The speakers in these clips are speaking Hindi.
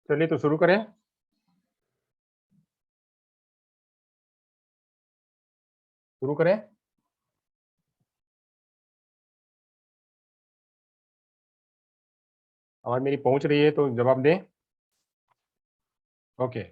चलिए तो शुरू करें। शुरू करें? आवाज मेरी पहुंच रही है तो जवाब दें। ओके।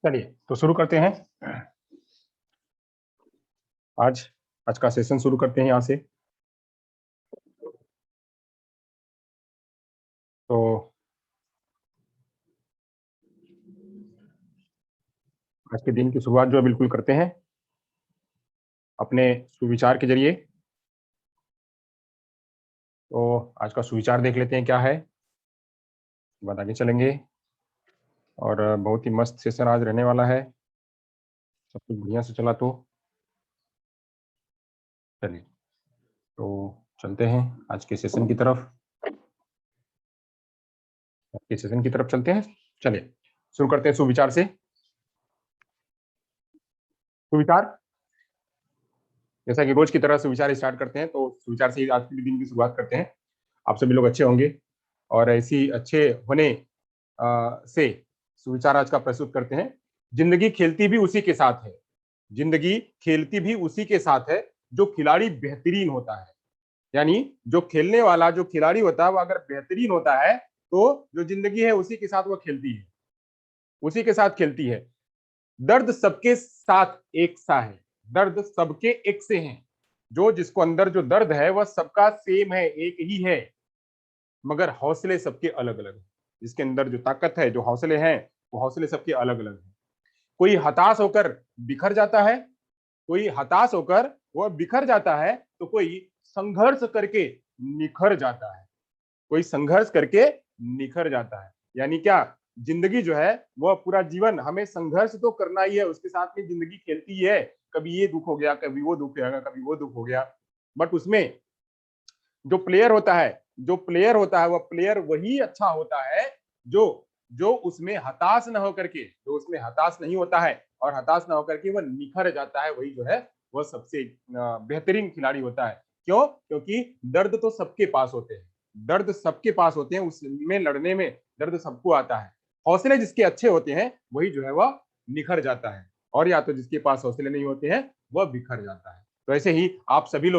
चलिए तो शुरू करते हैं। आज आज का सेशन शुरू करते हैं यहाँ से। तो आज के दिन की शुरुआत जो है बिल्कुल करते हैं अपने सुविचार के जरिए। तो आज का सुविचार देख लेते हैं क्या है, उसके बाद आगे चलेंगे। और बहुत ही मस्त सेशन आज रहने वाला है, सब कुछ बढ़िया से चला तो चलिए तो चलते हैं आज के सेशन की तरफ। आज के सेशन की तरफ चलते हैं। चलिए शुरू करते हैं सुविचार से। सुविचार, जैसा कि रोज की तरह सुविचार स्टार्ट करते हैं, तो सुविचार से ही आज के दिन की शुरुआत करते हैं। आप सभी लोग अच्छे होंगे और ऐसी अच्छे होने से सुविचार आज का प्रस्तुत करते हैं। जिंदगी खेलती भी उसी के साथ है, जिंदगी खेलती भी उसी के साथ है जो खिलाड़ी बेहतरीन होता है। यानी जो खेलने वाला, जो खिलाड़ी होता है, वो अगर बेहतरीन होता है तो जो जिंदगी है उसी के साथ वो खेलती है, उसी के साथ खेलती है। दर्द सबके साथ एक सा है, दर्द सबके एक से हैं। जो जिसको अंदर जो दर्द है वह सबका सेम है, एक ही है, मगर हौसले सबके अलग अलग हैं। जिसके अंदर जो ताकत है, जो हौसले हैं, वो हौसले सबके अलग अलग हैं। कोई हताश होकर बिखर जाता है, कोई हताश होकर वह बिखर जाता है, तो कोई संघर्ष करके निखर जाता है, कोई संघर्ष करके निखर जाता है। यानी क्या, जिंदगी जो है वह पूरा जीवन हमें संघर्ष तो करना ही है, उसके साथ में जिंदगी खेलती है। कभी ये दुख हो गया, कभी वो दुख हो गया, कभी वो दुख हो गया, बट उसमें जो प्लेयर होता है, जो प्लेयर होता है, वह प्लेयर वही अच्छा होता है जो जो उसमें हताश न होकर के, जो उसमें हताश नहीं होता है और हताश ना होकर के वह निखर जाता है, वही जो है वह सबसे बेहतरीन खिलाड़ी होता है। क्यों? क्योंकि दर्द तो सबके पास होते हैं, दर्द सबके पास होते हैं, उसमें लड़ने में दर्द सबको आता है। हौसले जिसके अच्छे होते हैं वही जो है वह निखर जाता है, और या तो जिसके पास हौसले नहीं होते हैं वह बिखर जाता है। तो ऐसे ही आप सभी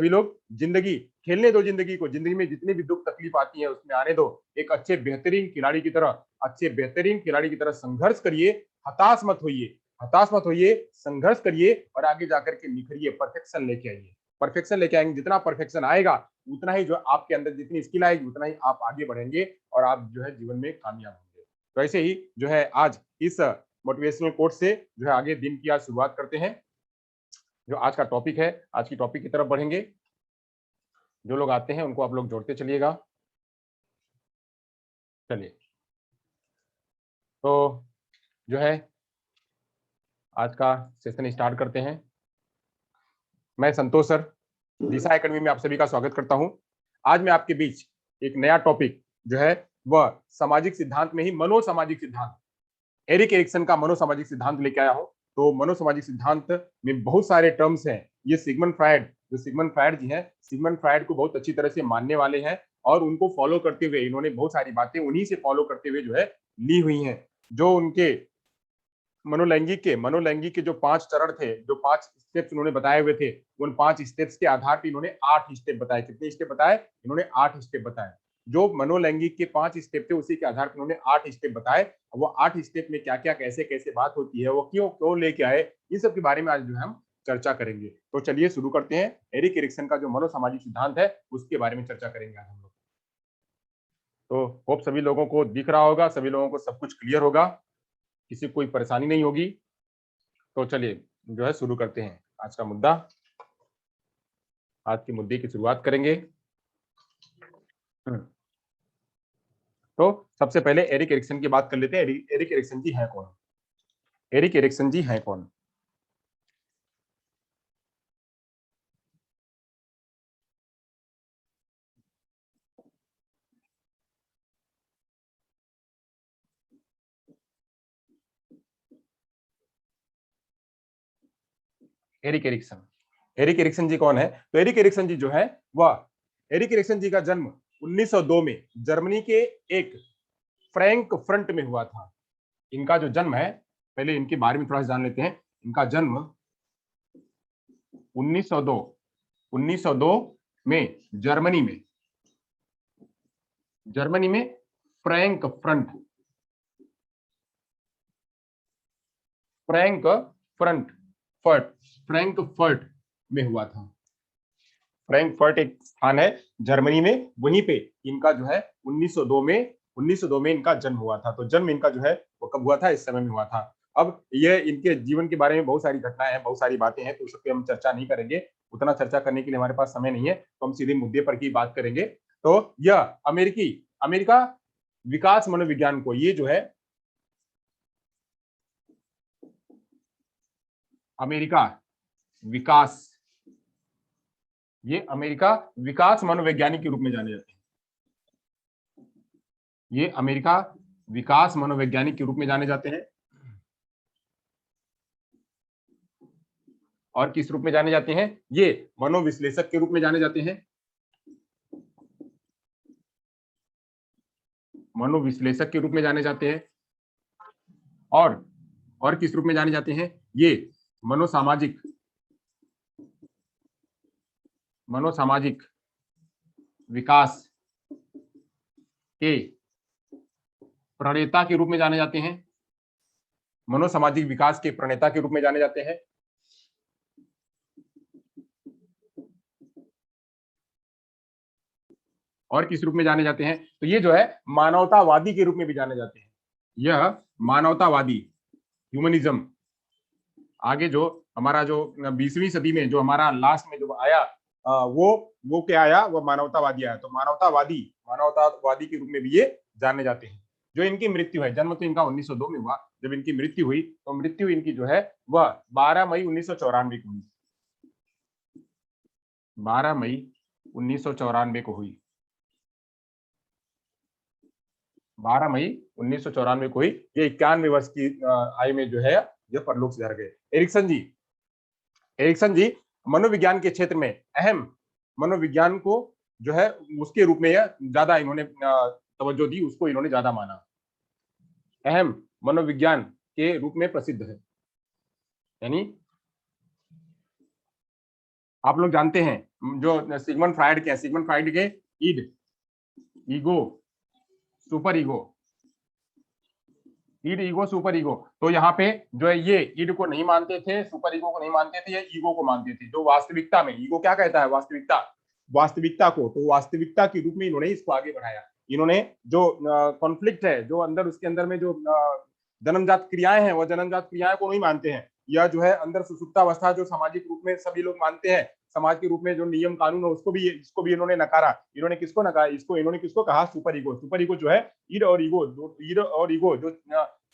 लोग जिंदगी खेलने दो, जिंदगी को, जिंदगी में जितनी भी दुख तकलीफ आती है उसमें आने दो। एक अच्छे बेहतरीन खिलाड़ी की तरह, अच्छे बेहतरीन खिलाड़ी की तरह संघर्ष करिए, हताश मत होइए, हताश मत होइए, संघर्ष करिए और आगे जाकर के निखरिए, परफेक्शन लेके आइए। परफेक्शन लेके आएंगे, जितना परफेक्शन आएगा उतना ही जो आपके अंदर जितनी स्किल आएगी उतना ही आप आगे बढ़ेंगे और आप जो है जीवन में कामयाब होंगे। तो ऐसे ही जो है आज इस मोटिवेशनल कोट से जो है आगे दिन की आज शुरुआत करते हैं। जो आज का टॉपिक है, आज की टॉपिक की तरफ बढ़ेंगे। जो लोग आते हैं उनको आप लोग जोड़ते चलिएगा। चलिए तो जो है आज का सेशन स्टार्ट करते हैं। मैं संतोष सर, दिशा एकेडमी में आप सभी का स्वागत करता हूं। आज मैं आपके बीच एक नया टॉपिक जो है वह सामाजिक सिद्धांत में ही मनोसामाजिक सिद्धांत, एरिक एरिक्सन का मनोसामाजिक सिद्धांत लेके आया हूं। तो मनोसामाजिक सिद्धांत में बहुत सारे टर्म्स हैं। ये सिगमंड फ्रायड, जो सिगमंड फ्रायड जी हैं, सिगमंड फ्रायड को बहुत अच्छी तरह से मानने वाले हैं और उनको फॉलो करते हुए इन्होंने बहुत सारी बातें उन्हीं से फॉलो करते हुए जो है ली हुई हैं। जो उनके मनोलैंगिक के जो 5 चरण थे, जो 5 स्टेप्स उन्होंने बताए हुए थे, उन 5 स्टेप्स के आधार पर इन्होंने 8 स्टेप बताए। कितने स्टेप बताए? इन्होंने 8 स्टेप बताए। जो मनोलैंगिक के 5 स्टेप थे उसी के आधार पर उन्होंने 8 स्टेप बताए। वो 8 स्टेप में क्या क्या कैसे कैसे बात होती है, वो क्यों क्यों लेके आए, इन सब के बारे में आज जो है हम चर्चा करेंगे। तो चलिए शुरू करते हैं। एरिक एरिक्सन का जो मनोसामाजिक सिद्धांत है उसके बारे में चर्चा करेंगे आज हम लोग। तो होप सभी लोगों को दिख रहा होगा, सभी लोगों को सब कुछ क्लियर होगा, किसी को कोई परेशानी नहीं होगी। तो चलिए जो है शुरू करते हैं आज का मुद्दा। आज के मुद्दे की शुरुआत करेंगे। तो सबसे पहले एरिक एरिक्सन की बात कर लेते हैं। एरिक एरिक्सन जी हैं कौन? एरिक एरिक्सन जी हैं कौन? Erik Erikson. एरिक एरिक्सन जी कौन है? तो एरिक एरिक्सन जी जो है वह, एरिक एरिक्सन जी का जन्म 1902 में जर्मनी के एक फ्रैंकफर्ट में हुआ था। इनका जो जन्म है, पहले इनके बारे में थोड़ा सा जान लेते हैं। इनका जन्म 1902 में जर्मनी में फ्रैंकफर्ट फ्रैंकफर्ट में हुआ था। फ्रैंकफर्ट एक स्थान है जर्मनी में, वहीं पे इनका जो है 1902 में इनका जन्म हुआ था। तो जन्म इनका जो है वो कब हुआ था? इस समय में हुआ था। अब ये इनके जीवन के बारे में बहुत सारी घटनाएं हैं, बहुत सारी बातें हैं, तो उस पर हम चर्चा नहीं करेंगे। उतना चर्चा करने के लिए हमारे पास समय नहीं है, तो हम सीधे मुद्दे पर की बात करेंगे। तो यह अमेरिका विकास मनोविज्ञान को, ये जो है अमेरिका विकास, ये अमेरिका विकास मनोवैज्ञानिक के रूप में जाने जाते हैं। ये अमेरिका विकास मनोवैज्ञानिक के रूप में जाने जाते हैं। और किस रूप में जाने जाते हैं? ये मनोविश्लेषक के रूप में जाने जाते हैं। मनोविश्लेषक के रूप में जाने जाते हैं। और किस रूप में जाने जाते हैं? ये मनोसामाजिक विकास के प्रणेता के रूप में जाने जाते हैं। मनोसामाजिक विकास के प्रणेता के रूप में जाने जाते हैं। और किस रूप में जाने जाते हैं? तो ये जो है मानवतावादी के रूप में भी जाने जाते हैं। यह मानवतावादी, ह्यूमनिज्म, आगे जो हमारा जो 20वीं सदी में जो हमारा लास्ट में जो आया, वो क्या आया? वो मानवतावादी आया। तो मानवतावादी के रूप में भी ये जाने जाते हैं। जो इनकी मृत्यु है, जन्म तो इनका 1902 में हुआ, जब इनकी मृत्यु हुई तो मृत्यु इनकी जो है वह 12 मई 1994 को हुई। 12 मई 1994 को हुई। 12 मई 1994 को हुई। ये 91 वर्ष की आयु में जो है ये परलोक सिधार गए। एरिक्सन जी मनोविज्ञान के क्षेत्र में अहम, मनोविज्ञान को जो है उसके रूप में ज्यादा इन्होंने तवज्जो दी, उसको इन्होंने ज्यादा माना, अहम मनोविज्ञान के रूप में प्रसिद्ध है। यानी आप लोग जानते हैं जो सिगमंड फ्रायड के, सिगमंड फ्रायड के id, ego, super ego, id, ego, super ego. तो यहाँ पे जो है ये ईड को नहीं मानते थे, सुपर ईगो को नहीं मानते थे, ये ईगो को मानते थे। जो वास्तविकता में, ईगो क्या कहता है? वास्तविकता को, तो वास्तविकता के रूप में इन्होंने इसको आगे बढ़ाया। इन्होंने जो कॉन्फ्लिक्ट है, जो अंदर उसके अंदर में जो जन्मजात क्रियाएं हैं, वो जन्मजात क्रियाएं को नहीं मानते हैं। या जो है अंदर सुसुप्तावस्था जो सामाजिक रूप में सभी लोग मानते हैं, समाज के रूप में जो नियम कानून है इसको भी इन्होंने नकारा। इन्होंने किसको नकारा? इन्होंने किसको कहा? Super ego. सुपर ईगो जो है ईड और ईगो जो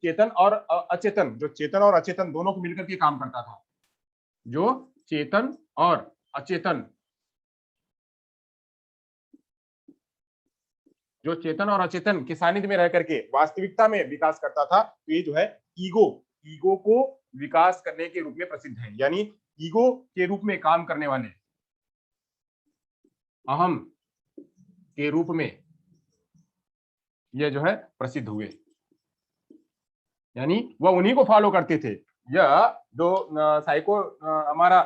चेतन और अचेतन, जो चेतन और अचेतन दोनों को मिलकर के काम करता था। जो चेतन और अचेतन, जो चेतन और अचेतन के सानिध्य में रह करके वास्तविकता में विकास करता था। तो ये जो है ईगो को विकास करने के रूप में प्रसिद्ध है। यानी ईगो के रूप में काम करने वाले, अहम के रूप में ये जो है प्रसिद्ध हुए। यानी वह उन्हीं को फॉलो करते थे। यह जो हमारा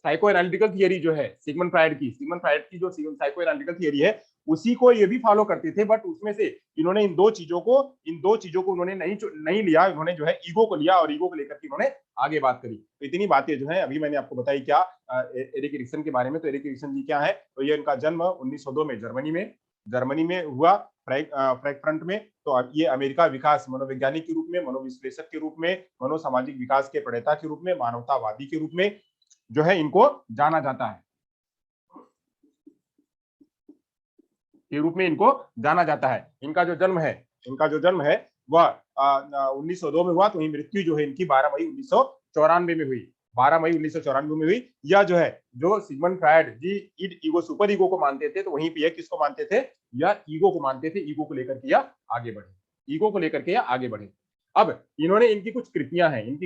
साइको एनालिटिकल थियरी जो है सिगमंड फ्रायड की जो साइको एनालिटिकल थियरी है, उसी को ये भी फॉलो करते थे, बट उसमें से इन्होंने इन दो चीजों को उन्होंने नहीं लिया, इन्होंने जो है ईगो को लिया और ईगो को लेकर के इन्होंने आगे बात करी। तो इतनी बातें जो है अभी मैंने आपको बताई क्या एरिक एरिक्सन के बारे में। तो एरिक एरिक्सन जी क्या है, तो ये इनका जन्म 1902 में जर्मनी में हुआ, फ्रैंकफर्ट में। तो अब ये अमेरिका विकास मनोवैज्ञानिक के रूप में, मनोविश्लेषक के रूप में, मनोसामाजिक विकास के प्रणेता के रूप में, मानवतावादी के रूप में जो है इनको जाना जाता है, के रूप में इनको जाना जाता है। इनका जो जन्म है वह 1902 में हुआ, तो मृत्यु जो है इनकी 12 मई 1994 में हुई। 12 मई 1994 में हुई। यह जो है, जो सिगमंड फ्रायड जी ईगो सुपर ईगो को मानते थे, तो वहीं पे यह किसको मानते थे, यह ईगो को मानते थे। ईगो को लेकर के यह आगे बढ़े। अब इन्होंने इनकी कुछ कृतियां हैं,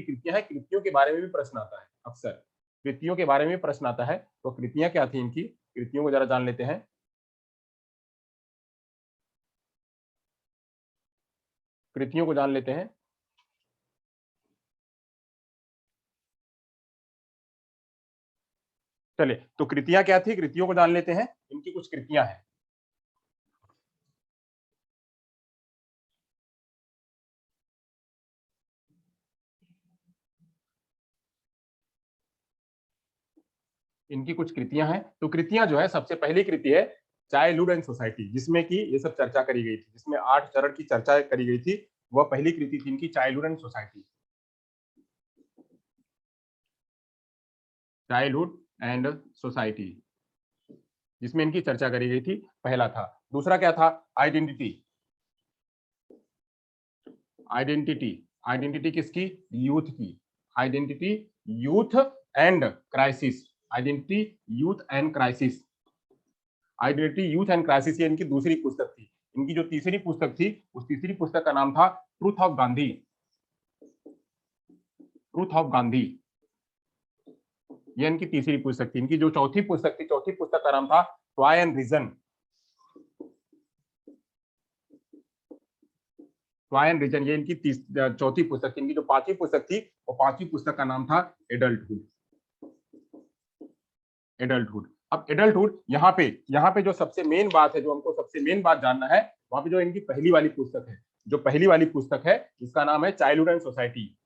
कृतियों के बारे में भी प्रश्न आता है अक्सर, कृतियों के बारे में प्रश्न आता है। तो कृतियां क्या थी इनकी, कृतियों को जरा जान लेते हैं। कृतियों को जान लेते हैं। चलिए, तो कृतियां क्या थी, कृतियों को जान लेते हैं। इनकी कुछ कृतियां हैं। इनकी कुछ कृतियां हैं। तो कृतियां जो है, सबसे पहली कृति है चाइल्डहुड एंड सोसाइटी, जिसमें कि ये सब चर्चा करी गई थी, जिसमें 8 चरण की चर्चा करी गई थी। वह पहली कृति थी इनकी childhood and society. Childhood and society, जिसमें इनकी चर्चा करी गई थी, पहला था। दूसरा क्या था, आइडेंटिटी। आइडेंटिटी किसकी, यूथ की। Identity, youth and crisis. Identity, youth and crisis, ये इनकी दूसरी पुस्तक थी। इनकी जो तीसरी पुस्तक थी, उस तीसरी पुस्तक का नाम था ट्रूथ ऑफ गांधी। ये इनकी तीसरी पुस्तक थी। इनकी जो चौथी पुस्तक का नाम था ट्राई एंड रीजन। ये इनकी चौथी पुस्तक थी। इनकी जो पांचवी पुस्तक थी, वो पांचवी पुस्तक का नाम था एडल्टहुड। अब एडल्टहुड, यहाँ पे जो सबसे मेन बात है, जो हमको सबसे मेन बात जानना है, वहां पे जो इनकी पहली वाली पुस्तक है, जिसका नाम है चाइल्डहुड एंड सोसाइटी।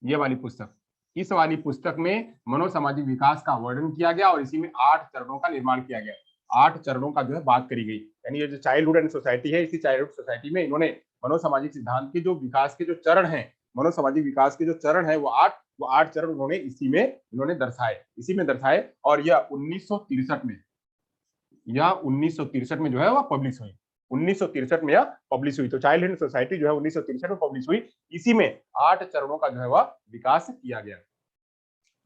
ये वाली पुस्तक, इस वाली पुस्तक में मनोसामाजिक विकास का वर्णन किया गया और इसी में 8 चरणों का निर्माण किया गया। 8 चरणों का जो है बात करी गई। यानी ये जो चाइल्डहुड एंड सोसाइटी है, इसी चाइल्डहुड सोसाइटी में इन्होंने मनोसामाजिक सिद्धांत के जो विकास के जो चरण है, मनोसामाजिक विकास के जो चरण है, वो 8 चरण उन्होंने इसी में दर्शाए। और यह 1963 में जो है वह पब्लिश हुई। 1963 में यह पब्लिश हुई। तो चाइल्ड एंड सोसाइटी जो है 1963 में पब्लिश हुई। इसी में 8 चरणों का जो है वह विकास किया गया।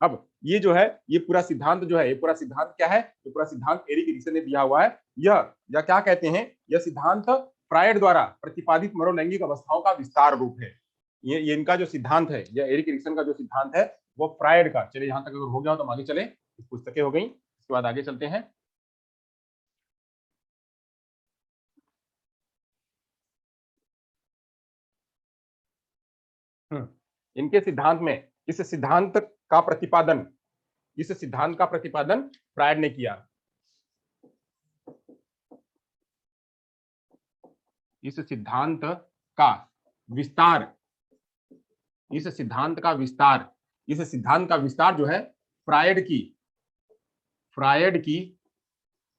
अब ये जो है, ये पूरा सिद्धांत क्या है, ये पूरा सिद्धांत एरिक एरिक्सन ने दिया हुआ है। यह क्या कहते हैं, यह सिद्धांत फ्रायड द्वारा प्रतिपादित मनोलैंगिक अवस्थाओं का विस्तार रूप है। ये इनका जो सिद्धांत है, यह एरिक एरिक्सन का जो सिद्धांत है, वो फ्रायड का। चलिए, यहां तक अगर हो गया हो तो आगे चले। पुस्तकें हो गई, इसके बाद आगे चलते हैं। इनके सिद्धांत में इस सिद्धांत का प्रतिपादन फ्रायड ने किया। इस सिद्धांत का विस्तार जो है, फ्रायड की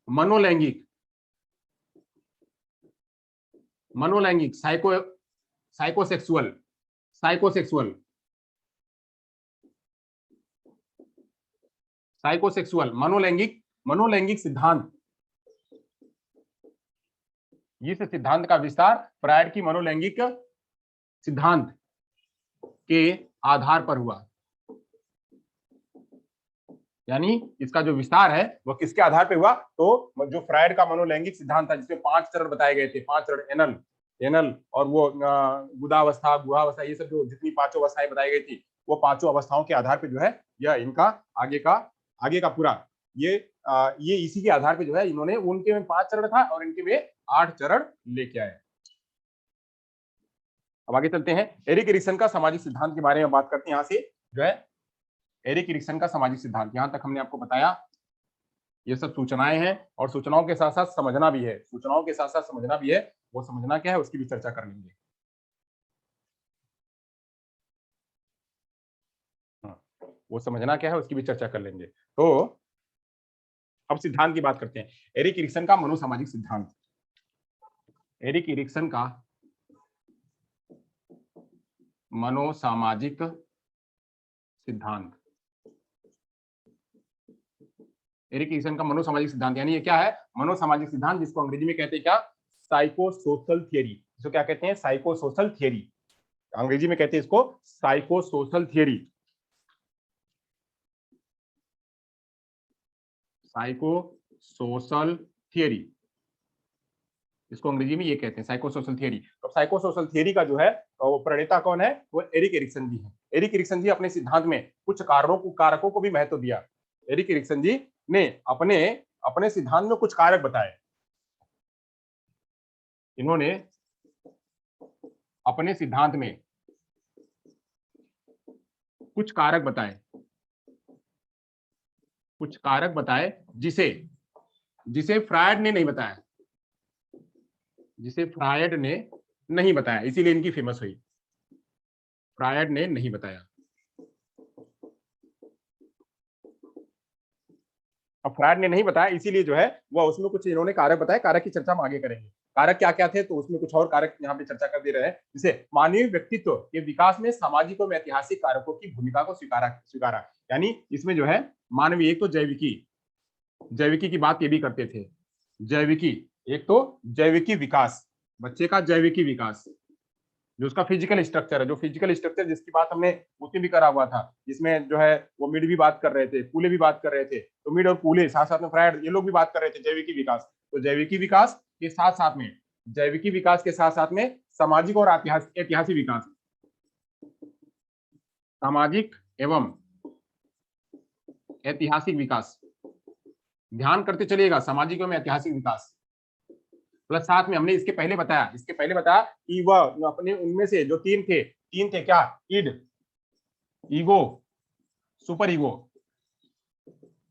मनोलैंगिक साइकोसेक्सुअल मनोलैंगिक सिद्धांत, इस सिद्धांत का विस्तार फ्रायड की मनोलैंगिक सिद्धांत के आधार पर हुआ। यानी इसका जो विस्तार है वह किसके आधार पर हुआ, तो जो फ्रायड का मनोलैंगिक सिद्धांत था, जिसमें 5 चरण बताए गए थे, 5 चरण, एनल और वो गुदावस्था, गुहावस्था, ये सब जो जितनी 5 अवस्थाएं बताई गई थी, वो 5 अवस्थाओं के आधार पर जो है यह इनका आगे का पूरा ये इसी के आधार पे जो है इन्होंने, उनके में 5 चरण था और इनके में 8 चरण लेके आए। अब आगे चलते हैं, एरिक एरिक्सन का सामाजिक सिद्धांत के बारे में बात करते हैं। यहां से जो है एरिक एरिक्सन का सामाजिक सिद्धांत, यहां तक हमने आपको बताया। ये सब सूचनाएं हैं और सूचनाओं के साथ साथ समझना भी है, सूचनाओं के साथ साथ समझना भी है। वो समझना क्या है उसकी भी चर्चा कर लेंगे। हाँ, वो समझना क्या है उसकी भी चर्चा कर लेंगे। तो अब सिद्धांत की बात करते हैं। एरिक एरिक्सन का मनोसामाजिक सिद्धांत। एरिक एरिक्सन का मनोसामाजिक सिद्धांत। एरिक एरिक्सन का मनोसामाजिक सिद्धांत यानी ये क्या है? मनोसामाजिक सिद्धांत, जिसको अंग्रेजी में कहते हैं क्या? Psychosocial theory. इसको क्या कहते हैं? Psychosocial theory. अंग्रेजी में कहते हैं इसको साइकोसोशल थियरी। साइकोसोशल थियरी, इसको अंग्रेजी में ये कहते हैं साइकोसोशल थियरी। तो साइकोसोशल थियरी का जो है वो प्रणेता कौन है? वो एरिक एरिक्सन जी है। एरिक एरिक्सन जी अपने सिद्धांत में कुछ कारकों को भी महत्व दिया। एरिक एरिक्सन जी ने अपने अपने सिद्धांत में कुछ कारक बताए। इन्होंने अपने सिद्धांत में कुछ कारक बताए, कुछ कारक बताए जिसे जिसे फ्रायड ने नहीं बताया, जिसे फ्रायड ने नहीं बताया, इसीलिए इनकी फेमस हुई। फ्रायड ने नहीं बताया। अब फ्रायड ने नहीं बताया इसीलिए जो है वह उसमें कुछ इन्होंने कारक बताए। कारक की चर्चा हम आगे करेंगे। कारक क्या क्या थे तो उसमें कुछ और कारक यहाँ पे चर्चा कर दे रहे हैं। जैसे मानवीय व्यक्तित्व के विकास में सामाजिक और ऐतिहासिक कारकों की भूमिका को स्वीकारा। यानी इसमें जो है मानवीय, एक तो जैविकी की बात ये भी करते थे। जैविकी, एक तो जैविकी विकास, बच्चे का जैविकी विकास, जो उसका फिजिकल स्ट्रक्चर है, जो फिजिकल स्ट्रक्चर जिसकी बात हमने उसमें भी करा हुआ था, जिसमें जो है वो मिड भी बात कर रहे थे, पूले भी बात कर रहे थे। तो मिड और पूले साथ साथ में फ्रायड ये लोग भी बात कर रहे थे जैविकी विकास। तो जैविकी विकास के साथ साथ में, जैविकी विकास के साथ साथ में सामाजिक और ऐतिहासिक विकास, सामाजिक एवं ऐतिहासिक विकास, ध्यान करते चलिएगा, सामाजिक एवं ऐतिहासिक विकास। प्लस साथ में हमने इसके पहले बताया कि वह अपने उनमें से जो तीन थे क्या? Id, ego, super ego.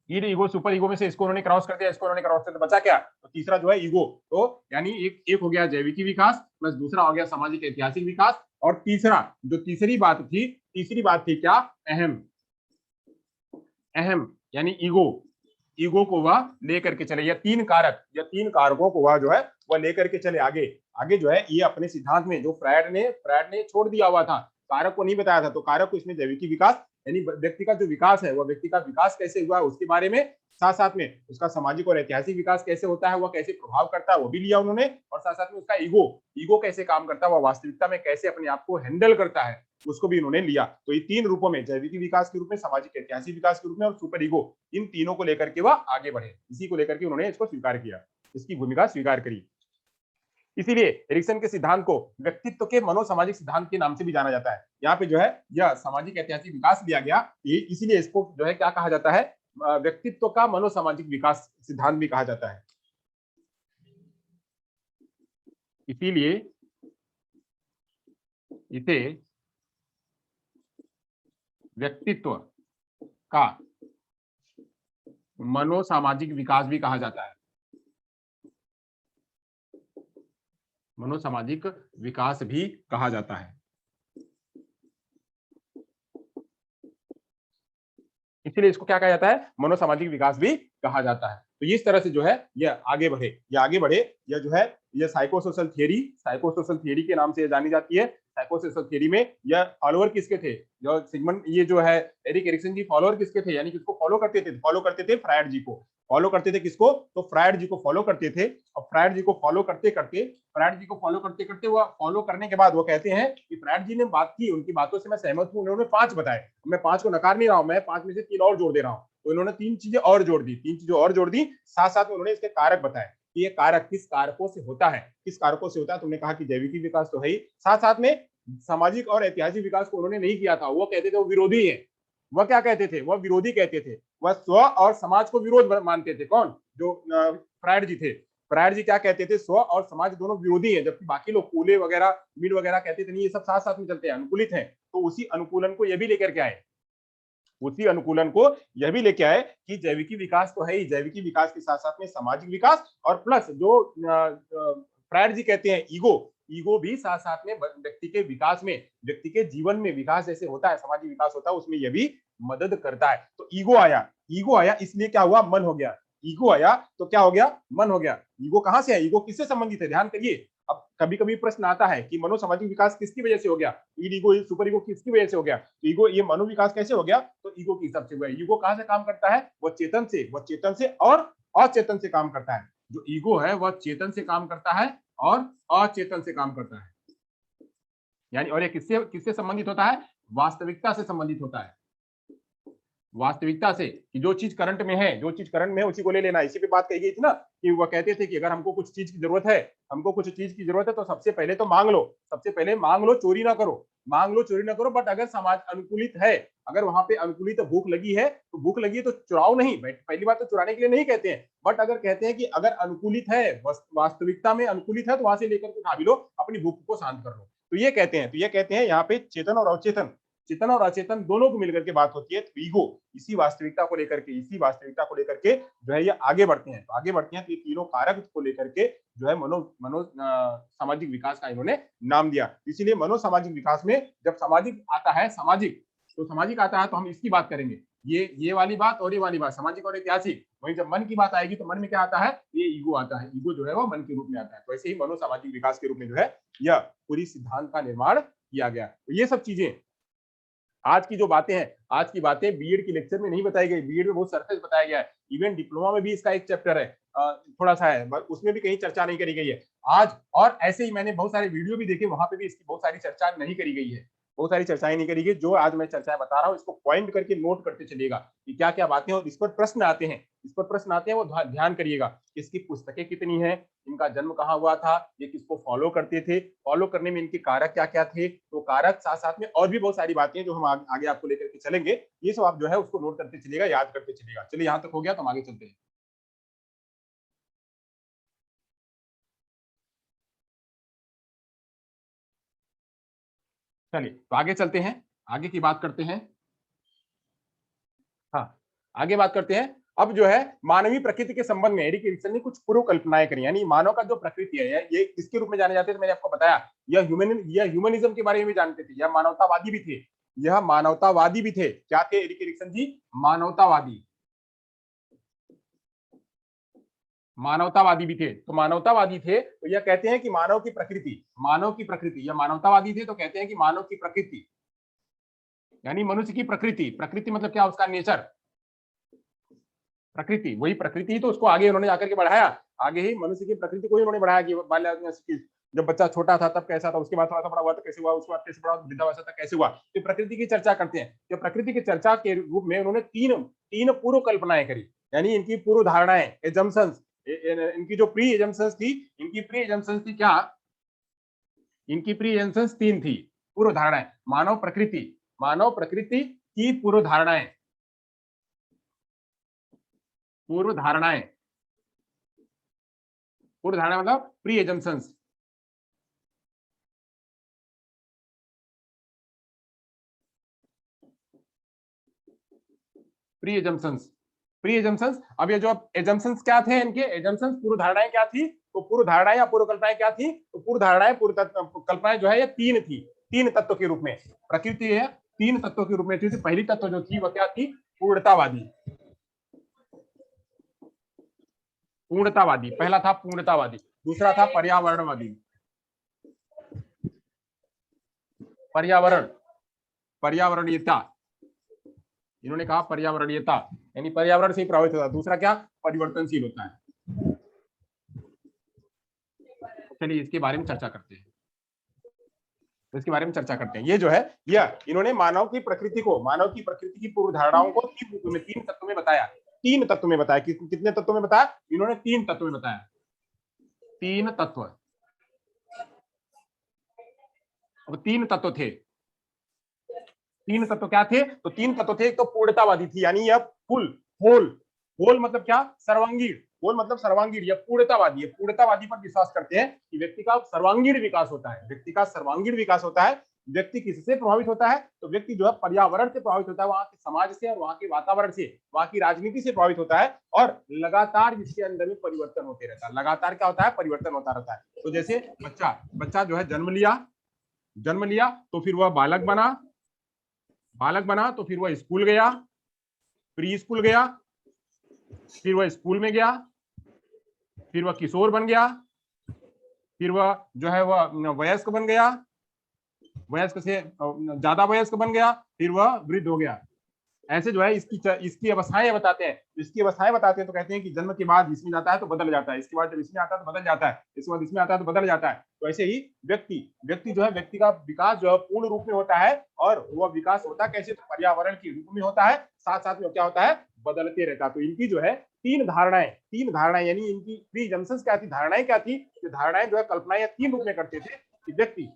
Id, ego, super ego में से इसको उन्होंने क्रॉस कर दिया, इसको उन्होंने क्रॉस कर दिया, बचा क्या? तो तीसरा जो है ईगो। तो यानी एक हो गया जैविकी विकास, प्लस दूसरा हो गया सामाजिक ऐतिहासिक विकास, और तीसरा जो तीसरी बात थी क्या? अहम यानी ईगो को वह लेकर के चले, या तीन कारकों को वह जो है वह लेकर के चले आगे जो है ये अपने सिद्धांत में जो फ्रायड ने छोड़ दिया हुआ था, कारक को नहीं बताया था, तो कारक को इसमें जैविकी विकास यानी व्यक्ति का जो विकास है वह व्यक्ति का विकास कैसे हुआ उसके बारे में, साथ साथ में उसका सामाजिक और ऐतिहासिक विकास कैसे होता है, वह कैसे प्रभाव करता है वो भी लिया उन्होंने, और साथ साथ में उसका ईगो कैसे काम करता है, वह वास्तविकता में कैसे अपने आप को हैंडल करता है उसको भी इन्होंने लिया। तो ये तीन रूपों में, जैविकी विकास के रूप में, सामाजिक ऐतिहासिक विकास के रूप में और सुपर ईगो, इन तीनों को लेकर के वह आगे बढ़े, इसी को लेकर के उन्होंने इसको स्वीकार किया, इसकी भूमिका स्वीकार करी। इसीलिए एरिक्सन के सिद्धांत को व्यक्तित्व के मनोसामाजिक सिद्धांत के नाम से भी जाना जाता है। यहाँ पे जो है यह सामाजिक ऐतिहासिक विकास लिया गया, इसीलिए इसको जो है क्या कहा जाता है? व्यक्तित्व का मनोसामाजिक विकास सिद्धांत भी कहा जाता है। इसीलिए इसे व्यक्तित्व का मनोसामाजिक विकास भी कहा जाता है, मनोसामाजिक विकास भी कहा जाता है। इसलिए इसको क्या कहा जाता है? मनोसामाजिक विकास भी कहा जाता है। तो इस तरह से जो है यह आगे बढ़े, यह जो है यह साइकोसोशल थियरी के नाम से जानी जाती है। साइकोसोशल थियरी में यह फॉलोअर किसके थे? जो सिगमंड, ये जो है एरिक एरिक्सन जी, फॉलोअर किसके थे? यानी किसको फॉलो करते थे? फ्रायड जी को फॉलो करते थे। किसको? तो फ्रायड जी को फॉलो करते थे। और फ्रायड जी को फॉलो करते करते वो फॉलो करने के बाद वो कहते हैं कि फ्रायड जी ने बात की, उनकी बातों से मैं सहमत हूं, उन्होंने 5 बताए, मैं 5 को नकार नहीं रहा हूं, मैं 5 में से 3 और जोड़ दे रहा हूं। तो इन्होंने 3 चीजें और जोड़ दी, साथ साथ में उन्होंने इसके कारक बताए कि ये कारक किस कारकों से होता है, तुमने कहा कि जैविकी विकास तो है ही, साथ साथ में सामाजिक और ऐतिहासिक विकास को उन्होंने नहीं किया था, वो कहते थे वो विरोधी है। वह क्या कहते थे? वह विरोधी कहते थे, वह स्व और समाज को विरोध मानते थे। कौन? जो फ्रायड जी थे। फ्रायड जी क्या कहते थे? स्व और समाज दोनों विरोधी हैं, जबकि बाकी लोग पूले वगैरह, मिड वगैरह कहते थे नहीं, ये सब साथ साथ में चलते हैं, अनुकूलित हैं। तो उसी अनुकूलन को ये भी लेकर के आए, उसी अनुकूलन को यह भी लेके आए कि जैविकी विकास तो है ही, जैविकी विकास के साथ साथ में सामाजिक विकास और प्लस जो फ्रायड जी कहते हैं ईगो, ईगो भी साथ साथ में व्यक्ति के विकास में, व्यक्ति के जीवन में विकास जैसे होता है, सामाजिक विकास होता है, उसमें यह भी मदद करता है। तो ईगो आया, ईगो आया इसलिए क्या हुआ, मन हो गया। ईगो आया तो क्या हो गया, मन हो गया। ईगो कहां से है, ईगो किससे संबंधित है, ध्यान करिए। अब कभी कभी प्रश्न आता है कि मनोसामाजिक विकास किसकी वजह से हो गया, ईगो सुपर ईगो किसकी वजह से हो गया, तो ईगो ये मनोविकास कैसे हो गया, तो ईगो की हिसाब से हुआ। ईगो कहां से काम करता है, वह चेतन से और अचेतन से काम करता है। जो ईगो है वह चेतन से काम करता है और अचेतन से काम करता है। यानी और ये किससे किससे संबंधित होता है, वास्तविकता से संबंधित होता है, वास्तविकता से, कि जो चीज करंट में है, जो चीज करंट में है उसी को ले लेना। इसी पे बात कही गई थी ना कि वह कहते थे कि अगर हमको कुछ चीज की जरूरत है, हमको कुछ चीज की जरूरत है तो सबसे पहले तो मांग लो, सबसे पहले मांग लो, चोरी ना करो, मांग लो चोरी ना करो। बट अगर समाज अनुकूलित है, अगर वहां पे अनुकूलित भूख लगी है तो भूख लगी है तो चुराओ नहीं। पहली बात तो चुराने के लिए नहीं कहते हैं, बट अगर कहते हैं कि अगर अनुकूलित है, वास्तविकता में अनुकूलित है तो वहां से लेकर के खा भी लो, अपनी भूख को शांत कर लो। तो ये कहते हैं, तो ये कहते हैं यहाँ पे चेतन और अचेतन, चेतन और अचेतन दोनों को मिलकर के बात होती है। तो ईगो इसी वास्तविकता को लेकर के, इसी वास्तविकता को लेकर के जो है ये आगे बढ़ते हैं। तो आगे बढ़ते हैं तो ये तीनों कारक को लेकर के जो है मनो सामाजिक विकास का इन्होंने नाम दिया। इसीलिए मनो सामाजिक विकास में जब सामाजिक आता है, सामाजिक तो सामाजिक आता है तो हम इसकी बात करेंगे, ये वाली बात और ये वाली बात, सामाजिक और ऐतिहासिक। वहीं जब मन की बात आएगी तो मन में क्या आता है, ये ईगो आता है। ईगो जो है वो मन के रूप में आता है। तो ऐसे ही मनो सामाजिक विकास के रूप में जो है यह पूरी सिद्धांत का निर्माण किया गया। तो ये सब चीजें आज की जो बातें हैं, आज की बातें बीएड की लेक्चर में नहीं बताई गई, बीएड में बहुत सरफेस बताया गया है। इवन डिप्लोमा में भी इसका एक चैप्टर है, थोड़ा सा है, उसमें भी कहीं चर्चा नहीं करी गई है आज। और ऐसे ही मैंने बहुत सारे वीडियो भी देखे, वहां पे भी इसकी बहुत सारी चर्चा नहीं करी गई है, बहुत सारी चर्चाएं नहीं करी गई। जो आज मैं चर्चाएं बता रहा हूँ इसको पॉइंट करके नोट करते चलिएगा कि क्या क्या बातें, और इस पर प्रश्न आते हैं, इस पर प्रश्न आते हैं, वो ध्यान करिएगा। इसकी पुस्तकें कितनी है, इनका जन्म कहाँ हुआ था, ये किसको फॉलो करते थे, फॉलो करने में इनके कारक क्या क्या थे, तो कारक साथ साथ में और भी बहुत सारी बातें जो हम आगे आपको लेकर के चलेंगे, ये सब आप जो है उसको नोट करते चलिएगा, याद करते चलिएगा। चलिए यहाँ तक हो गया तो हम आगे चलते हैं। चलिए तो आगे चलते हैं, आगे की बात करते हैं। हाँ, आगे बात करते हैं। अब जो है मानवीय प्रकृति के संबंध में एरिक एरिक्सन ने कुछ पूर्व कल्पनाएं करी, यानी मानव का जो प्रकृति है ये किसके रूप में जाने जाते हैं, तो मैंने आपको बताया यह ह्यूमनिज्म के बारे में भी जानते थे, यह मानवतावादी भी थे, यह मानवतावादी भी थे। क्या थे एरिक एरिक्सन जी, मानवतावादी, मानवतावादी भी थे। तो मानवतावादी थे तो यह कहते हैं कि मानव की प्रकृति, मानव की प्रकृति, यह मानवतावादी थे तो कहते हैं कि मानव की प्रकृति यानी मनुष्य की प्रकृति, प्रकृति मतलब क्या, उसका नेचर, प्रकृति, वही प्रकृति ही तो उसको आगे उन्होंने जाकर के बढ़ाया, आगे ही मनुष्य की प्रकृति को ही उन्होंने बढ़ाया कि बाल्यावस्था, जब बच्चा छोटा था तब कैसा था, उसके बाद थोड़ा सा बड़ा हुआ तो कैसे हुआ, उसके बाद कैसे बड़ा वृद्धावस्था तक कैसे हुआ। तो प्रकृति की चर्चा करते हैं। तो प्रकृति की चर्चा के रूप में उन्होंने तीन तीन पूर्व कल्पनाएं करी, यानी इनकी पूर्व धारणाएं, एजम्पशंस, इनकी जो प्री एजम्पशंस थी, इनकी प्री एजम्पशंस थी क्या, इनकी प्री एजम्पशंस तीन थी, पूर्व धारणाएं। मानव प्रकृति की पूर्व धारणाएं, पूर्व धारणाएं, पूर्व धारणा मतलब pre assumptions, pre assumptions, pre assumptions. अब ये जो एजम्पशंस क्या थे, इनके एजम्पशंस, पूर्व धारणाएं क्या थी, तो पूर्व धारणाएं या पूर्व कल्पनाएं क्या थी, तो पूर्व धारणाएं, पूर्व कल्पनाएं जो है ये तीन थी, तीन तत्व के रूप में। प्रकृति है तीन तत्वों के रूप में थी। पहली तत्व जो थी वह क्या थी, पूर्णतावादी, पूर्णतावादी पहला था, पूर्णतावादी। दूसरा था पर्यावरणवादी, पर्यावरण, पर्यावरणीयता, इन्होंने कहा पर्यावरणीयता, यानी पर्यावरण से ही प्रभावित होता है। दूसरा क्या, परिवर्तनशील होता है। चलिए इसके बारे में चर्चा करते हैं, इसके बारे में चर्चा करते हैं। ये जो है यह इन्होंने मानव की प्रकृति को, मानव की प्रकृति की पूर्व धारणाओं को तीन तत्व में बताया, तीन तत्व में बताया। कितने तत्व में बताया, इन्होंने तीन तत्व में बताया, तीन तत्व। अब तीन तत्व थे, तीन तत्व क्या थे, तो तीन तत्व थे। एक तो पूर्णतावादी थी, यानी यह फुल, होल, होल मतलब क्या, सर्वांगीण, होल मतलब सर्वांगीण, यह पूर्णतावादी है। पूर्णतावादी पर विश्वास करते हैं कि व्यक्ति का सर्वांगीण विकास होता है, व्यक्ति का सर्वांगीण विकास होता है। व्यक्ति किससे प्रभावित होता है? तो व्यक्ति जो है पर्यावरण से प्रभावित होता है, वहां के समाज से और वहां के वातावरण से, वहां की राजनीति से प्रभावित होता है, और लगातार जिसके अंदर में परिवर्तन होते रहता है। लगातार क्या होता है? परिवर्तन होता रहता है। तो जैसे बच्चा बच्चा जो है जन्म लिया तो फिर वह बालक बना तो फिर वह स्कूल गया, प्री स्कूल गया, फिर वह स्कूल में गया, फिर वह किशोर बन गया, फिर वह जो है वह वयस्क बन गया, वयस्क से ज्यादा वयस्क बन गया, फिर वह वृद्ध हो गया। ऐसे जो है इसकी अवस्थाएं बताते हैं। इसकी अवस्थाएं बताते हैं तो कहते हैं कि जन्म के बाद इसमें जाता है तो बदल जाता है, इसके बाद जब इसमें आता है तो बदल जाता है, इसके बाद इसमें आता है तो बदल जाता है। तो ऐसे ही व्यक्ति व्यक्ति जो है व्यक्ति का विकास जो है पूर्ण रूप में होता है, और वह विकास होता कैसे? तो पर्यावरण के रूप में होता है, साथ साथ में क्या होता है? बदलते रहता है। तो इनकी जो है तीन धारणाएं यानी इनकी प्री जंक्शंस क्या थी, धारणाएं क्या थी? धारणाएं जो है कल्पनाएं तीन रूप में करते थे कि व्यक्ति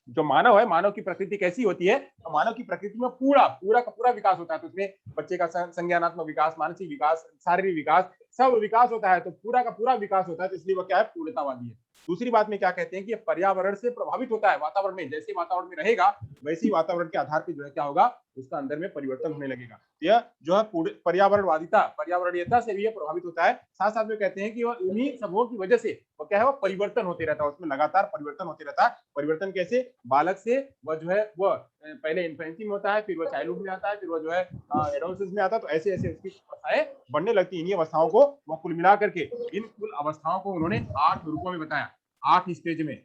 जो मानव है, मानव की प्रकृति कैसी होती है? तो मानव की प्रकृति में पूरा पूरा का पूरा विकास होता है। तो उसमें बच्चे का संज्ञानात्मक विकास, मानसिक विकास, शारीरिक विकास, सब विकास होता है। तो पूरा का पूरा विकास होता है, तो इसलिए वो क्या है? पूर्णतावादी है। दूसरी बात में क्या कहते हैं कि पर्यावरण से प्रभावित होता है। वातावरण में जैसे वातावरण में रहेगा वैसे ही वातावरण के आधार पर जो है क्या होगा? उसका अंदर में परिवर्तन होने लगेगा। यह जो है पर्यावरणीयता से भी प्रभावित होता है। साथ साथ में कहते हैं कि वह उन्हीं सबों की वजह से वो क्या है? वो परिवर्तन होते रहता है, उसमें लगातार परिवर्तन होते रहता है। परिवर्तन कैसे? बालक से वह जो है वह पहले इन्फेंसी में होता है, फिर वह चाइल्डहुड में आता है, फिर वह जो है एडोलसेंस में आता है। तो ऐसे ऐसे उसकी अवस्थाएं बढ़ने लगती हैं। इन्हीं अवस्थाओं को वह कुल मिला करके इन कुल अवस्थाओं को उन्होंने 8 रूपों में बताया, 8 स्टेज में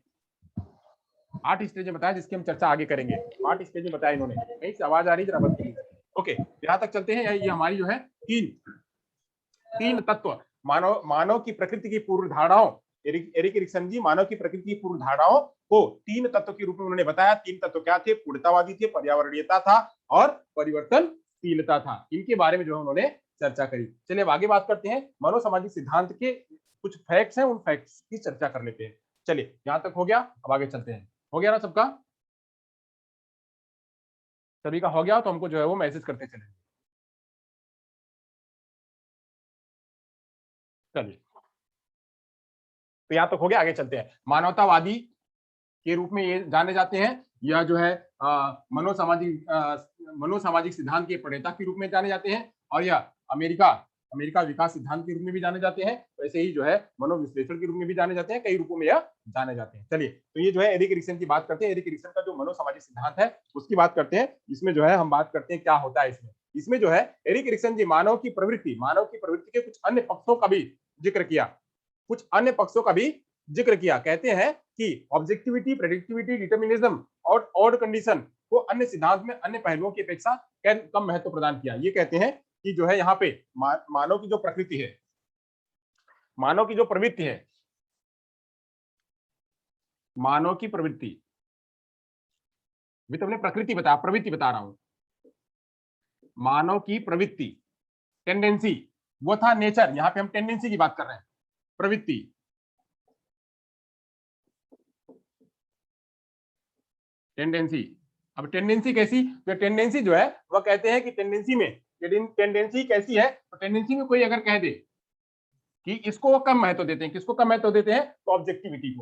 बताया, जिसकी हम चर्चा आगे करेंगे। 8 स्टेज में बताया इन्होंने। कहीं से आवाज आ रही है? जरा बंद कीजिए। ओके, यहां तक चलते हैं। ये हमारी जो है तीन तत्व, मानव की प्रकृति की पूर्व धारणाओं, एरिक एरिक्सन जी मानव की प्रकृति की पूर्व धारणाओं को 3 तत्व के रूप में उन्होंने बताया। 3 तत्व क्या थे? पूर्णतावादी थे, पर्यावरणीयता था और परिवर्तनशीलता था। इनके बारे में जो उन्होंने चर्चा करी। चलिए अब आगे बात करते हैं। मनोसामाजिक सिद्धांत के कुछ फैक्ट्स हैं, उन फैक्ट्स की चर्चा कर लेते हैं। चलिए, यहां तक हो गया, अब आगे चलते हैं। हो गया ना सबका? सभी का हो गया तो हमको जो है वो मैसेज करते चलेंगे। चलिए, तो यहां तक हो गया, आगे चलते हैं। मानवतावादी के रूप में ये जाने जाते हैं, या जो है मनोसामाजिक सिद्धांत के प्रणेता के रूप में जाने जाते हैं, और या अमेरिका अमेरिका विकास सिद्धांत के रूप में भी जाने जाते हैं। वैसे ही जो है मनोविश्लेषण के रूप में भी जाने जाते हैं, कई रूपों में यह जाने जाते हैं। चलिए, तो ये जो है एरिक एरिक्सन की बात करते हैं। एरिक एरिक्सन का जो मनोसामाजिक सिद्धांत है उसकी बात करते हैं। इसमें जो है हम बात करते हैं क्या होता है इसमें जो है एरिक एरिक्सन जी मानव की प्रवृत्ति के कुछ अन्य पक्षों का भी जिक्र किया, जिक्र किया। कहते हैं कि ऑब्जेक्टिविटी, प्रेडिक्टिविटी, डिटर्मिनिज्म और ऑड कंडीशन को अन्य सिद्धांत में अन्य पहलुओं की अपेक्षा कम महत्व प्रदान किया। ये कहते हैं कि जो है यहाँ पे मानव की जो प्रकृति है, मानव की जो प्रवृत्ति है, मानव की प्रवृत्ति, भी तुमने प्रकृति बताया, प्रवृत्ति बता रहा हूं। मानव की प्रवृत्ति, टेंडेंसी, वो था नेचर, यहाँ पे हम टेंडेंसी की बात कर रहे हैं। प्रवृत्ति, टेंडेंसी। अब टेंडेंसी कैसी? तो टेंडेंसी जो है वह कहते हैं कि टेंडेंसी कैसी है? तो टेंडेंसी में कोई अगर कह दे कि इसको वो कम महत्व देते हैं, किसको कम महत्व देते हैं? तो ऑब्जेक्टिविटी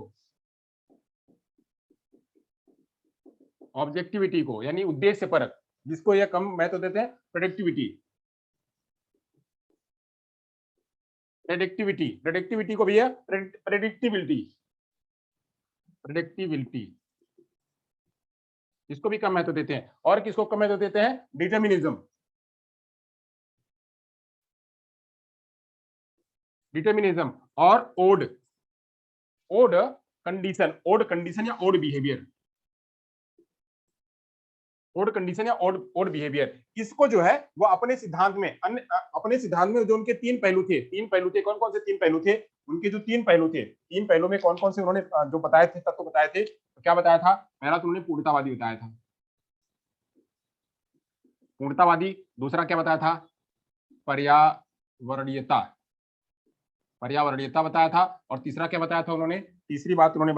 को, यानी उद्देश्य परक, जिसको ये कम महत्व देते हैं। प्रेडिक्टिविटी को भी है प्रेडिक्टिबिलिटी, इसको भी कम महत्व देते हैं। और किसको कम महत्व देते हैं? डिटर्मिनिज्म और ओड कंडीशन या ओड बिहेवियर, इसको जो है वो अपने सिद्धांत में जो उनके 3 पहलू थे। कौन कौन से 3 पहलू थे? उनके जो 3 पहलू थे, 3 पहलू में कौन कौन से उन्होंने जो बताए थे, तत्व बताए थे। तो क्या बताया था? पहला तो उन्होंने पूर्णतावादी बताया था, दूसरा क्या बताया था? पर्यावरणीयता बताया था। और तीसरा क्या बताया था उन्होंने? तीसरी बात उन्होंने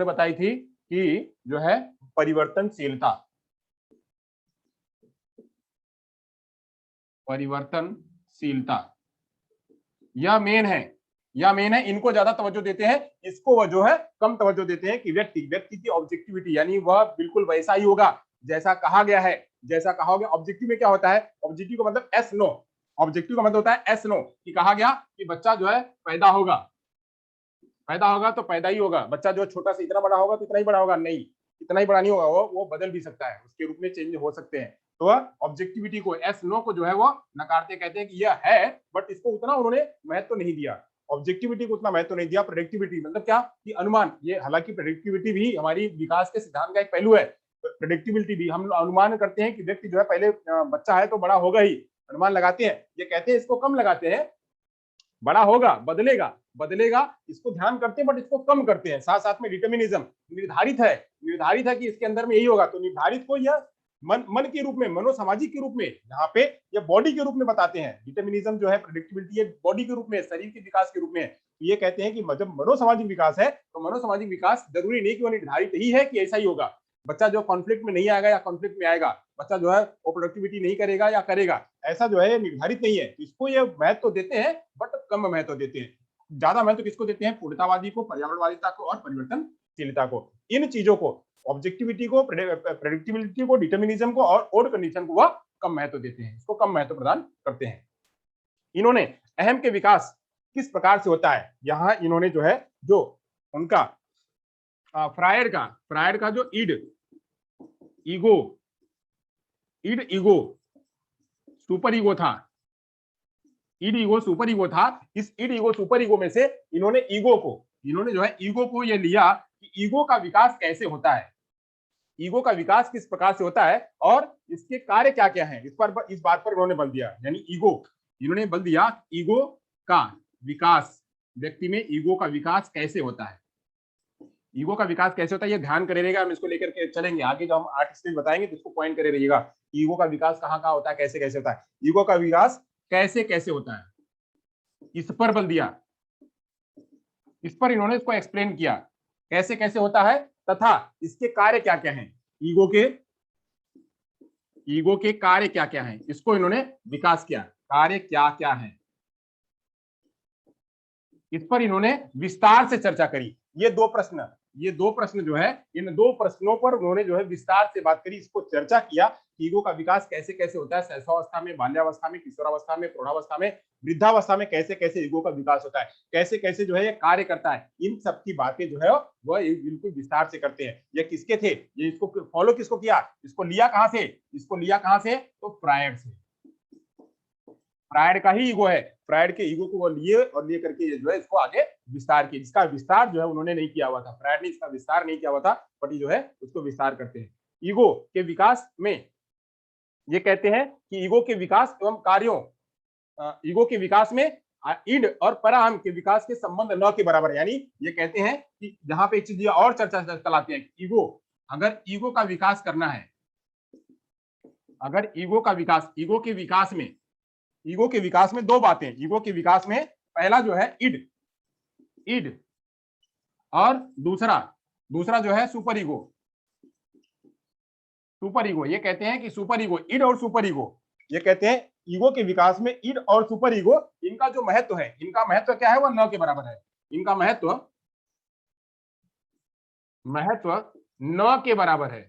बताई थी कि जो है परिवर्तनशीलता, यह मेन है। या मेन है, इनको ज्यादा तवज्जो देते हैं, इसको वह जो है कम तवज्जो देते हैं कि व्यक्ति की ऑब्जेक्टिविटी, यानी वह बिल्कुल वैसा ही होगा जैसा कहा गया है, जैसा कहा गया। ऑब्जेक्टिव में क्या होता है, ऑब्जेक्टिव का मतलब एस नो, ऑब्जेक्टिव का मतलब होता है एस नो, कि कहा गया कि बच्चा जो है पैदा होगा, पैदा होगा तो पैदा ही होगा, बच्चा जो छोटा से इतना बड़ा होगा तो इतना ही बड़ा होगा, नहीं, इतना ही बड़ा नहीं होगा, वो बदल भी सकता है, उसके रूप में चेंज हो सकते हैं। तो ऑब्जेक्टिविटी को, एस नो को जो है वो नकारते, कहते हैं कि यह है, बट इसको उतना उन्होंने महत्व नहीं दिया, ऑब्जेक्टिविटी को उतना महत्व नहीं दिया। प्रेडिक्टिविटी मतलब क्या, कि अनुमान, ये हालांकि प्रेडिक्टिविटी भी हमारी विकास के सिद्धांत का एक पहलू है। प्रेडिक्टिबिलिटी भी हम अनुमान करते हैं कि व्यक्ति जो है पहले बच्चा है तो बड़ा होगा ही, अनुमान लगाते हैं, ये कहते हैं, इसको कम लगाते हैं, बड़ा होगा, बदलेगा, बदलेगा, इसको ध्यान करते हैं, बट इसको कम करते हैं। साथ साथ में डिटर्मिनिज्म, निर्धारित है कि इसके अंदर में यही होगा, तो निर्धारित को यह मन के रूप में, मनोसामाजिक के रूप में, यहाँ पे या बॉडी के रूप में बताते हैं। डिटर्मिनिज्म जो है, प्रेडिक्टिबिलिटी बॉडी के रूप में, शरीर के विकास के रूप में। तो ये कहते हैं कि जब मनोसामाजिक विकास है, तो मनोसामाजिक विकास जरूरी नहीं कि वो निर्धारित ही है कि ऐसा ही होगा। बच्चा जो कॉन्फ्लिक्ट में नहीं आएगा या कॉन्फ्लिक्ट में आएगा, बच्चा जो है वो प्रोडक्टिविटी नहीं करेगा या करेगा, ऐसा जो है निर्धारित नहीं है। इसको ये महत्व तो देते हैं, बट कम महत्व देते हैं। ज्यादा महत्व किसको देते हैं, पूर्णतावादी को, पर्यावरणवादिता को और परिवर्तनशीलता को। इन चीजों को, ऑब्जेक्टिविटी को, प्रेडिक्टिबिलिटी को, डिटर्मिनिज्म को और ओड कंडीशन को वह कम महत्व देते हैं, इसको कम महत्व प्रदान करते हैं। इन्होंने अहम के विकास किस प्रकार से होता है, यहां इन्होंने जो है, जो उनका फ्रायड का जो ईगो सुपर ईगो था, सुपर ईगो था। इस सुपर ईगो में से इन्होंने जो है ईगो को ये लिया कि ईगो का विकास कैसे होता है, ईगो का विकास किस प्रकार से होता है और इसके कार्य क्या क्या है, इस बात पर उन्होंने बल दिया। यानी इन्होंने बल दिया, ईगो का विकास, व्यक्ति में ईगो का विकास कैसे होता है, ईगो का विकास कैसे होता है, ये ध्यान करे रहेगा। हम इसको लेकर के चलेंगे आगे, जो हम 8 स्टेज बताएंगे तो इसको पॉइंट करे रहिएगा। ईगो का विकास कहाँ कहाँ होता है, कैसे कैसे होता है, ईगो का विकास कैसे कैसे होता है, इस पर बल दिया, इस पर इन्होंने इसको एक्सप्लेन किया, कैसे कैसे होता है तथा इसके कार्य क्या क्या हैं, ईगो के कार्य क्या क्या हैं, इसको इन्होंने विकास किया, कार्य क्या क्या है, इस पर इन्होंने विस्तार से चर्चा करी। ये दो प्रश्न जो है, इन दो प्रश्नों पर उन्होंने जो है विस्तार से बात करी, इसको चर्चा किया, ईगो का विकास कैसे कैसे होता है, शैशवावस्था में, बाल्यावस्था में, किशोरावस्था में, प्रौढ़ावस्था में, वृद्धावस्था में कैसे कैसे ईगो का विकास होता है, कैसे कैसे जो है ये कार्य करता है, इन सब की बातें जो है वह बिल्कुल विस्तार से करते हैं। ये किसके थे, ये इसको फॉलो किसको किया, इसको लिया कहां से, तो फ्रायड से। फ्रायड का ही ईगो है, फ्रायड के ईगो को वो लिए और लिए करके जो है इसको आगे विस्तार किया, जिसका विस्तार जो है उन्होंने नहीं किया हुआ था, फ्रायड ने इसका विस्तार नहीं किया हुआ था, बट जो है उसको विस्तार करते हैं। ईगो के विकास में ये कहते हैं कि ईगो के विकास एवं कार्यों, ईगो के विकास में ईड और पराहम के विकास के संबंध न के बराबर। यानी ये कहते हैं कि जहां पे एक चीज और चर्चा चलाते हैं, अगर ईगो का विकास करना है, अगर ईगो के विकास में दो बातें, ईगो के विकास में पहला जो है ईड और दूसरा जो है सुपर ईगो। ये कहते हैं कि सुपर ईगो, ईड और सुपर ईगो, ये कहते हैं ईगो के विकास में ईड और सुपर ईगो, इनका जो महत्व है, इनका महत्व क्या है, वह न के बराबर है। इनका महत्व न के बराबर है।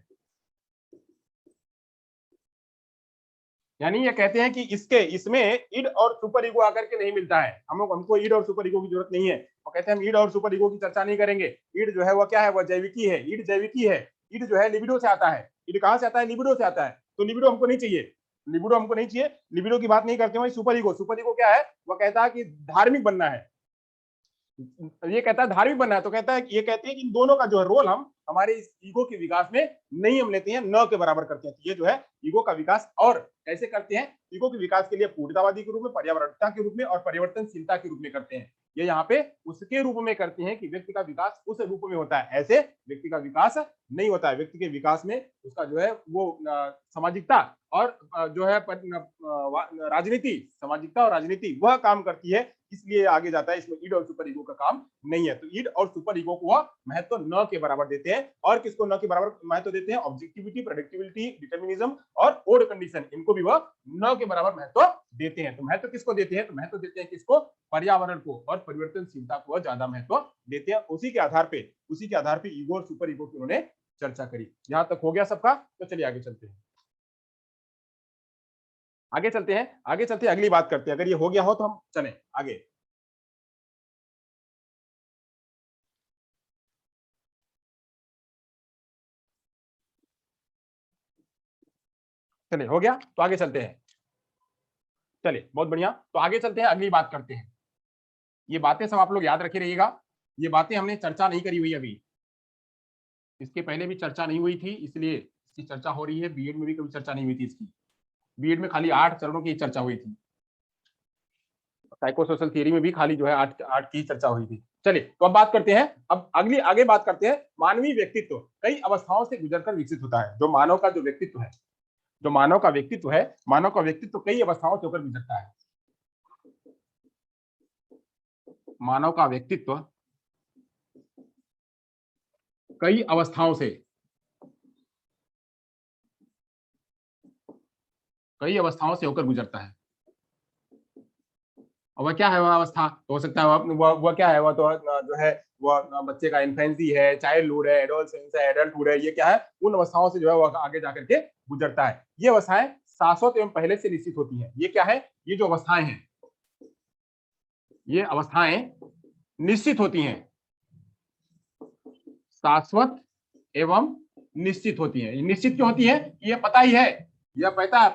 यानी ये कहते हैं कि इसमें ईड और सुपर ईगो आकर के नहीं मिलता है, हमको ईड और सुपर ईगो की जरूरत नहीं है। वो कहते हैं हम ईड और सुपर ईगो की चर्चा नहीं करेंगे। ईड जो है वो क्या है, वह जैविकी है, ईड जैविकी है। ईड जो है लिबिडो से आता है, ईड कहां से आता है, लिबिडो से आता है। तो लिबिडो हमको नहीं चाहिए, लिबिडो की बात नहीं करते हैं। सुपर ईगो क्या है, वह कहता है कि धार्मिक बनना है, ये कहता है धार्मिक बनना है। तो कहता है, ये कहते हैं कि इन दोनों का जो है रोल हम हमारे इस ईगो के विकास में नहीं हम लेते हैं, न के बराबर करते हैं। तो ये जो है ईगो का विकास और कैसे करते हैं, ईगो के विकास के लिए पूर्णतावादी के रूप में, पर्यावरणता के रूप में और परिवर्तनशीलता के रूप में करते हैं। ये यहाँ पे उसके रूप में करते हैं कि व्यक्ति का विकास उस रूप में होता है, ऐसे व्यक्ति का विकास नहीं होता है। व्यक्ति के विकास में उसका जो है वो सामाजिकता और जो है राजनीति, सामाजिकता और राजनीति वह काम करती है इसलिए आगे जाता है, इसमें ईड और सुपर ईगो का काम नहीं है। तो ईड और सुपर ईगो को वह महत्व न के बराबर देते हैं। और किसको न के बराबर महत्व देते हैं? ऑब्जेक्टिविटी, प्रेडिक्टिबिलिटी, डिटर्मिनिज्म और ओड कंडीशन, इनको भी वह न के बराबर महत्व देते हैं। तो महत्व किसको देते हैं? तो महत्व देते हैं किसको? पर्यावरण को और परिवर्तनशीलता को ज्यादा महत्व देते हैं। उसी के आधार पे ईगो और सुपर ईगो की उन्होंने चर्चा करी। यहां तक हो गया सबका? तो चलिए आगे चलते हैं। आगे चलते हैं, अगली बात करते हैं। अगर ये हो गया हो तो हम चलें आगे। चलिए, हो गया तो आगे चलते हैं। चलिए, बहुत बढ़िया। तो आगे चलते हैं, अगली बात करते हैं। ये बातें सब आप लोग याद रखे रहिएगा। ये बातें हमने चर्चा नहीं करी हुई अभी, इसके पहले भी चर्चा नहीं हुई थी, इसलिए इसकी चर्चा हो रही है। बीएड में भी कभी चर्चा नहीं हुई थी इसकी। बीएड में खाली 8 चरणों की चर्चा हुई थी। साइकोसोशल थियरी में भी खाली जो है 8 की चर्चा हुई थी। चलिए, तो अब बात करते हैं, अब आगे बात करते हैं। मानवीय व्यक्तित्व कई अवस्थाओं से गुजरकर विकसित होता है। जो मानव का व्यक्तित्व है, मानव का व्यक्तित्व कई अवस्थाओं से होकर गुजरता है। मानव का व्यक्तित्व कई अवस्थाओं से होकर गुजरता है। और वह क्या है? वह अवस्था तो हो सकता है वह क्या है? वह तो जो है वह बच्चे का इन्फेंसी है, चाइल्डहुड है, एडोलसेंस है, एडल्टहुड है। ये क्या है? उन अवस्थाओं से जो है वह आगे जाकर के गुजरता है। ये अवस्थाएं शाश्वत एवं पहले से निश्चित होती हैं। ये क्या है? ये जो अवस्थाएं हैं, ये अवस्थाएं निश्चित होती हैं, शाश्वत एवं निश्चित होती हैं। निश्चित क्यों होती है? ये पता ही है, यह पता है,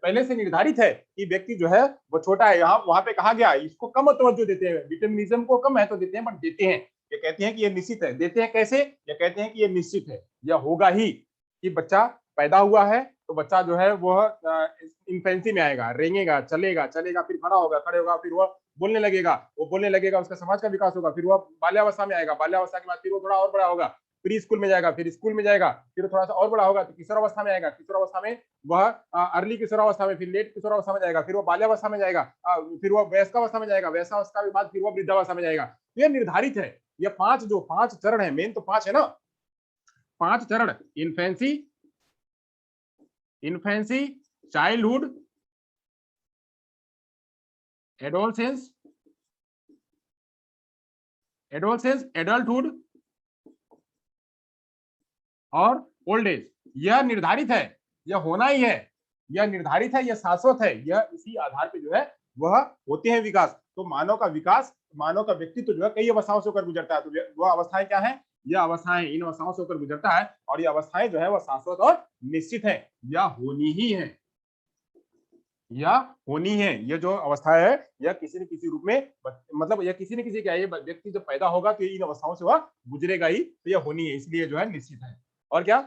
पहले से निर्धारित है कि व्यक्ति जो है वो छोटा है। यहाँ वहां पे कहा गया, इसको कम तवज्जो देते हैं, डिटर्मिनिज्म को कम महत्व देते हैं, बट देते हैं। ये कहते हैं कि ये निश्चित है। देते हैं कैसे? ये कहते हैं कि ये निश्चित है, यह होगा ही कि बच्चा पैदा हुआ है तो बच्चा जो है वह इन्फेंसी में आएगा, रेंगेगा, चलेगा, फिर खड़े होगा, फिर वह बोलने लगेगा, उसका समाज का विकास होगा, फिर वह बाल्यावस्था में आएगा, बाल्यावस्था के बाद फिर वो थोड़ा और बड़ा होगा, प्री स्कूल में जाएगा, फिर स्कूल में जाएगा, फिर थोड़ा सा और बड़ा होगा तो किशोरावस्था में आएगा, किशोरावस्था में वह अर्ली किशोरावस्था में, फिर लेट किशोरावस्था में जाएगा, फिर वो बाल्यावस्था में जाएगा, फिर वो वयस्कावस्था में जाएगा, वयस्कावस्था के बाद फिर वो वृद्धावस्था में जाएगा। तो ये निर्धारित है। ये 5 चरण है, मेन तो 5 है ना, 5 चरण। इन्फेंसी, चाइल्डहुड, एडोलसेंस, एडल्टहुड और ओल्ड एज। यह निर्धारित है, यह होना ही है, यह निर्धारित है, यह शाश्वत है। यह इसी आधार पे जो है वह होते हैं विकास। तो मानव का व्यक्तित्व जो है कई अवस्थाओं से होकर गुजरता है। तो वह अवस्थाएं क्या है? यह अवस्थाएं इन अवस्थाओं से होकर गुजरता है, और ये अवस्थाएं जो है वह शाश्वत और निश्चित है, यह होनी ही है, ये जो अवस्था है यह किसी न किसी रूप में, मतलब यह किसी न किसी क्या, ये व्यक्ति जब पैदा होगा तो इन अवस्थाओं से वह गुजरेगा ही, तो यह होनी है, इसलिए जो है निश्चित है। और क्या?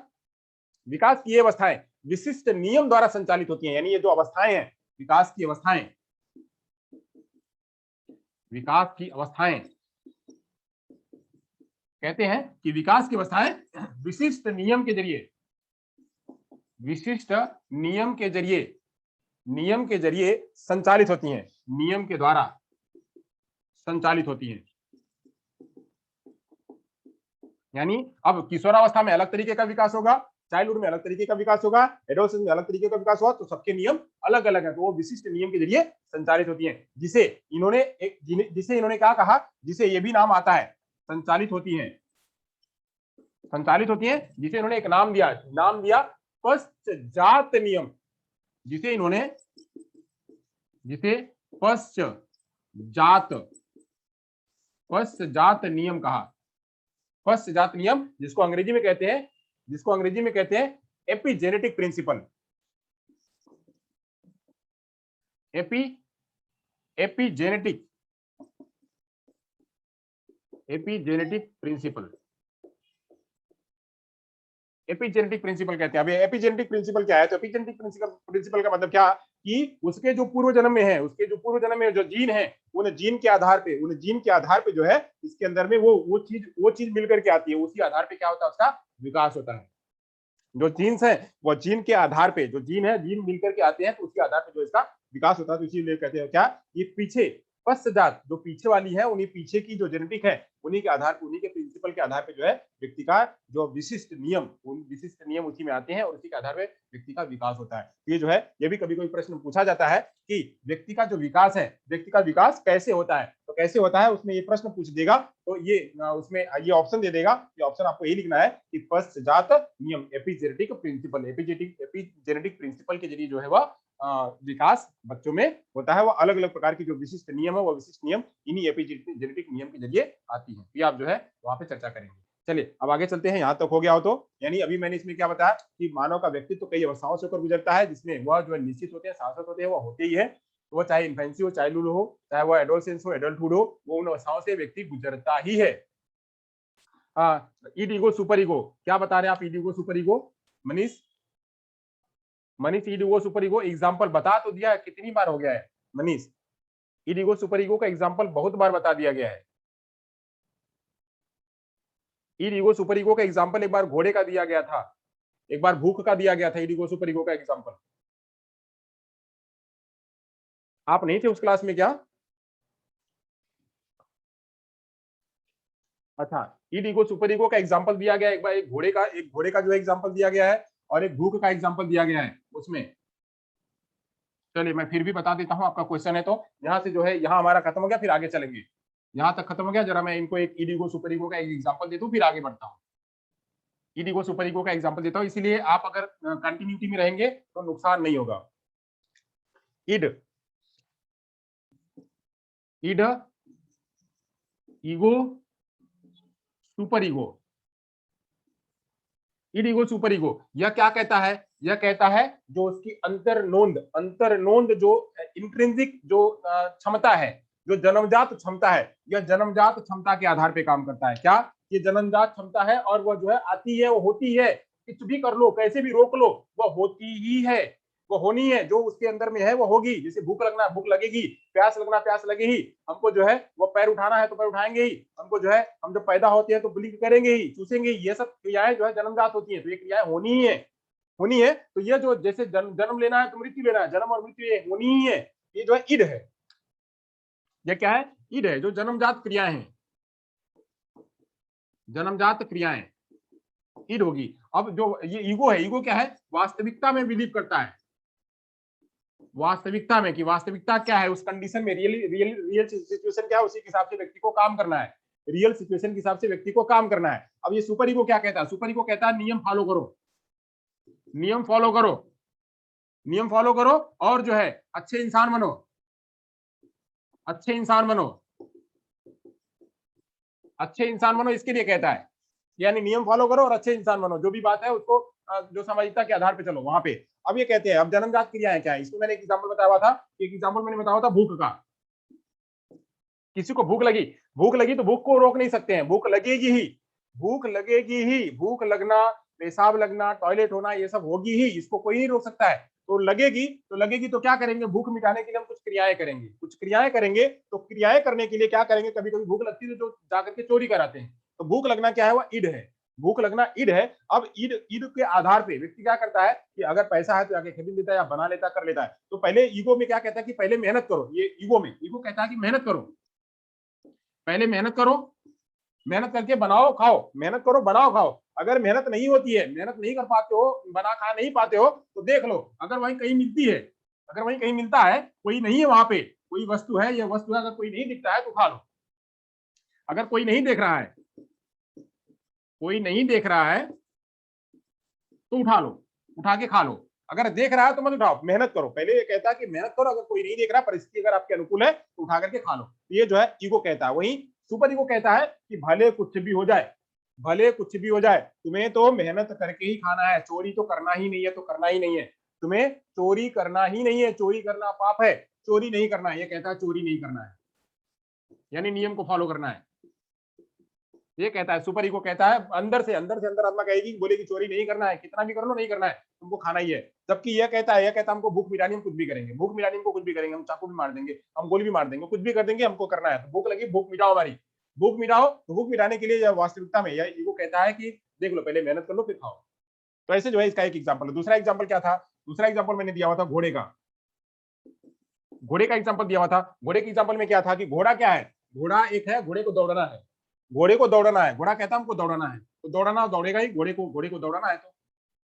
विकास की ये अवस्थाएं विशिष्ट नियम द्वारा संचालित होती हैं। यानी ये जो अवस्थाएं हैं, विकास की अवस्थाएं कहते हैं कि विकास की अवस्थाएं विशिष्ट नियम के जरिए संचालित होती हैं, नियम के द्वारा संचालित होती हैं। यानी अब किशोरावस्था में अलग तरीके का विकास होगा, चाइल्डहुड में अलग तरीके का विकास होगा, एडोलसेंस में अलग तरीके का विकास होगा, तो सबके नियम अलग अलग है। तो वो विशिष्ट नियम के जरिए संचालित होती हैं, जिसे इन्होंने क्या कहा, जिसे ये भी नाम आता है, संचालित होती हैं, जिसे इन्होंने एक नाम दिया पश्चात नियम, जिसे पश्चात नियम कहा। पश्चात नियम, जिसको अंग्रेजी में कहते हैं एपिजेनेटिक प्रिंसिपल। एपिजेनेटिक प्रिंसिपल कहते हैं। अब एपिजेनेटिक प्रिंसिपल क्या है? तो एपिजेनेटिक प्रिंसिपल का मतलब क्या कि उसके जो पूर्व जन्म में जो जीन है, उन जीन के आधार पे जो है इसके अंदर में वो चीज मिलकर के आती है, उसी आधार पे क्या होता है, उसका विकास होता है। जो जीन्स है वो जीन के आधार पे, जो जीन मिलकर के आते हैं, तो उसके आधार पे जो इसका विकास होता है। तो इसीलिए कहते हैं क्या, ये पीछे पश्चात जो पीछे वाली है, उन्हीं पीछे की जो जेनेटिक है, उन्हीं के आधार पर, उन्हीं के प्रिंसिपल के आधार पर जो है व्यक्ति का जो विशिष्ट नियम, उन विशिष्ट नियम उसी में आते हैं और उसी के आधार पर व्यक्ति का विकास होता है। ये जो है, ये भी कभी कोई प्रश्न पूछा जाता है कि व्यक्ति का जो विकास है, व्यक्ति का विकास कैसे होता है, तो कैसे होता है उसमें ये प्रश्न पूछ देगा, तो ये उसमें ये ऑप्शन दे देगा। ये ऑप्शन आपको यही लिखना है कि पश्चात नियम, एपिजेनेटिक प्रिंसिपल, एपिजेनेटिक प्रिंसिपल के जरिए जो है वह विकास बच्चों में होता है। वो अलग अलग प्रकार की जो विशिष्ट नियम है, वो विशिष्ट नियम इन्हीं एपिजेनेटिक नियम के जरिए आती है। ये आप जो है वहां पे चर्चा करेंगे। चलिए अब आगे चलते हैं। यहां तक हो गया हो तो, यानी अभी मैंने इसमें क्या बताया कि मानव का व्यक्तित्व कई अवस्थाओं से होकर गुजरता है, जिसमें वह जो है निश्चित होते हैं, शाश्वत होते हैं, वह होते ही है। तो वो चाहे इन्फेंसी हो, चाइल्डहुड हो, चाहे वह एडोलसेंस हो, एडल्टहुड हो, वो उन अवस्थाओं से व्यक्ति गुजरता ही है। ईड ईगो सुपर ईगो, क्या बता रहे हैं आप? ईड ego super ego, Manish, Manish ईड ego super ego example बता तो दिया है, कितनी बार हो गया है मनीष? ईड ईगो सुपर ईगो का एग्जांपल बहुत बार बता दिया गया है। ईड ईगो सुपर ईगो का एग्जांपल एक बार घोड़े का दिया गया था, एक बार भूख का दिया गया था। ईड ईगो सुपर ईगो का एग्जांपल आप नहीं थे उस क्लास में क्या? अच्छा, ईड ईगो सुपर ईगो का एग्जांपल दिया गया है एक बार, एक घोड़े का जो एग्जांपल दिया गया है और एक भूख का एग्जांपल दिया गया है उसमें। चलिए मैं फिर भी बता देता हूं, आपका क्वेश्चन है तो। यहाँ से जो है, यहाँ हमारा खत्म हो गया, फिर आगे चलेंगे। यहाँ तक खत्म हो गया, जरा मैं इनको एक ईड ईगो सुपर ईगो का एक एग्जांपल दे दूं, फिर आगे बढ़ता हूँ। ईड ईगो सुपर ईगो का एग्जांपल देता हूँ, इसीलिए आप अगर कंटिन्यूटी में रहेंगे तो नुकसान नहीं होगा। Id id ego super ego, id ego super ego, यह क्या कहता है? यह कहता है जो उसकी अंतर्नोंद जो इंट्रिंसिक जो क्षमता है, जो जन्मजात क्षमता है, यह जन्मजात क्षमता के आधार पे काम करता है। क्या? ये जन्मजात क्षमता है और वह जो है आती है, वो होती है। कुछ भी कर लो, कैसे भी रोक लो, वह होती ही है, वो होनी है। जो उसके अंदर में है वो होगी। जैसे भूख लगना, भूख लगेगी, प्यास लगना, प्यास लगेगी। हमको जो है वो पैर उठाना है तो पैर उठाएंगे ही। हमको जो है, हम जब पैदा होते हैं तो ब्लिंक करेंगे ही, चूसेंगे ही। ये सब क्रियाएं जो है जन्मजात होती हैं, तो ये क्रियाएं होनी ही है, होनी है। तो ये जो जैसे जन्म लेना है तो मृत्यु लेना है, जन्म और मृत्यु ये होनी ही है। ये जो है ईड है। ये क्या है? ईड है, जो जन्मजात क्रियाएं हैं, जन्मजात क्रियाएं, ईड होगी। अब जो ये ईगो है, ईगो क्या है? वास्तविकता में बिलीव करता है, वास्तविकता में, कि वास्तविकता क्या है उस कंडीशन में, रियल सिचुएशन क्या है, उसी के हिसाब से व्यक्ति को काम करना है। रियल सिचुएशन के हिसाब से व्यक्ति को काम करना है। अब ये सुपर ईगो क्या कहता है? सुपर ईगो कहता है नियम फॉलो करो, नियम फॉलो करो, नियम फॉलो करो, और जो है अच्छे इंसान बनो, अच्छे इंसान बनो, अच्छे इंसान बनो, इसके लिए कहता है। यानी नियम फॉलो करो और अच्छे इंसान बनो, जो भी बात है उसको जो सामाजिकता के आधार पे चलो वहां पे। अब ये कहते हैं, अब जन्मजात क्रियाएं क्या है, इसको मैंने एक एग्जांपल बताया हुआ था। एक एग्जांपल मैंने बताया था भूख का। किसी को भूख लगी, भूख लगी तो भूख को रोक नहीं सकते हैं, भूख लगेगी ही, भूख लगेगी ही। भूख लगना, पेशाब लगना, टॉयलेट होना, ये सब होगी ही, इसको कोई नहीं रोक सकता है। तो लगेगी, तो लगेगी तो क्या करेंगे? भूख मिटाने के लिए हम कुछ क्रियाएं करेंगे, कुछ क्रियाएं करेंगे। तो क्रियाएं करने के लिए क्या करेंगे? कभी कभी भूख लगती है तो जाकर के चोरी कराते हैं। तो भूख लगना क्या है? वह ईड है, भूख लगना ईड है। अब ईड ईड के आधार पे व्यक्ति क्या करता है कि अगर पैसा है तो जाके खरीद लेता है या बना लेता, कर लेता है। तो पहले ईगो में क्या कहता है कि पहले मेहनत करो। ये ईगो में, ईगो कहता है कि मेहनत करो, पहले मेहनत करो, मेहनत करके बनाओ खाओ, मेहनत करो बनाओ खाओ। अगर मेहनत नहीं होती है, मेहनत नहीं कर पाते हो, बना खा नहीं पाते हो, तो देख लो, अगर वहीं कहीं मिलती है, अगर वहीं कहीं मिलता है, कोई नहीं है वहां पे, कोई वस्तु है, ये वस्तु है, अगर कोई नहीं दिखता है तो खा लो। अगर कोई नहीं देख रहा है, कोई नहीं देख रहा है तो उठा लो, उठा के खा लो। अगर देख रहा है तो मत उठाओ, मेहनत करो। पहले ये कहता है कि मेहनत करो, अगर कोई नहीं देख रहा, परिस्थिति अगर आपके अनुकूल है तो उठा करके खा लो। ये जो है ईगो कहता है। वहीं सुपर ईगो कहता है कि भले कुछ भी हो जाए, भले कुछ भी हो जाए, तुम्हें तो मेहनत करके ही खाना है, चोरी तो करना ही नहीं है, तो करना ही नहीं है, तुम्हें चोरी करना ही नहीं है, चोरी करना पाप है, चोरी नहीं करना है। ये कहता है चोरी नहीं करना है, यानी नियम को फॉलो करना है। ये कहता है, सुपर ईगो कहता है, अंदर से अंदर आत्मा कहेगी, बोलेगी चोरी नहीं करना है, कितना भी कर लो नहीं करना है, तुमको खाना ही है। जबकि यह कहता है, यह कहता है हमको भूख मिटानी, हम कुछ भी करेंगे, भूख मिटानी हमको कुछ भी करेंगे, हम चाकू भी मार देंगे, हम गोली भी मार देंगे, कुछ भी कर देंगे, हमको करना है। तो भूख लगी, भूख मिटाओ हमारी, भूख मिटाओ। तो भूख मिटाने के लिए वास्तविकता में यह ईगो कहता है कि देख लो, पहले मेहनत कर लो फिर खाओ। तो ऐसे जो है इसका एक एग्जाम्पल है। दूसरा एग्जाम्पल क्या था? दूसरा एग्जाम्पल मैंने दिया हुआ था घोड़े का। घोड़े का एग्जांपल दिया हुआ था। घोड़े के एग्जांपल में क्या था कि घोड़ा क्या है, घोड़ा एक है, घोड़े को दौड़ना है, घोड़े को दौड़ना है, घोड़ा कहता है हमको दौड़ना है, तो दौड़ना दौड़ेगा ही, घोड़े को दौड़ना है तो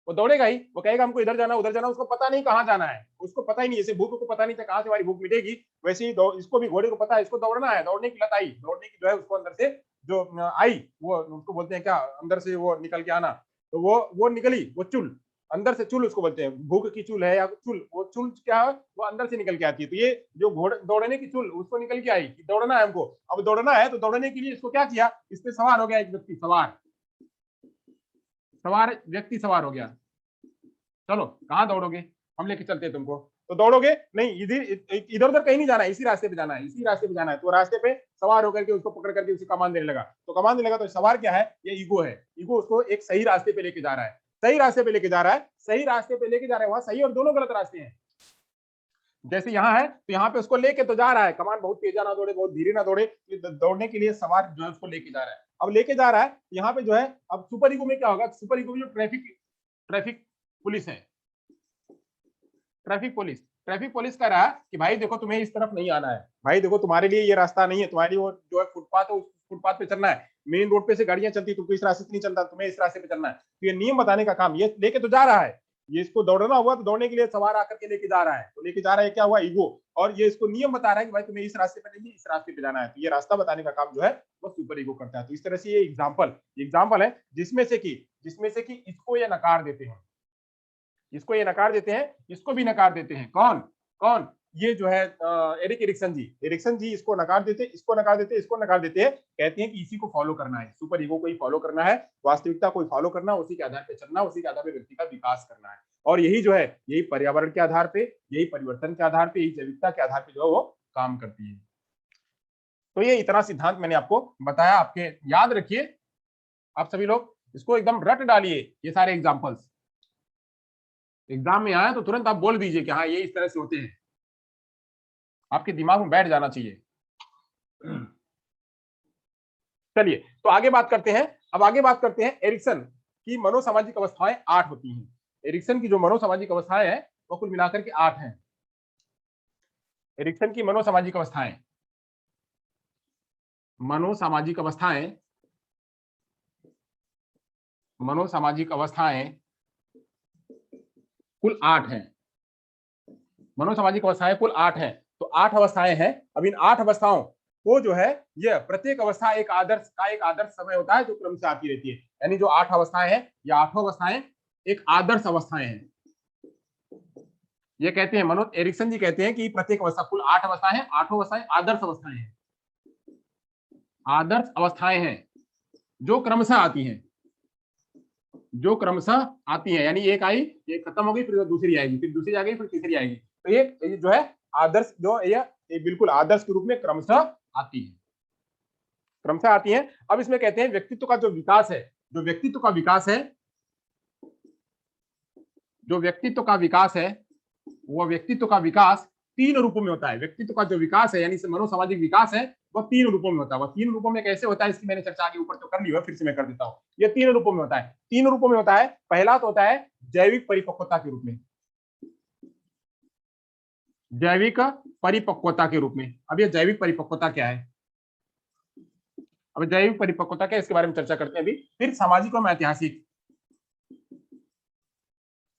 वो दौड़ेगा ही, वो कहेगा हमको इधर जाना उधर जाना, उसको पता नहीं कहाँ जाना है, उसको पता ही नहीं, जैसे भूख को पता नहीं था कहाँ से हमारी भूख मिटेगी, वैसे ही इसको भी घोड़े को पता है इसको दौड़ना है, दौड़ने की लत आई, दौड़ने की जो है उसको अंदर से जो आई, वो उसको बोलते हैं क्या, अंदर से वो निकल के आना, तो वो निकली, वो चुल, अंदर से चुल उसको बोलते हैं, भूख की चुल है या चुल, वो चुल क्या है, वो अंदर से निकल के आती है, तो ये जो घोड़े दौड़ने की चुल उसको निकल के आई, दौड़ना है हमको, अब दौड़ना है तो दौड़ने के लिए इसको क्या किया, इस पे सवार हो गया एक व्यक्ति, सवार सवार व्यक्ति सवार हो गया, चलो कहाँ दौड़ोगे, हम लेके चलते हैं तुमको, तो दौड़ोगे नहीं, इधर उधर कहीं नहीं जाना है, इसी रास्ते पे जाना है, इसी रास्ते पे जाना है, तो रास्ते पे सवार होकर के उसको पकड़ करके उसे कमान देने लगा, तो कमान देने लगा, तो सवार क्या है, ये ईगो है, ईगो उसको एक सही रास्ते पे लेके जा रहा है, सही रास्ते पे लेके जा रहा है, सही रास्ते पे लेके जा रहा है, वहां सही और दोनों गलत रास्ते हैं, जैसे यहाँ है तो यहाँ पे उसको लेके तो जा रहा है, कमान बहुत तेज ना दौड़े बहुत धीरे ना दौड़े, दौड़ने के लिए सवार जो है उसको लेके जा रहा है, अब लेके जा रहा है यहाँ पे जो है, अब सुपर ईगो में क्या होगा, सुपर ईगो में जो ट्रैफिक ट्रैफिक पुलिस है, ट्रैफिक पुलिस कह रहा है कि भाई देखो तुम्हें इस तरफ नहीं आना है, भाई देखो तुम्हारे लिए ये रास्ता नहीं है, तुम्हारे लिए वो जो है फुटपाथ है, उस फुटपाथ पे चलना है, मेन रोड पे से गाड़ियां चलती, तुमको इस रास्ते से नहीं चलता, तुम्हें इस रास्ते पे चलना है, तो ये नियम बताने का काम ये लेके तो जा रहा है, ये इसको दौड़ना हुआ तो दौड़ने के लिए सवार आकर के लेके जा रहा है, तो लेके जा रहा है क्या हुआ, ईगो, और ये इसको नियम बता रहा है कि भाई तुम्हें इस रास्ते पे नहीं इस रास्ते पे जाना है, तो ये रास्ता बताने का काम जो है वो सुपर ईगो करता है, तो इस तरह से ये एग्जाम्पल है जिसमें से कि इसको ये नकार देते हैं, इसको ये नकार देते हैं, इसको भी नकार देते हैं, कौन कौन, ये जो है एरिक्सन जी इसको नकार देते, इसको नकार देते, इसको नकार देते हैं, कहते हैं कि इसी को फॉलो करना है, सुपर ईगो को ही फॉलो करना है, वास्तविकता को फॉलो करना, उसी के आधार पे चलना, उसी के आधार पे व्यक्ति का विकास करना है, और यही जो है यही पर्यावरण के आधार पे, यही परिवर्तन के आधार पे, यही जैविकता के आधार पे जो है वो काम करती है। तो ये इतना सिद्धांत मैंने आपको बताया, आपके याद रखिए, आप सभी लोग इसको एकदम रट डालिए, ये सारे एग्जाम्पल्स एग्जाम में आए तो तुरंत आप बोल दीजिए कि हाँ ये इस तरह से होते हैं, आपके दिमाग में बैठ जाना चाहिए। चलिए तो आगे बात करते हैं, अब आगे बात करते हैं एरिक्सन की मनोसामाजिक अवस्थाएं 8 होती हैं, एरिक्सन की जो मनोसामाजिक अवस्थाएं हैं वो कुल मिलाकर के 8 हैं, एरिक्सन की मनोसामाजिक अवस्थाएं मनोसामाजिक अवस्थाएं मनोसामाजिक अवस्थाएं कुल 8 हैं, मनोसामाजिक अवस्थाएं कुल 8 हैं, तो 8 अवस्थाएं हैं, अब इन 8 अवस्थाओं को जो है यह प्रत्येक अवस्था एक आदर्श समय होता है जो क्रम से आती रहती है, यानी जो 8 अवस्थाएं हैं या 8 अवस्थाएं एक आदर्श अवस्थाएं हैं, ये कहते हैं मनोज एरिक्सन जी कहते हैं कि प्रत्येक अवस्था कुल 8 अवस्थाएं हैं, 8 अवस्थाएं आदर्श अवस्थाएं हैं, आदर्श अवस्थाएं हैं जो क्रमशः आती हैं, जो क्रमशः आती है, यानी एक आई, ये खत्म हो गई, फिर दूसरी आएगी, फिर दूसरी आ गई, फिर तीसरी आएगी, तो ये जो है आदर्श जो ये बिल्कुल आदर्श के रूप में क्रमशः आती है, क्रमशः आती है। अब इसमें कहते हैं व्यक्तित्व का जो विकास है, जो व्यक्तित्व का विकास है, जो व्यक्तित्व का विकास है, वो व्यक्तित्व का विकास 3 रूपों में होता है, व्यक्तित्व का जो विकास है यानी मनोसामाजिक विकास है वो 3 रूपों में होता है, वो 3 रूपों में कैसे होता है इसकी मैंने चर्चा आगे ऊपर तो कर ली है, फिर से मैं कर देता हूँ, ये 3 रूपों में होता है, 3 रूपों में होता है, पहला तो होता है जैविक परिपक्वता के रूप में, जैविक परिपक्वता के रूप में। अब ये जैविक परिपक्वता क्या है, अब जैविक परिपक्वता क्या है इसके बारे में चर्चा करते हैं अभी, फिर सामाजिक एवं ऐतिहासिक,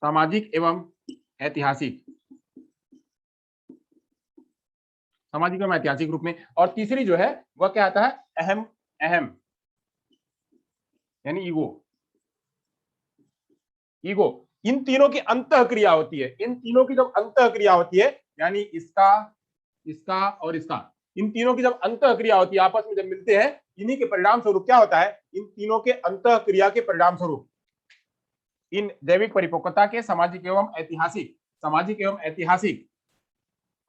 सामाजिक एवं ऐतिहासिक, सामाजिक एवं ऐतिहासिक रूप में, और तीसरी जो है वह क्या आता है, अहम अहम यानी ईगो, ईगो, इन तीनों की अंतः क्रिया होती है, इन तीनों की जब अंतः क्रिया होती है यानी इसका इसका और इसका, इन तीनों की जब अंतः क्रिया होती है, आपस में जब मिलते हैं, इन्हीं के परिणाम स्वरूप क्या होता है, इन तीनों के अंतः क्रिया के परिणाम स्वरूप इन जैविक परिपक्वता के सामाजिक एवं ऐतिहासिक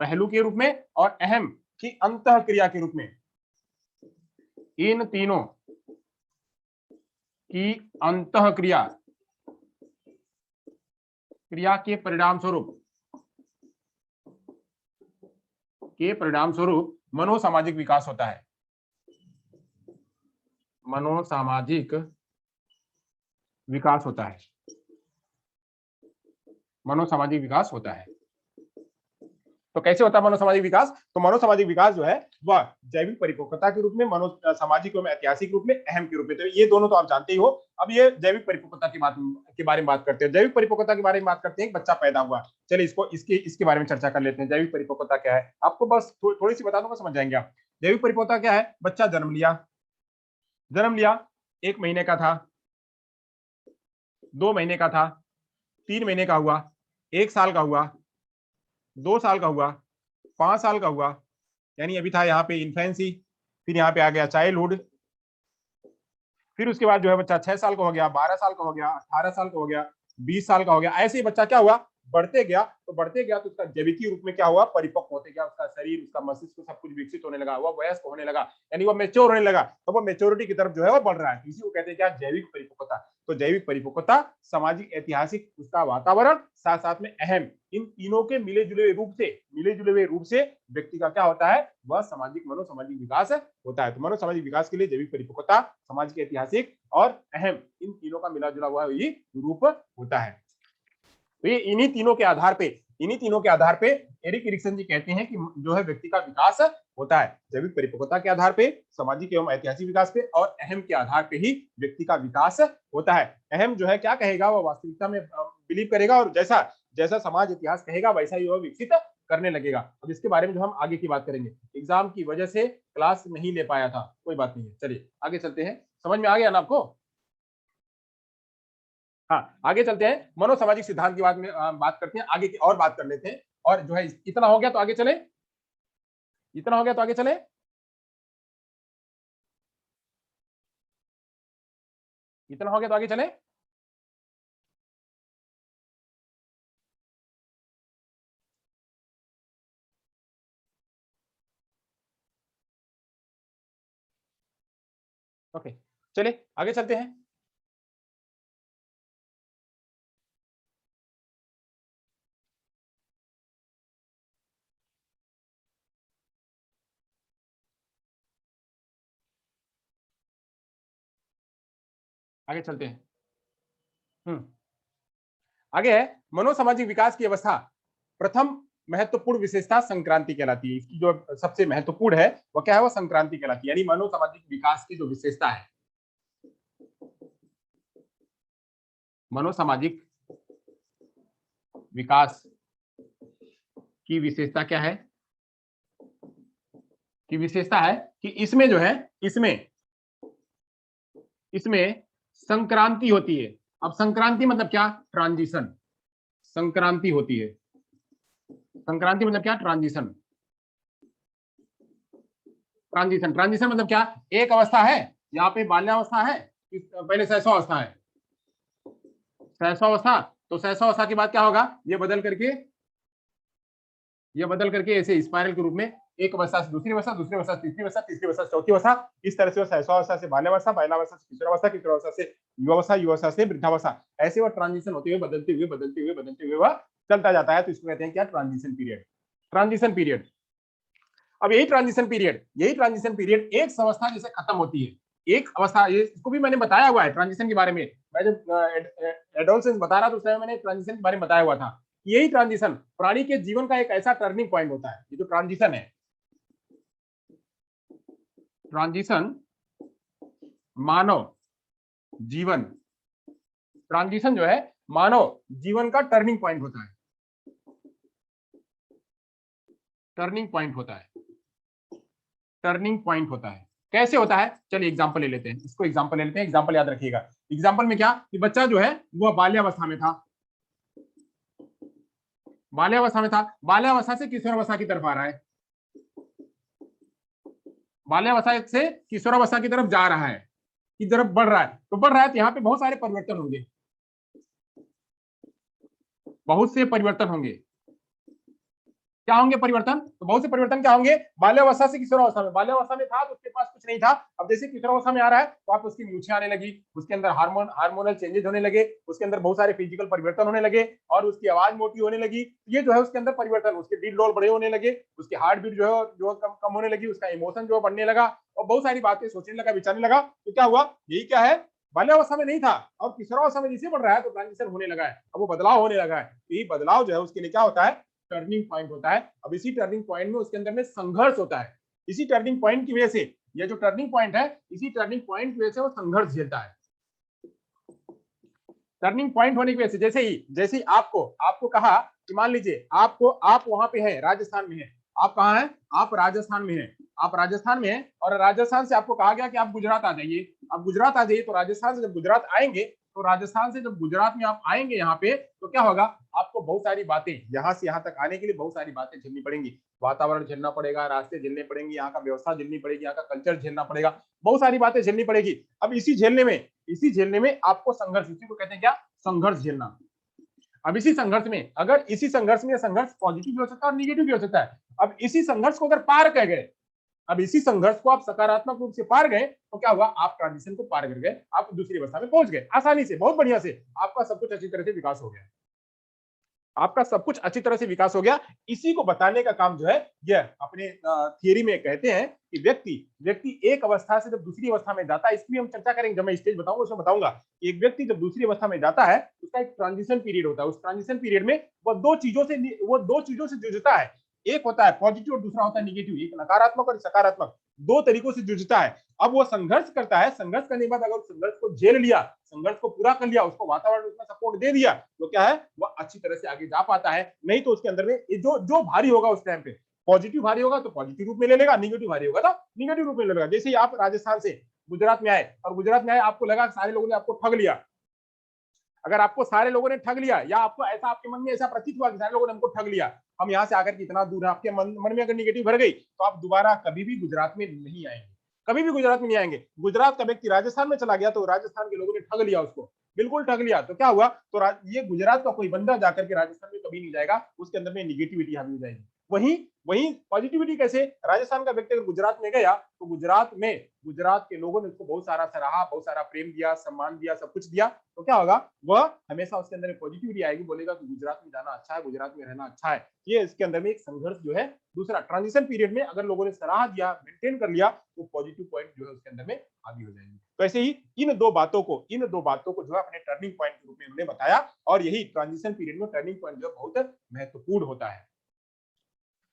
पहलू के रूप में और अहम की अंतः क्रिया के रूप में, इन तीनों की अंतः क्रिया के परिणाम स्वरूप मनोसामाजिक विकास होता है, मनोसामाजिक विकास होता है, मनोसामाजिक विकास होता है। तो कैसे होता है मनोसामाजिक विकास? तो मनोसामाजिक विकास जो है वह जैविक परिपक्वता के रूप में, मनो सामाजिक एवं ऐतिहासिक रूप में, अहम के रूप में। तो ये दोनों तो आप जानते ही हो। अब ये जैविक परिपक्वता की बात के बारे में बात करते हैं। जैविक परिपक्वता के बारे में बात करते हैं। बच्चा पैदा हुआ, चलिए इसको इसके बारे में चर्चा कर लेते हैं। जैविक परिपक्वता क्या है? आपको बस थोड़ी सी बता दूंगा, समझ जाएंगे आप। जैविक परिपक्वता क्या है? बच्चा जन्म लिया, एक महीने का था, 2 महीने का था, 3 महीने का हुआ, 1 साल का हुआ, 2 साल का हुआ, 5 साल का हुआ, यानी अभी था यहाँ पे इन्फेंसी, फिर यहाँ पे आ गया चाइल्डहुड, फिर उसके बाद जो है बच्चा 6 साल का हो गया, 12 साल का हो गया, 18 साल का हो गया, 20 साल का हो गया। ऐसे ही बच्चा क्या हुआ, बढ़ते गया। तो बढ़ते गया तो उसका जैविकी रूप में क्या हुआ, परिपक्व होते गया। उसका शरीर, उसका मस्तिष्क, सब कुछ विकसित होने लगा, वह वयस्क होने लगा, यानी वह मेच्योर होने लगा। तो वह मेच्योरिटी की तरफ जो है वो बढ़ रहा है। इसी को कहते हैं क्या, जैविक परिपक्वता। तो जैविक परिपक्वता सामाजिक, ऐतिहासिक, उसका वातावरण, साथ साथ में अहम, इन तीनों के मिले जुले रूप से व्यक्ति का क्या होता है, वह सामाजिक मनोसामाजिक विकास होता है। तो मनोसामाजिक विकास के लिए जैविक परिपक्वता, सामाजिक, ऐतिहासिक और अहम, इन तीनों का मिला जुला हुआ ही रूप होता है। तो ये इन्हीं तीनों के आधार पे एरिक एरिक्सन जी कहते हैं कि जो है व्यक्ति का विकास होता है। जैविक परिपक्वता के आधार पे, सामाजिक एवं ऐतिहासिक विकास पे और अहम के आधार पे ही व्यक्ति का विकास होता है। अहम जो है क्या कहेगा, वह वास्तविकता में बिलीव करेगा और जैसा जैसा समाज इतिहास कहेगा वैसा ही वह विकसित करने लगेगा। अब इसके बारे में जो हम आगे की बात करेंगे। एग्जाम की वजह से क्लास नहीं ले पाया था, कोई बात नहीं है, चलिए आगे चलते हैं। समझ में आ गया ना आपको? हाँ, आगे चलते हैं। मनोसामाजिक सिद्धांत की बात करते हैं, आगे की और बात कर लेते हैं। और जो है इतना हो गया तो आगे चले, इतना हो गया तो आगे चले। इतना हो गया तो आगे चले। ओके, चलिए आगे चलते हैं। आगे चलते हैं। हम्म आगे है मनोसामाजिक विकास की अवस्था। प्रथम महत्वपूर्ण विशेषता संक्रांति कहलाती है। इसकी जो सबसे महत्वपूर्ण है वो क्या है, वो संक्रांति कहलाती है। यानी मनोसामाजिक विकास की जो विशेषता है, मनोसामाजिक विकास की विशेषता क्या है, की विशेषता है कि इसमें जो है, इसमें इसमें संक्रांति होती है। अब संक्रांति मतलब क्या, ट्रांजिशन। संक्रांति होती है, संक्रांति मतलब क्या, ट्रांजिशन। ट्रांजिशन मतलब क्या, एक अवस्था है, यहाँ पे बाल्यावस्था है, पहले शैशवावस्था है, शैशवावस्था। तो शैशवावस्था के बाद क्या होगा, ये बदल करके ऐसे स्पाइरल के रूप में एक अवस्था से दूसरी अवस्था, दूसरी अवस्था से तीसरी अवस्था, तीसरी अवस्था से चौथी अवस्था, इस तरह से वो शैशवावस्था से बाल्यावस्था, बाल्यावस्था से किशोरावस्था, किशोरावस्था से युवावस्था, युवावस्था से वृद्धावस्था, ऐसे वो ट्रांजिशन होते हुए बदलते हुए वह चलता जाता है। तो इसको कहते हैं क्या, ट्रांजिशन पीरियड। Transition period. अब यही ट्रांजिशन पीरियड एक अवस्था जैसे खत्म होती है, एक अवस्था, ये इसको भी मैंने बताया हुआ है ट्रांजिशन के बारे में। मैं जब एडोलसेंस बता रहा था उस समय मैंने ट्रांजिशन के बारे में बताया हुआ था। यही ट्रांजिशन प्राणी के जीवन का एक ऐसा टर्निंग पॉइंट होता है। ये जो ट्रांजिशन है, ट्रांजिशन मानव जीवन, ट्रांजिशन जो है मानव जीवन का टर्निंग पॉइंट होता है, टर्निंग पॉइंट होता है, टर्निंग पॉइंट होता है। कैसे होता है, चलिए एग्जांपल ले लेते हैं, इसको एग्जांपल ले लेते हैं। एग्जांपल याद रखिएगा। एग्जांपल में क्या, कि बच्चा जो है वह बाल्यावस्था में था, बाल्यावस्था में था, बाल्यावस्था से किशोरावस्था की तरफ आ रहा है, बाल्यावस्था से किशोरावस्था की तरफ जा रहा है, की तरफ बढ़ रहा है। तो बढ़ रहा है तो यहाँ पे बहुत सारे परिवर्तन होंगे, बहुत से परिवर्तन होंगे। क्या होंगे परिवर्तन, तो बहुत से परिवर्तन क्या होंगे, बाल्यावस्था से किशोरावस्था में, बाल्यावस्था में था तो उसके पास कुछ नहीं था, अब जैसे किशोरावस्था में आ रहा है तो आप उसकी मूछें आने लगी, उसके अंदर हार्मोनल चेंजेस होने लगे, उसके अंदर बहुत सारे फिजिकल परिवर्तन होने लगे और उसकी आवाज मोटी होने लगी। ये जो है उसके अंदर परिवर्तन, उसके दिल डोल बड़े होने लगे, उसकी हार्ट बीट जो है जो कम होने लगी, उसका इमोशन जो बढ़ने लगा और बहुत सारी बातें सोचने लगा, विचारने लगा। तो क्या हुआ, यही क्या है, बाल्यावस्था में नहीं था और किशोरावस्था में जैसे बढ़ रहा है तो ट्रांजिशन होने लगा है, अब वो बदलाव होने लगा है। यही बदलाव जो है उसके लिए क्या होता है, टर्निंग पॉइंट होता है। अब इसी टर्निंग पॉइंट में उसके अंदर में संघर्ष होता है। इसी टर्निंग पॉइंट की वजह से, ये जो टर्निंग पॉइंट है, इसी टर्निंग पॉइंट की वजह से वो संघर्ष झेलता है। टर्निंग पॉइंट होने की वजह से, जैसे ही आपको आपको कहा कि मान लीजिए आप वहां पे हैं, राजस्थान में हैं। आप कहाँ हैं? आप राजस्थान में हैं। आप राजस्थान में हैं और राजस्थान से आपको कहा गया कि आप गुजरात आ जाइए। आप गुजरात आ जाइए, तो राजस्थान से जब गुजरात आएंगे, तो राजस्थान से जब गुजरात में आप आएंगे यहाँ पे, तो क्या होगा? आपको बहुत सारी बातें, यहाँ से यहाँ तक आने के लिए बहुत सारी बातें झेलनी पड़ेंगी। वातावरण झेलना पड़ेगा, रास्ते झेलने पड़ेंगे, यहाँ का व्यवस्था झेलनी पड़ेगी, यहाँ का कल्चर झेलना पड़ेगा, बहुत सारी बातें झेलनी पड़ेगी। अब इसी झेलने में आपको संघर्ष, इसी को कहते हैं क्या? संघर्ष झेलना। अब इसी संघर्ष में, अगर इसी संघर्ष में, संघर्ष पॉजिटिव भी हो सकता है और निगेटिव भी हो सकता है। अब इसी संघर्ष को अगर पार कर गए, अब इसी संघर्ष को आप सकारात्मक रूप से पार गए, तो क्या हुआ? आप ट्रांजिशन को पार कर गए, आप दूसरी अवस्था में पहुंच गए आसानी से, बहुत बढ़िया से। आपका सब कुछ अच्छी तरह से विकास हो गया। आपका सब कुछ अच्छी तरह से विकास हो गया। इसी को बताने का काम जो है, यह अपने थियरी में कहते हैं कि व्यक्ति एक अवस्था से जब दूसरी अवस्था में जाता है, इसकी हम चर्चा करेंगे। जब मैं स्टेज बताऊंगा उसमें बताऊंगा कि एक व्यक्ति जब दूसरी अवस्था में जाता है, उसका एक ट्रांजिशन पीरियड होता है। उस ट्रांजिशन पीरियड में वो दो चीजों से जूझता है। एक होता है पॉजिटिव और दूसरा होता है निगेटिव। एक नकारात्मक और सकारात्मक, दो तरीकों से जूझता है। अब वो संघर्ष करता है। संघर्ष करने के बाद अगर संघर्ष को झेल लिया, संघर्ष को पूरा कर लिया, उसको वातावरण उसमें सपोर्ट दे दिया, तो क्या है? वह अच्छी तरह से आगे जा पाता है। नहीं तो उसके अंदर में जो भारी होगा उस टाइम पे, पॉजिटिव भारी होगा तो पॉजिटिव रूप में ले लेगा, निगेटिव भारी होगा तो निगेटिव रूप में ले लेगा। जैसे ही आप राजस्थान से गुजरात में आए और गुजरात में आए, आपको लगा सारे लोगों ने आपको ठग लिया। अगर आपको सारे लोगों ने ठग लिया, या आपको ऐसा, आपके मन में ऐसा प्रतीत हुआ कि सारे लोगों ने हमको ठग लिया, हम यहाँ से आकर के इतना दूर है, आपके मन में अगर निगेटिव भर गई, तो आप दोबारा कभी भी गुजरात में नहीं आएंगे। कभी भी गुजरात में नहीं आएंगे। गुजरात का व्यक्ति राजस्थान में चला गया, तो राजस्थान के लोगों ने ठग लिया उसको, बिल्कुल ठग लिया, तो क्या हुआ? तो ये गुजरात का कोई बंदा जाकर के राजस्थान में कभी नहीं जाएगा, उसके अंदर में निगेटिविटी हावी हो जाएगी। वहीं वहीं पॉजिटिविटी कैसे? राजस्थान का व्यक्ति अगर गुजरात में गया, तो गुजरात के लोगों ने उसको बहुत सारा सराहा, बहुत सारा प्रेम दिया, सम्मान दिया, सब कुछ दिया, तो क्या होगा? वह हमेशा उसके अंदर में पॉजिटिविटी आएगी, बोलेगा कि गुजरात में जाना अच्छा है, गुजरात में रहना अच्छा है। ये इसके अंदर में एक संघर्ष जो है, दूसरा ट्रांजिशन पीरियड में अगर लोगों ने सराहा दिया, मेंटेन कर लिया, तो पॉजिटिव पॉइंट जो है उसके अंदर में आगे हो जाएंगे। तो ऐसे ही इन दो बातों को जो है अपने टर्निंग पॉइंट के रूप में उन्होंने बताया। और यही ट्रांजिशन पीरियड में टर्निंग पॉइंट जो बहुत महत्वपूर्ण होता है,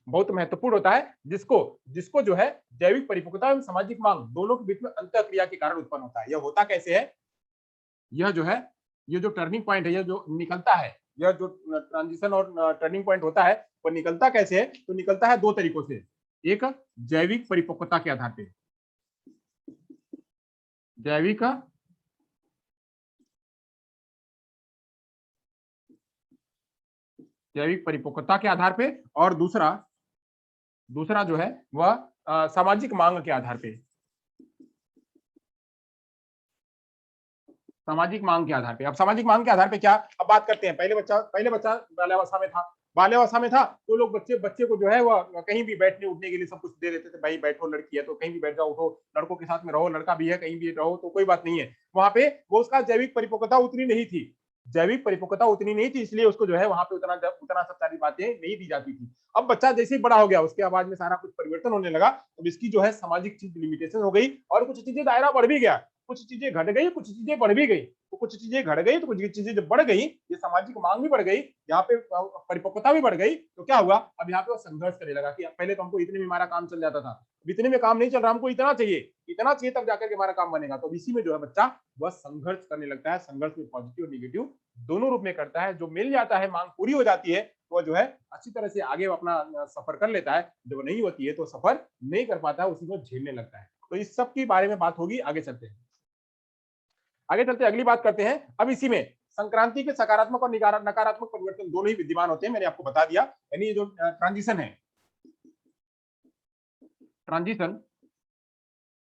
बहुत महत्वपूर्ण होता है, जिसको जो है जैविक परिपक्वता एवं सामाजिक मांग दोनों के बीच में अंतःक्रिया के कारण उत्पन्न होता है। यह होता कैसे है? यह जो है, ये जो टर्निंग पॉइंट है, यह जो निकलता है, यह जो ट्रांजिशन और टर्निंग पॉइंट होता है, वो निकलता कैसे है? तो निकलता है दो तरीकों से। एक जैविक परिपक्वता के आधार पे, जैविक परिपक्वता के आधार पे, और दूसरा जो है वह सामाजिक मांग के आधार पे, सामाजिक मांग के आधार पे। अब सामाजिक मांग के आधार पे क्या? अब बात करते हैं। पहले बच्चा बाल्यावस्था में था, तो लोग बच्चे को जो है वह कहीं भी बैठने उठने के लिए सब कुछ दे देते थे। भाई बैठो, लड़की है तो कहीं भी बैठ जाओ, उठो, लड़कों के साथ में रहो, लड़का भी है कहीं भी रहो तो कोई बात नहीं है। वहां पे वो उसका जैविक परिपक्वता उतनी नहीं थी, इसलिए उसको जो है वहां पे उतना सब सारी बातें नहीं दी जाती थी। अब बच्चा जैसे ही बड़ा हो गया, उसके आवाज में सारा कुछ परिवर्तन होने लगा। अब इसकी जो है सामाजिक चीज लिमिटेशन हो गई, और कुछ चीजें दायरा बढ़ भी गया, कुछ चीजें घट गई, कुछ चीजें बढ़ भी गई। तो कुछ चीजें घट गई, तो कुछ चीजें जब बढ़ गई, ये सामाजिक मांग भी बढ़ गई, यहाँ पे परिपक्वता भी बढ़ गई, तो क्या हुआ? अब यहाँ पे वो संघर्ष करने लगा कि पहले तो हमको इतने में हमारा काम चल जाता था, इतने में काम नहीं चल रहा, हमको इतना चाहिए तब जाकर के हमारा काम बनेगा। तो इसी में जो है बच्चा वह संघर्ष करने लगता है। संघर्ष में पॉजिटिव और निगेटिव दोनों रूप में करता है। जो मिल जाता है, मांग पूरी हो जाती है, तो जो है अच्छी तरह से आगे अपना सफर कर लेता है। जब नहीं होती है तो सफर नहीं कर पाता है, उसी को झेलने लगता है। तो इस सब के बारे में बात होगी। आगे चलते हैं, अगली बात करते हैं। अब इसी में संक्रांति के सकारात्मक और नकारात्मक परिवर्तन दोनों ही विद्यमान होते हैं, मैंने आपको बता दिया। यानी ये जो ट्रांजिशन है,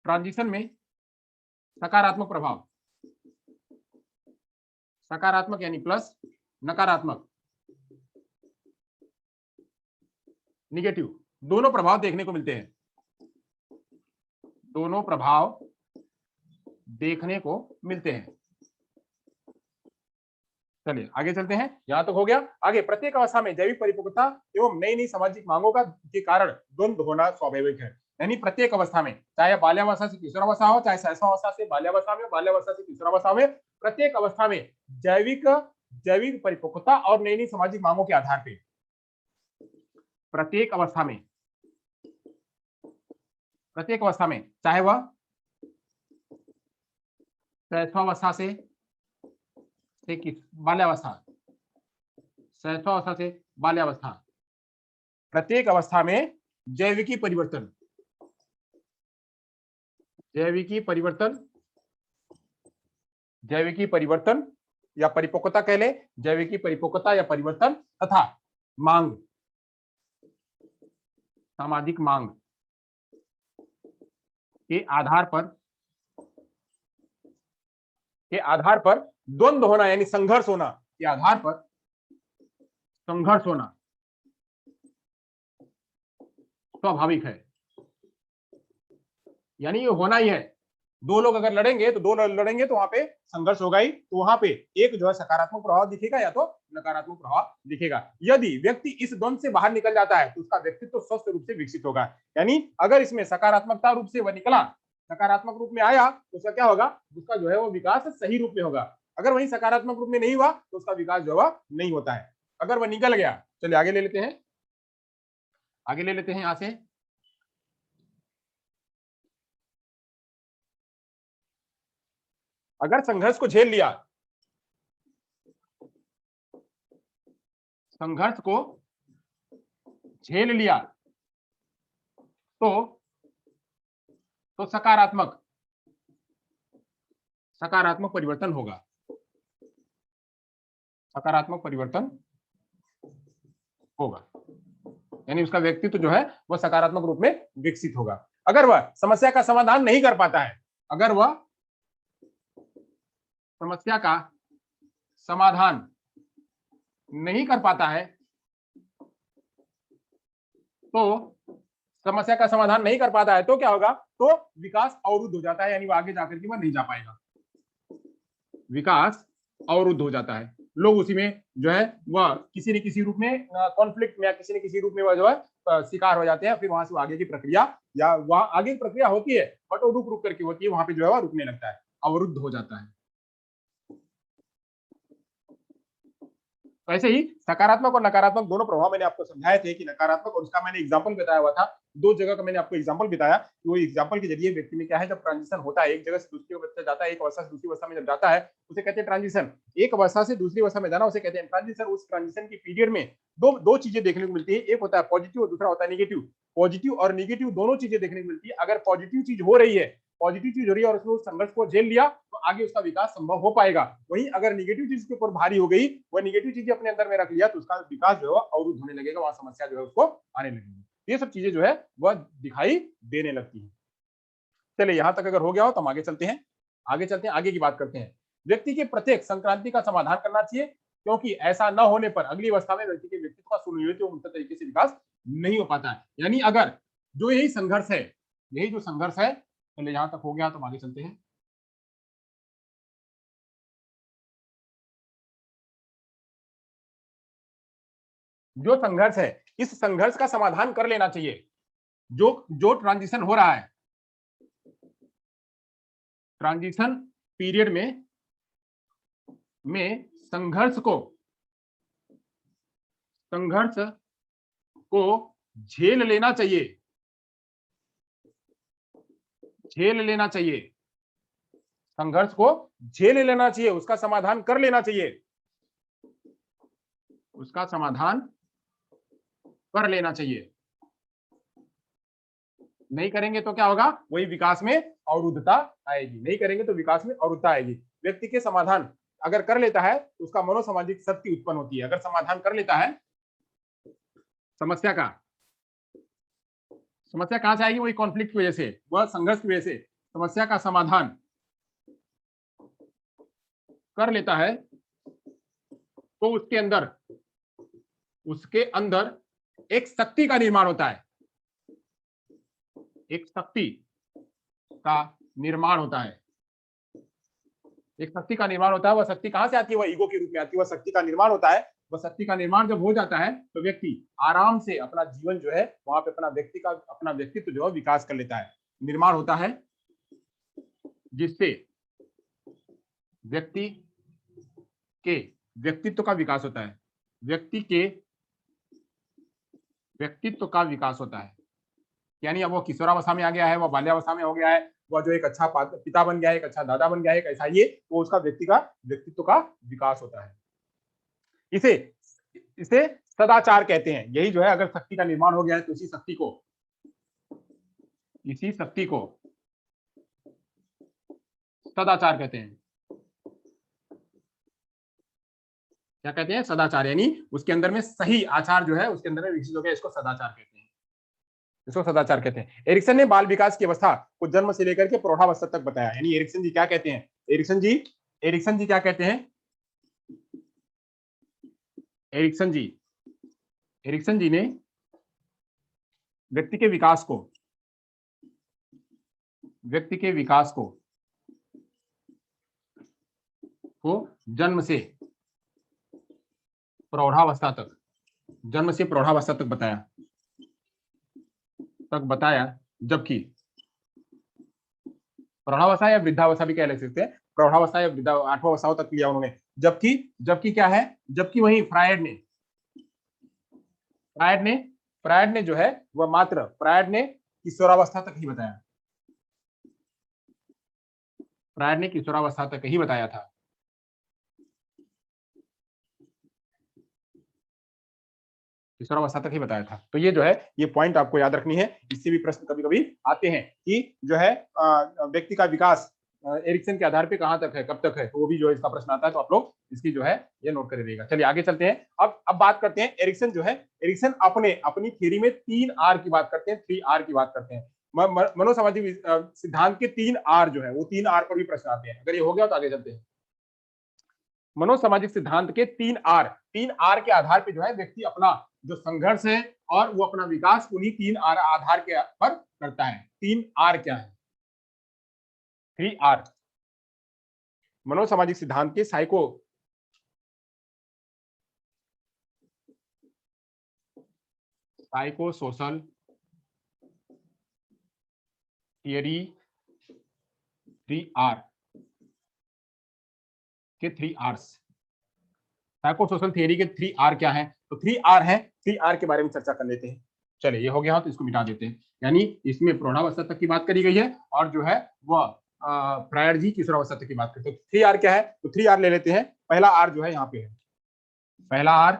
ट्रांजिशन में सकारात्मक प्रभाव, सकारात्मक यानी प्लस, नकारात्मक निगेटिव, दोनों प्रभाव देखने को मिलते हैं, दोनों प्रभाव देखने को मिलते हैं। चलिए आगे चलते हैं, यहां तक हो गया। आगे, प्रत्येक अवस्था में जैविक परिपक्वता एवं नई नई सामाजिक मांगों का के कारण द्वंद्व होना स्वाभाविक है। यानी प्रत्येक अवस्था में, चाहे बाल्यावस्था से किशोरावस्था हो, चाहे शैशवावस्था से बाल्यावस्था में, बाल्यावस्था से किशोरावस्था में, प्रत्येक अवस्था में जैविक परिपक्वता और नई नई सामाजिक मांगों के आधार पे प्रत्येक अवस्था में चाहे वह शैशवावस्था से बाल्यावस्था, शैशवावस्था से बाल्यावस्था, प्रत्येक अवस्था में जैविकी परिवर्तन, जैविकी परिवर्तन या परिपक्वता कह ले, जैविकी परिपक्वता या परिवर्तन तथा मांग, सामाजिक मांग के आधार पर द्वंद्व होना यानी संघर्ष होना के आधार पर संघर्ष होना स्वाभाविक है। यानी ये होना ही है। दो लोग अगर लड़ेंगे तो वहां पे संघर्ष होगा ही, तो वहां पे एक जो है सकारात्मक प्रभाव दिखेगा या तो नकारात्मक प्रभाव दिखेगा। यदि व्यक्ति इस द्वंद्व से बाहर निकल जाता है तो उसका व्यक्तित्व स्वस्थ रूप से विकसित होगा। यानी अगर इसमें सकारात्मकता रूप से वह निकला, सकारात्मक रूप में आया तो उसका क्या होगा, उसका जो है वो विकास सही रूप में होगा। अगर वही सकारात्मक रूप में नहीं हुआ तो उसका विकास जो है नहीं होता है। अगर वह निकल गया, चलिए आगे ले लेते हैं, यहां से अगर संघर्ष को झेल लिया, संघर्ष को झेल लिया तो सकारात्मक परिवर्तन होगा, सकारात्मक परिवर्तन होगा। यानी उसका व्यक्तित्व जो है वह सकारात्मक रूप में विकसित होगा। अगर वह समस्या का समाधान नहीं कर पाता है, अगर वह समस्या का समाधान नहीं कर पाता है तो क्या होगा, तो विकास अवरुद्ध हो जाता है। यानी वो आगे जाकर के वह नहीं जा पाएगा, विकास अवरुद्ध हो जाता है। लोग उसी में जो है वह किसी न किसी रूप में कॉन्फ्लिक्ट में या किसी न किसी रूप में वह जो है शिकार हो जाते हैं। फिर वहां से आगे की प्रक्रिया या वहां आगे की प्रक्रिया होती है बट वो रुक करके होती है, वहां पे जो है वह रुकने लगता है, अवरुद्ध हो जाता है। वैसे ही सकारात्मक और नकारात्मक दोनों प्रभाव मैंने आपको समझाए थे कि नकारात्मक, और उसका मैंने एग्जांपल बताया हुआ था, दो जगह का मैंने आपको एग्जांपल बताया कि वो एग्जांपल के जरिए व्यक्ति में क्या है, जब ट्रांजिशन होता है एक जगह से दूसरी अवस्था जाता है, एक अवस्था से दूसरी अवस्था में जब जाता है उसे कहते हैं ट्रांजिशन। एक अवस्था से दूसरी अवस्था में जाना उसे कहते हैं ट्रांजिशन। उस ट्रांजिशन की पीरियड में दो चीजें देखने को मिलती है, एक होता है पॉजिटिव और दूसरा होता है निगेटिव। पॉजिटिव और निगेटिव दोनों चीजें देखने को मिलती है। अगर पॉजिटिव चीज हो रही है और उसने उस संघर्ष को झेल लिया तो आगे उसका विकास संभव हो पाएगा। वहीं अगर निगेटिव चीज के ऊपर भारी हो गई, वह निगेटिव चीजें अपने अंदर में रख लिया तो उसका विकास जो है अवरुद्ध होने लगेगा, वहां समस्या जो है उसको आने लगेगी। ये सब चीजें जो है वह दिखाई देने लगती है। चलिए यहां तक अगर हो गया हो तो हम आगे चलते हैं, आगे की बात करते हैं। व्यक्ति के प्रत्येक संक्रांति का समाधान करना चाहिए, क्योंकि ऐसा न होने पर अगली अवस्था में व्यक्ति के व्यक्तित्व का सुनियोजित एवं उचित तरीके से विकास नहीं हो पाता है। यानी अगर जो यही संघर्ष है, चलिए यहां तक हो गया तो हम आगे चलते हैं। जो संघर्ष है, इस संघर्ष का समाधान कर लेना चाहिए। जो ट्रांजिशन हो रहा है, ट्रांजिशन पीरियड में संघर्ष को झेल लेना चाहिए, संघर्ष को झेल लेना चाहिए, उसका समाधान कर लेना चाहिए, उसका समाधान कर लेना चाहिए। नहीं करेंगे तो क्या होगा, वही विकास में अवरुद्धता आएगी। नहीं करेंगे तो विकास में अवरुद्धता आएगी। व्यक्ति के समाधान अगर कर लेता है तो उसका मनोसामाजिक शक्ति उत्पन्न होती है। अगर समाधान कर लेता है समस्या कहां से आएगी, वही कॉन्फ्लिक्ट की वजह से, वह संघर्ष की वजह से समस्या का समाधान कर लेता है तो उसके अंदर एक शक्ति का निर्माण होता है, एक शक्ति का निर्माण होता है। वह शक्ति कहां से आती है, वह ईगो के रूप में आती है। वह शक्ति का निर्माण होता है। वह शक्ति का निर्माण जब हो जाता है तो व्यक्ति आराम से अपना जीवन जो है वहां पे अपना व्यक्तित्व जो है विकास कर लेता है, निर्माण होता है, जिससे व्यक्ति के व्यक्तित्व का विकास होता है। व्यक्ति के व्यक्तित्व का विकास होता है। यानी अब वो किशोरावस्था में आ गया है, वो बाल्यावस्था में हो गया है, वह जो एक अच्छा पिता बन गया है, एक अच्छा दादा बन गया है, एक ऐसा ये, तो उसका व्यक्तित्व का विकास होता है। इसे इसे सदाचार कहते हैं। यही जो है, अगर शक्ति का निर्माण हो गया है तो इसी शक्ति को सदाचार कहते हैं। क्या कहते हैं? सदाचार। यानी उसके अंदर में सही आचार जो है उसके अंदर में विकसित हो गया, इसको सदाचार कहते हैं। इसको सदाचार कहते हैं। एरिक्सन ने बाल विकास की अवस्था को जन्म से लेकर के प्रौढ़ावस्था तक बताया। यानी एरिक्सन जी क्या कहते हैं? एरिक्सन जी क्या कहते हैं? एरिक्सन जी ने व्यक्ति के विकास को जन्म से प्रौढ़ावस्था तक बताया, जबकि प्रौढ़ावस्था या वृद्धावस्था भी कह ले सकते हैं, प्रौढ़ावस्था या वृद्धा 8वां अवस्थाओं तक लिया उन्होंने। जबकि क्या है? जबकि वही फ्रायड ने जो है वह मात्र किशोरावस्था तक ही बताया। फ्रायड ने किशोरावस्था तक ही बताया था। किशोरावस्था तक ही बताया था। तो ये जो है, ये पॉइंट आपको याद रखनी है। इससे भी प्रश्न कभी कभी आते हैं कि जो है व्यक्ति का विकास एरिक्सन के आधार पे कहां तक है, कब तक है, तो वो भी जो है इसका प्रश्न आता है, तो आप लोग इसकी जो है ये नोट कर लीजिएगा। चलिए आगे चलते हैं। अब बात करते हैं एरिक्सन जो है, एरिक्सन अपनी थ्योरी में 3R की बात करते हैं, 3R की बात करते हैं। मनोसामाजिक सिद्धांत के 3R जो है, वो 3R पर भी प्रश्न आते हैं। अगर ये हो गया तो आगे चलते हैं। मनोसामाजिक सिद्धांत के 3R के आधार पे जो है व्यक्ति अपना जो संघर्ष है और वो अपना विकास उन्हीं 3R आधार के पर करता है। 3R क्या है? 3R मनोसामाजिक सिद्धांत के साइकोसोशल थियरी 3R के 3Rs। साइकोसोशल थियरी के 3R क्या है? तो 3R है, 3R के बारे में चर्चा कर लेते हैं। चलिए ये हो गया तो इसको मिटा देते हैं। यानी इसमें प्रौढ़ावस्था तक की बात करी गई है और जो है वह फ्रायड जी किशोरावस्था तक की बात करते हैं। 3R क्या है? तो 3R ले लेते हैं। पहला R जो है यहाँ पे है, पहला R,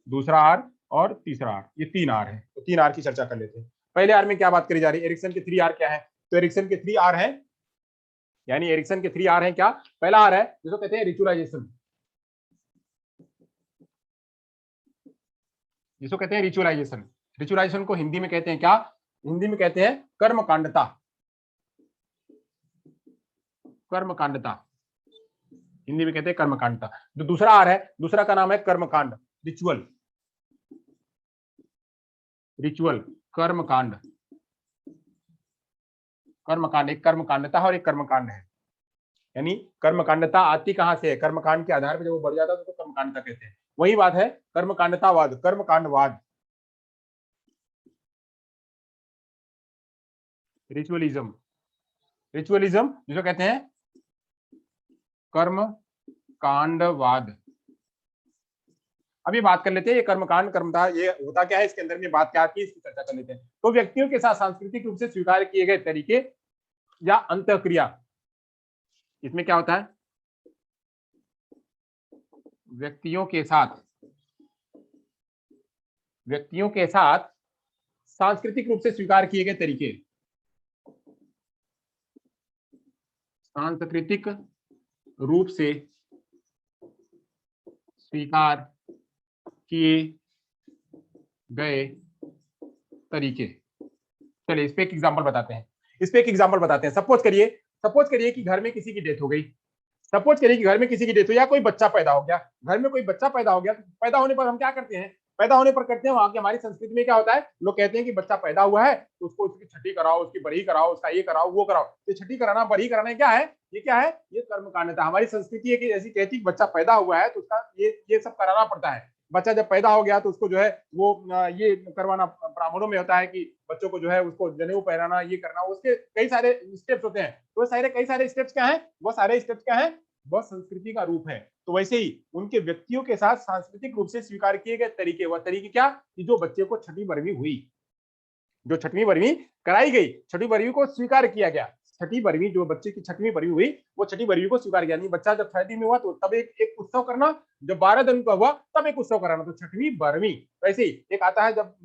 दूसरा R और तीसरा R, ये 3R है। तो 3R की चर्चा कर लेते हैं। पहले R में क्या बात करी जा रही है? एरिक्सन के 3R क्या है? तो एरिक्सन के 3R है, यानी एरिक्सन के 3R है क्या? पहला R है जिसको कहते हैं रिचुअलाइजेशन, जिसको कहते हैं रिचुअलाइजेशन। रिचुअलाइजेशन को हिंदी में कहते हैं क्या? हिंदी में कहते हैं कर्मकांडता। कर्मकांडता हिंदी में कहते हैं कर्मकांडता। जो दूसरा आर है, दूसरा का नाम है कर्मकांड, रिचुअल। कर्मकांड, एक कर्मकांडता और एक कर्मकांड है। यानी कर्मकांडता आती कहां से है? कर्मकांड के आधार पर जब वो बढ़ जाता है तो कर्मकांडता कहते हैं। वही बात है कर्मकांडतावाद, कर्मकांडवाद, रिचुअलिज्म जिसको कहते हैं कर्मकांडवाद। अभी बात कर लेते हैं ये कर्मता ये होता क्या है, इसके अंदर में बात क्या आती है, इसकी चर्चा कर लेते हैं। तो व्यक्तियों के साथ सांस्कृतिक रूप से स्वीकार किए गए तरीके या अंतःक्रिया, इसमें क्या होता है? व्यक्तियों के साथ सांस्कृतिक रूप से स्वीकार किए गए तरीके, सांस्कृतिक रूप से स्वीकार किए गए तरीके। चलिए इस पे एक एग्जांपल बताते हैं। सपोज करिए कि घर में किसी की डेथ हो गई। या कोई बच्चा पैदा हो गया। घर में कोई बच्चा पैदा हो गया, पैदा होने पर हम क्या करते हैं? वहां की हमारी संस्कृति में क्या होता है, लोग कहते हैं कि बच्चा पैदा हुआ है तो उसको उसकी छठी कराओ, उसकी बड़ी कराओ, उसका ये कराओ वो कराओ। तो छठी कराना, बड़ी कराना क्या है? ये कर्मकांडता। हमारी संस्कृति है कि ऐसी कहती है बच्चा पैदा हुआ है तो उसका ये सब कराना पड़ता है। बच्चा जब पैदा हो गया तो उसको जो है वो ये करवाना ब्राह्मणों में होता है कि बच्चों को जो है उसको जनेऊ पहनाना, ये करना, उसके कई सारे स्टेप्स होते हैं। तो कई सारे स्टेप्स क्या है? वो सारे स्टेप्स क्या है? वो संस्कृति का रूप है। तो वैसे ही उनके व्यक्तियों के साथ सांस्कृतिक रूप से स्वीकार किए गए तरीके, वह तरीके क्या कि जो बच्चे को छठी बरहवीं हुई, जो छठवीं बरहवीं कराई गई, छठी बरहवीं को स्वीकार किया गया, छठी बरहवीं जो बच्चे की छठवीं बरहवीं हुई वो छठी बरहवीं को स्वीकार किया। नहीं बच्चा जब छठी में हुआ तो तब एक उत्सव करना, जब 12 दिन का हुआ तब एक उत्सव कराना, तो छठवीं बरहवीं। वैसे ही एक आता है जब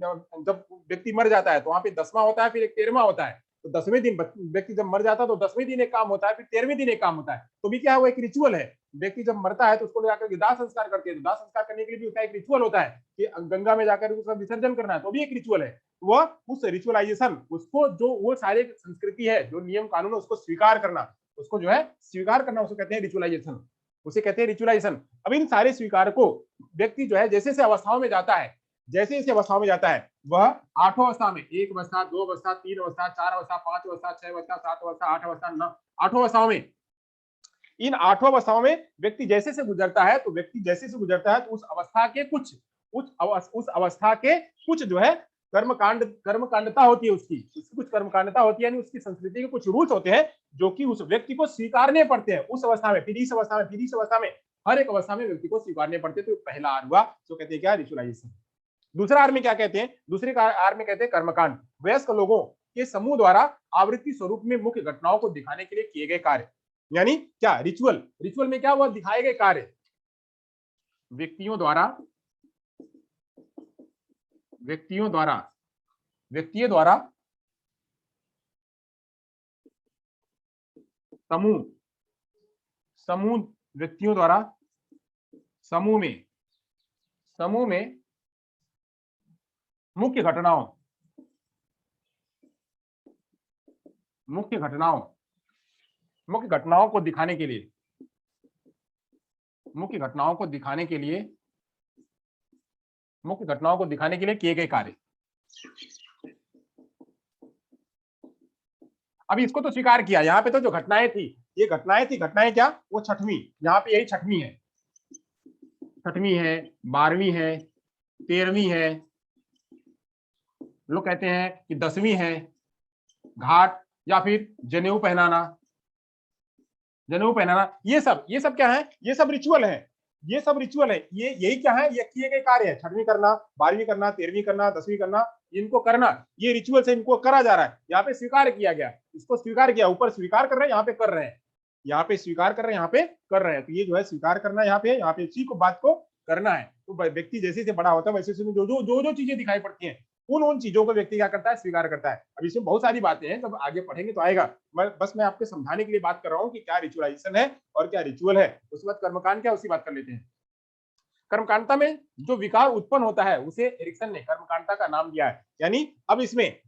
जब व्यक्ति मर जाता है तो वहां पे 10वां होता है, फिर एक 13वां होता है। तो 10वें दिन व्यक्ति जब मर जाता है तो 10वें दिन एक काम होता है, फिर 13वें दिन एक काम होता है। तो भी क्या है, वो एक रिचुअल है। व्यक्ति जब मरता है तो उसको ले जाकर के दाह संस्कार करते हैं, तो दाह संस्कार करने के लिए भी उसका एक रिचुअल होता है कि गंगा में जाकर उसका विसर्जन करना है, तो भी एक रिचुअल है। वह उस रिचुअलाइजेशन, उसको जो वो सारे संस्कृति है, जो नियम कानून है, उसको स्वीकार करना, उसको जो है स्वीकार करना, उसको कहते हैं रिचुअलाइजेशन, उसे कहते हैं रिचुअलाइजेशन। अब इन सारे स्वीकार को व्यक्ति जो है जैसे जैसे अवस्थाओं में जाता है, जैसे जैसे अवस्थाओं में जाता है, वह 8 अवस्था में, 1 अवस्था, 2 अवस्था, 3 अवस्था, 4 अवस्था, 5 अवस्था, 6 अवस्था, 7 अवस्था, 8 अवस्था, 9 8 अवस्थाओं में, इन 8 अवस्थाओं में व्यक्ति जैसे से गुजरता है, तो व्यक्ति जैसे से गुजरता है तो उस अवस्था के कुछ उस अवस्था के कुछ जो है कर्मकांडता होती है, उसकी कुछ कर्मकांडता होती है, यानी उसकी संस्कृति के कुछ रूल्स होते हैं जो कि उस व्यक्ति को स्वीकारने पड़ते हैं उस अवस्था में, फिर इस अवस्था में, फिर इस अवस्था में, हर एक अवस्था में व्यक्ति को स्वीकारने पड़ते हैं। तो पहला आर हुआ, जो कहते हैं क्या, रिचुअलाइजेशन। दूसरा आर में क्या कहते हैं, दूसरे आर में कहते हैं कर्मकांड। वयस्क लोगों के समूह द्वारा आवृत्ति स्वरूप में मुख्य घटनाओं को दिखाने के लिए किए गए कार्य, यानी क्या, रिचुअल। रिचुअल में क्या हुआ, दिखाए गए कार्य व्यक्तियों द्वारा व्यक्तियों द्वारा व्यक्तियों द्वारा समूह समूह व्यक्तियों द्वारा समूह में मुख्य घटनाओं मुख्य घटनाओं मुख्य घटनाओं को दिखाने के लिए मुख्य घटनाओं को दिखाने के लिए मुख्य घटनाओं को दिखाने के लिए किए गए कार्य। अब इसको तो स्वीकार किया, यहाँ पे तो जो घटनाएं थी, ये घटनाएं क्या, वो छठवीं, यहाँ पे यही छठवीं है, छठवीं है, 12वीं है, 13वीं है, लोग कहते हैं कि 10वीं है, घाट या फिर जनेऊ पहनाना, जनेऊ पहनाना, ये सब क्या है, ये सब रिचुअल है, ये सब रिचुअल है, ये यही क्या है, ये किए गए कार्य है। छठवीं करना, 12वीं करना, 13वीं करना, 10वीं करना, इनको करना, ये रिचुअल से इनको करा जा रहा है। यहाँ पे स्वीकार किया गया, इसको स्वीकार किया, ऊपर स्वीकार कर रहे हैं, यहाँ पे कर रहे हैं, यहाँ पे स्वीकार कर रहे हैं, यहाँ पे कर रहे हैं। तो ये जो है स्वीकार करना, यहाँ पे इसी को बात को करना है। तो व्यक्ति जैसे जैसे बड़ा होता है वैसे वैसे जो चीजें दिखाई पड़ती हैं, उन चीजों को व्यक्ति क्या करता है, स्वीकार करता है। अब इसमें बहुत सारी बातें हैं, जब आगे पढ़ेंगे तो आएगा। मैं आपको समझाने के लिए बात कर रहा हूँ कि क्या रिचुअलाइजेशन है और क्या रिचुअल है। उसके बाद कर्मकांड क्या, उसी बात कर लेते हैं। कर्मकांडता में जो विकार उत्पन्न होता है उसे एरिक्सन ने कर्मकांडता का नाम दिया है। यानी अब इसमें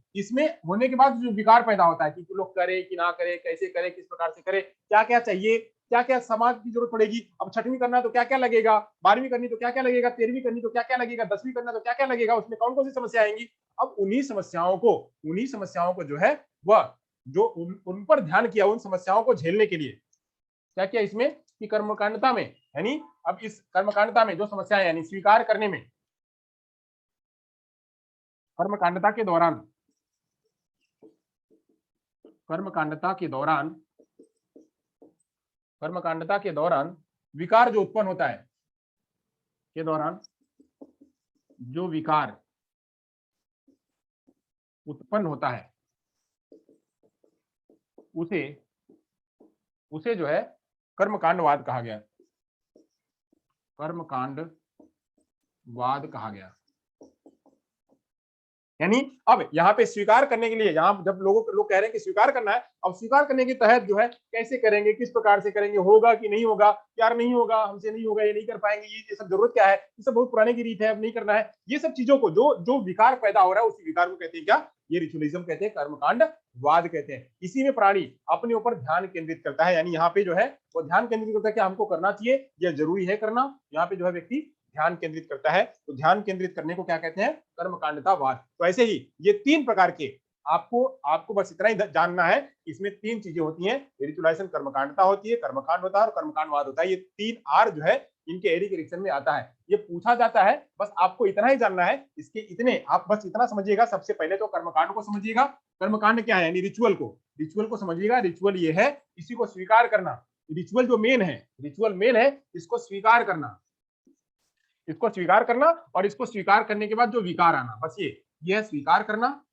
होने के बाद जो विकार पैदा होता है कि लोग करे कि ना करे, कैसे करे, किस प्रकार से करे, क्या क्या चाहिए, क्या क्या समाज की जरूरत पड़ेगी। अब छठवीं करना तो क्या क्या लगेगा, 12वीं करनी तो क्या क्या लगेगा, 13वीं करनी तो क्या क्या लगेगा, 10वीं करना तो क्या क्या लगेगा, उसमें कौन कौन सी समस्या आएंगी। अब उन्हीं समस्याओं को जो है वह जो उन पर ध्यान किया, उन समस्याओं को झेलने के लिए क्या किया इसमें कि कर्मकांडता में, यानी अब इस कर्मकांडता में जो समस्याएं, यानी स्वीकार करने में, कर्मकांडता के दौरान कर्मकांडता के दौरान विकार जो उत्पन्न होता है, के दौरान जो विकार उत्पन्न होता है उसे जो है कर्मकांडवाद कहा गया, कर्मकांडवाद कहा गया। यानी अब यहाँ पे स्वीकार करने के लिए, यहाँ जब लोग कह रहे हैं कि स्वीकार करना है, अब स्वीकार करने के तहत जो है कैसे करेंगे, किस प्रकार से करेंगे, होगा कि नहीं होगा, यार नहीं होगा, हमसे नहीं होगा, ये नहीं कर पाएंगे, ये सब जरूरत क्या है, ये सब बहुत पुराने की रीत है, अब नहीं करना है। ये सब चीजों को जो विकार पैदा हो रहा है, उसी विकार को कहते हैं क्या, ये रिचुअलिज्म कहते हैं, कर्मकांडवाद कहते हैं। इसी में प्राणी अपने ऊपर ध्यान केंद्रित करता है, यानी यहाँ पे जो है वो ध्यान केंद्रित करता है कि हमको करना चाहिए, यह जरूरी है करना, यहाँ पे जो है व्यक्ति ध्यान केंद्रित करता है। तो ध्यान केंद्रित करने को क्या कहते हैं, कर्मकांडतावाद। तो ऐसे ही ये 3 प्रकार के, आपको बस इतना ही जानना है, इसमें 3 चीजें होती हैं, रिचुअलाइजेशन कर्मकांडता होती है, कर्मकांड होता है और कर्मकांडवाद होता है। ये 3 आर जो है इनके एरिक एरिक्सन में आता है, ये पूछा जाता है, बस आपको इतना ही जानना है। इसके इतने आप बस इतना समझिएगा, सबसे पहले तो कर्मकांड को समझिएगा। कर्मकांड क्या है, यानी रिचुअल को समझिएगा। रिचुअल ये है, इसी को स्वीकार करना, रिचुअल जो मेन है, रिचुअल मेन है, इसको स्वीकार करना, इसको स्वीकार करना, और इसको स्वीकार करने के बाद जो विकार आना, बस ये है स्वीकार करना,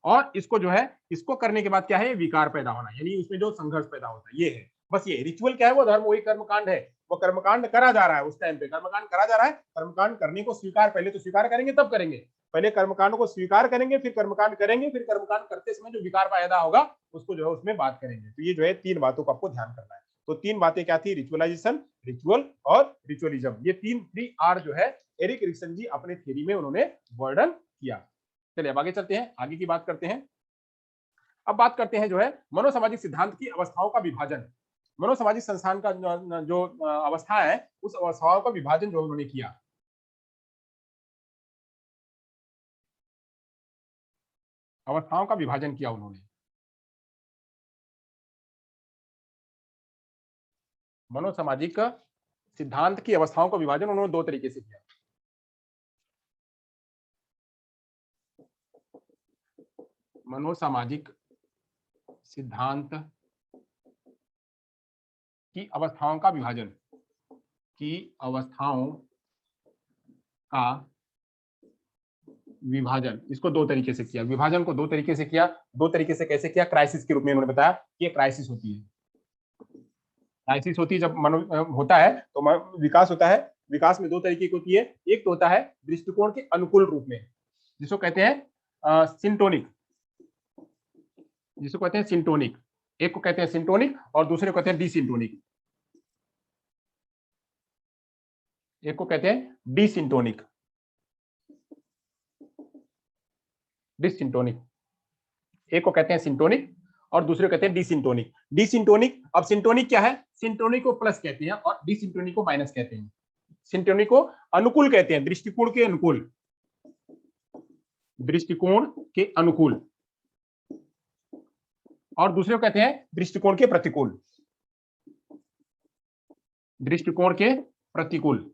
और इसको जो है, इसको करने के बाद क्या है, विकार पैदा होना, यानी उसमें जो संघर्ष पैदा होता है, ये है बस। ये रिचुअल क्या है, वो धर्म, वही कर्मकांड है, वो कर्मकांड करा जा रहा है, उस टाइम पे कर्मकांड करा जा रहा है। कर्मकांड करने को स्वीकार, पहले तो स्वीकार करेंगे तब करेंगे, पहले कर्मकांड को स्वीकार करेंगे, फिर कर्मकांड करेंगे, फिर कर्मकांड करते समय जो विकार पैदा होगा उसको जो है उसमें बात करेंगे। तो ये जो है 3 बातों को आपको ध्यान करना है। तो 3 बातें क्या थी, रिचुअलाइजेशन, रिचुअल और रिचुअलिज्म, ये 3 आर जो है एरिक एरिक्सन जी अपने थ्योरी में उन्होंने वर्णन किया। चलिए अब आगे चलते हैं, आगे की बात करते हैं। अब बात करते हैं जो है मनोसामाजिक सिद्धांत की अवस्थाओं का विभाजन। मनोसामाजिक संस्थान का जो अवस्था है, उस अवस्थाओं का विभाजन जो उन्होंने किया। अवस्थाओं का विभाजन किया उन्होंने। मनोसामाजिक सिद्धांत की अवस्थाओं का विभाजन उन्होंने 2 तरीके से किया। मनोसामाजिक सिद्धांत की अवस्थाओं का विभाजन, की अवस्थाओं का विभाजन, इसको 2 तरीके से किया। विभाजन को 2 तरीके से किया। 2 तरीके से कैसे किया, क्राइसिस के रूप में उन्होंने बताया कि ये क्राइसिस होती है। क्राइसिस होती है जब मनो होता है तो विकास होता है। विकास में 2 तरीके की होती है। एक तो होता है दृष्टिकोण के अनुकूल रूप में, जिसको कहते हैं सिंटोनिक, जिसको कहते हैं सिंटोनिक। एक को कहते हैं सिंटोनिक और दूसरे को कहते हैं डिसिंटोनिक। एक को कहते हैं डिसिंटोनिक, डिसिंटोनिक। एक को कहते हैं सिंटोनिक और दूसरे को कहते हैं डिसिंटोनिक। डिसिंटोनिक, अब सिंटोनिक क्या है, सिंटोनिक को प्लस कहते हैं और डिसिंटोनिक को माइनस कहते हैं। सिंटोनिक को अनुकूल कहते हैं, दृष्टिकोण के अनुकूल, दृष्टिकोण के अनुकूल, और दूसरे को कहते हैं दृष्टिकोण के प्रतिकूल, दृष्टिकोण के प्रतिकूल।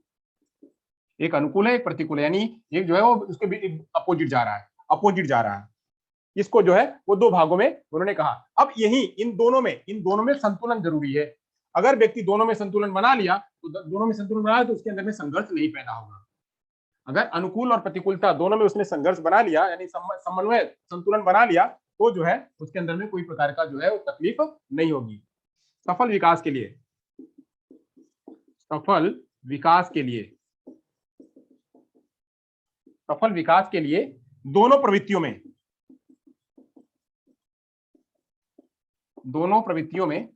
एक अनुकूल है, एक प्रतिकूल है, यानी एक जो है वो उसके अपोजिट जा रहा है, अपोजिट जा रहा है। इसको जो है वो 2 भागों में उन्होंने कहा। अब यही इन दोनों में संतुलन जरूरी है। अगर व्यक्ति दोनों में संतुलन बना लिया तो दोनों में संतुलन बना लिया तो उसके अंदर में संघर्ष नहीं पैदा होगा। अगर अनुकूल और प्रतिकूलता दोनों में उसने संघर्ष बना लिया, यानी समन्वय, संतुलन बना लिया, तो जो है उसके अंदर में कोई प्रकार का जो है वो तकलीफ नहीं होगी। सफल विकास के लिए, सफल विकास के लिए, सफल विकास के लिए दोनों प्रवृत्तियों में, दोनों प्रवृत्तियों में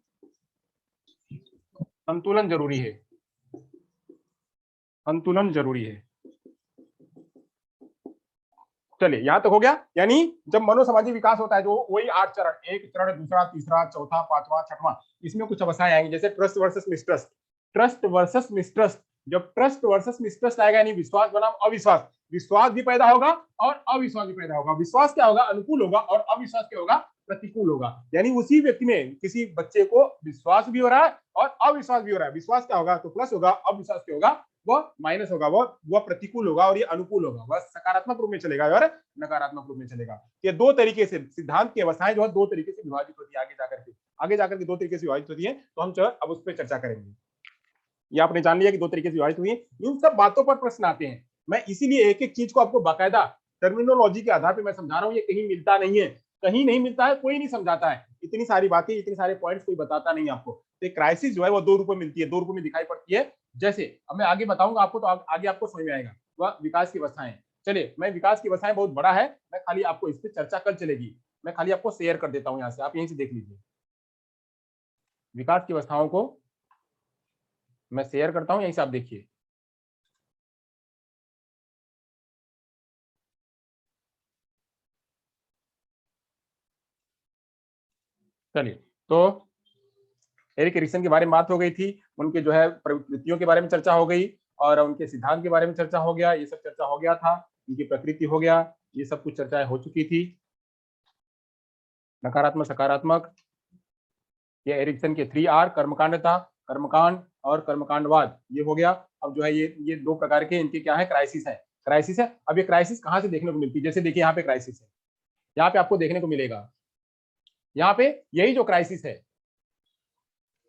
संतुलन जरूरी है, संतुलन जरूरी है। चलिए यहां तक हो गया। यानी जब मनोसामाजिक विकास होता है जो वही 8 चरण, एक चरण, दूसरा, तीसरा, चौथा, पांचवा, छठवां, इसमें कुछ अवस्थाएं आएंगी, जैसे trust versus mistrust. Trust versus mistrust, जब ट्रस्ट वर्सेस मिसट्रस्ट आएगा, यानी विश्वास बनाम अविश्वास, विश्वास भी पैदा होगा और अविश्वास भी पैदा होगा। विश्वास क्या होगा, अनुकूल होगा, और अविश्वास क्या होगा, प्रतिकूल होगा। यानी उसी व्यक्ति में किसी बच्चे को विश्वास भी हो रहा है और अविश्वास भी हो रहा है। विश्वास क्या होगा तो प्लस होगा, अविश्वास क्या होगा वह माइनस होगा, वह प्रतिकूल होगा, और ये अनुकूल होगा, वह सकारात्मक रूप में चलेगा और नकारात्मक रूप में चलेगा। ये 2 तरीके से सिद्धांत की अवस्थाएं जो है 2 तरीके से विभाजित होती है। आगे जाकर के 2 तरीके से विभाजित होती है, तो हम अब उस पर चर्चा करेंगे। ये आपने जान लिया कि 2 तरीके से विभाजित हुई है। इन सब बातों पर प्रश्न आते हैं। मैं इसीलिए एक एक चीज को आपको बाकायदा टर्मिनोलॉजी के आधार पर मैं समझा रहा हूँ। ये कहीं मिलता नहीं है, कहीं नहीं मिलता है, कोई नहीं समझाता है। इतनी सारी बातें, इतने सारे पॉइंट्स कोई बताता नहीं आपको। तो क्राइसिस जो है वो 2 रूप में मिलती है, 2 रूप में दिखाई पड़ती है। जैसे अब मैं आगे बताऊंगा आपको, तो आगे आपको समझ में आएगा। वह विकास की अवस्थाएं। चलिए, मैं विकास की अवस्थाएं बहुत बड़ा है, मैं खाली आपको इस पर चर्चा कल चलेगी, मैं खाली आपको शेयर कर देता हूं। यहाँ से आप यहीं से देख लीजिए, विकास की अवस्थाओं को मैं शेयर करता हूं, यहीं से आप देखिए। चलिए, तो एरिक एरिक्सन के बारे में बात हो गई थी, उनके जो है प्रवृत्तियों के बारे में चर्चा हो गई, और उनके सिद्धांत के बारे में चर्चा हो गया, ये सब चर्चा हो गया था। उनकी प्रकृति हो गया, ये सब कुछ चर्चाएं हो चुकी थी। नकारात्मक, सकारात्मक, ये एरिक्सन के 3R, कर्मकांड था, कर्मकांड और कर्मकांडवाद, ये हो गया। अब जो है ये 2 प्रकार के इनके क्या है, क्राइसिस है, क्राइसिस है। अब ये क्राइसिस कहाँ से देखने को मिलती है, जैसे देखिए यहाँ पे क्राइसिस है, यहाँ पे आपको देखने को मिलेगा, यहाँ पे यही जो क्राइसिस है,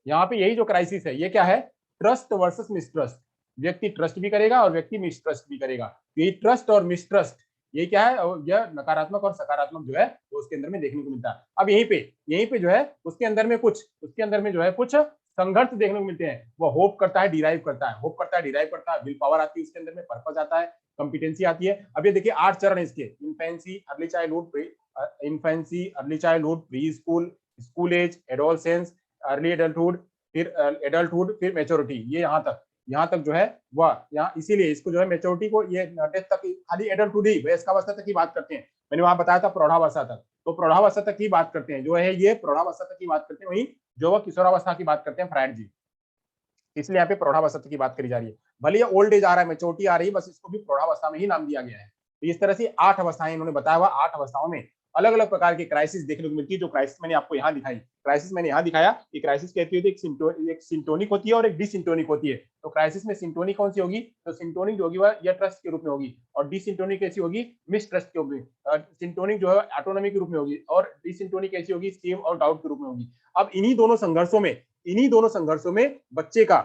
यहाँ पे यही जो क्राइसिस है, ये क्या है, ट्रस्ट वर्सेस मिसट्रस्ट। व्यक्ति ट्रस्ट भी करेगा और व्यक्ति मिसट्रस्ट भी करेगा। तो ये ट्रस्ट और मिसट्रस्ट, ये क्या है, यह नकारात्मक और सकारात्मक जो है वो उसके अंदर में देखने को मिलता है। अब यहीं पे जो है उसके अंदर में जो है कुछ संघर्ष देखने को मिलते हैं। वो होप करता है, डिराइव करता है, होप करता है, डिराइव करता है, विल पावर आती है उसके अंदर में, पर्पस आता है, कॉम्पिटेंसी आती है। अब ये देखिए 8 चरण है इसके, infancy, early childhood, pre school, school age, adolescence, early adulthood, फिर एडल्टहुड, फिर मेच्योरिटी। ये यहाँ तक जो है वह यहाँ, इसीलिए इसको जो है मेच्योरिटी को ये डेथ तक खाली एडल्टहुड ही, वयस्कावस्था तक ही बात करते हैं। मैंने वहां बताया था प्रौढ़ावस्था तक, तो प्रौढ़ावस्था तक ही बात करते हैं, जो है ये प्रौढ़ावस्था तक की बात करते हैं। वहीं जो वह किशोरावस्था की बात करते हैं फ्रायड जी, इसलिए यहाँ पे प्रौढ़ावस्था की बात करी जा रही है। भले ये ओल्ड एज आ रहा है, मेच्योरिटी आ रही है, बस इसको भी प्रौढ़ावस्था में ही नाम दिया गया है। तो इस तरह से 8 अवस्थाएं इन्होंने बताया हुआ, 8 अवस्थाओं में अलग अलग प्रकार की क्राइसिस देखने को मिलती है। जो क्राइसिस मैंने आपको यहाँ दिखाई, क्राइसिस मैंने यहाँ दिखाया कि क्राइसिस कहती है एक सिंटोनिक होती है और एक डिसिंटोनिक होती है। तो क्राइसिस में सिंटोनिक कौन सी होगी, तो सिंटोनिक जो होगी वह या ट्रस्ट के रूप में होगी, और डिसिंटोनिक कैसी होगी, मिस ट्रस्ट के रूप में। सिंटोनिक जो है ऑटोनॉमी के रूप में होगी, और डिसिंटोनिक कैसी होगी, सेम और डाउट के रूप में होगी। अब इन्हीं दोनों संघर्षों में बच्चे का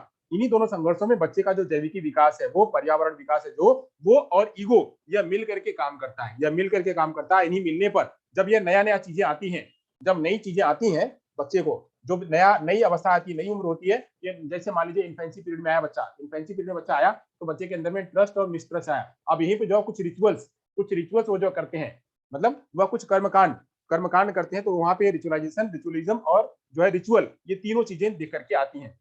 बच्चे का जो जैविकी विकास है, वो पर्यावरण विकास है, जो वो और ईगो यह मिल करके काम करता है। इन्हीं मिलने पर जब ये नया चीजें आती हैं, जब नई चीजें आती हैं बच्चे को, जो नई अवस्था आती है, नई उम्र होती है, ये जैसे मान लीजिए इन्फेंसी पीरियड में बच्चा आया, तो बच्चे के अंदर में ट्रस्ट और मिसट्रस्ट आया। अब यहीं पे जो कुछ रिचुअल्स वो जो करते हैं, मतलब वह कुछ कर्मकांड करते हैं, तो वहां पे रिचुअलिज्म और जो है रिचुअल, ये तीनों चीजें दिख करके आती हैं।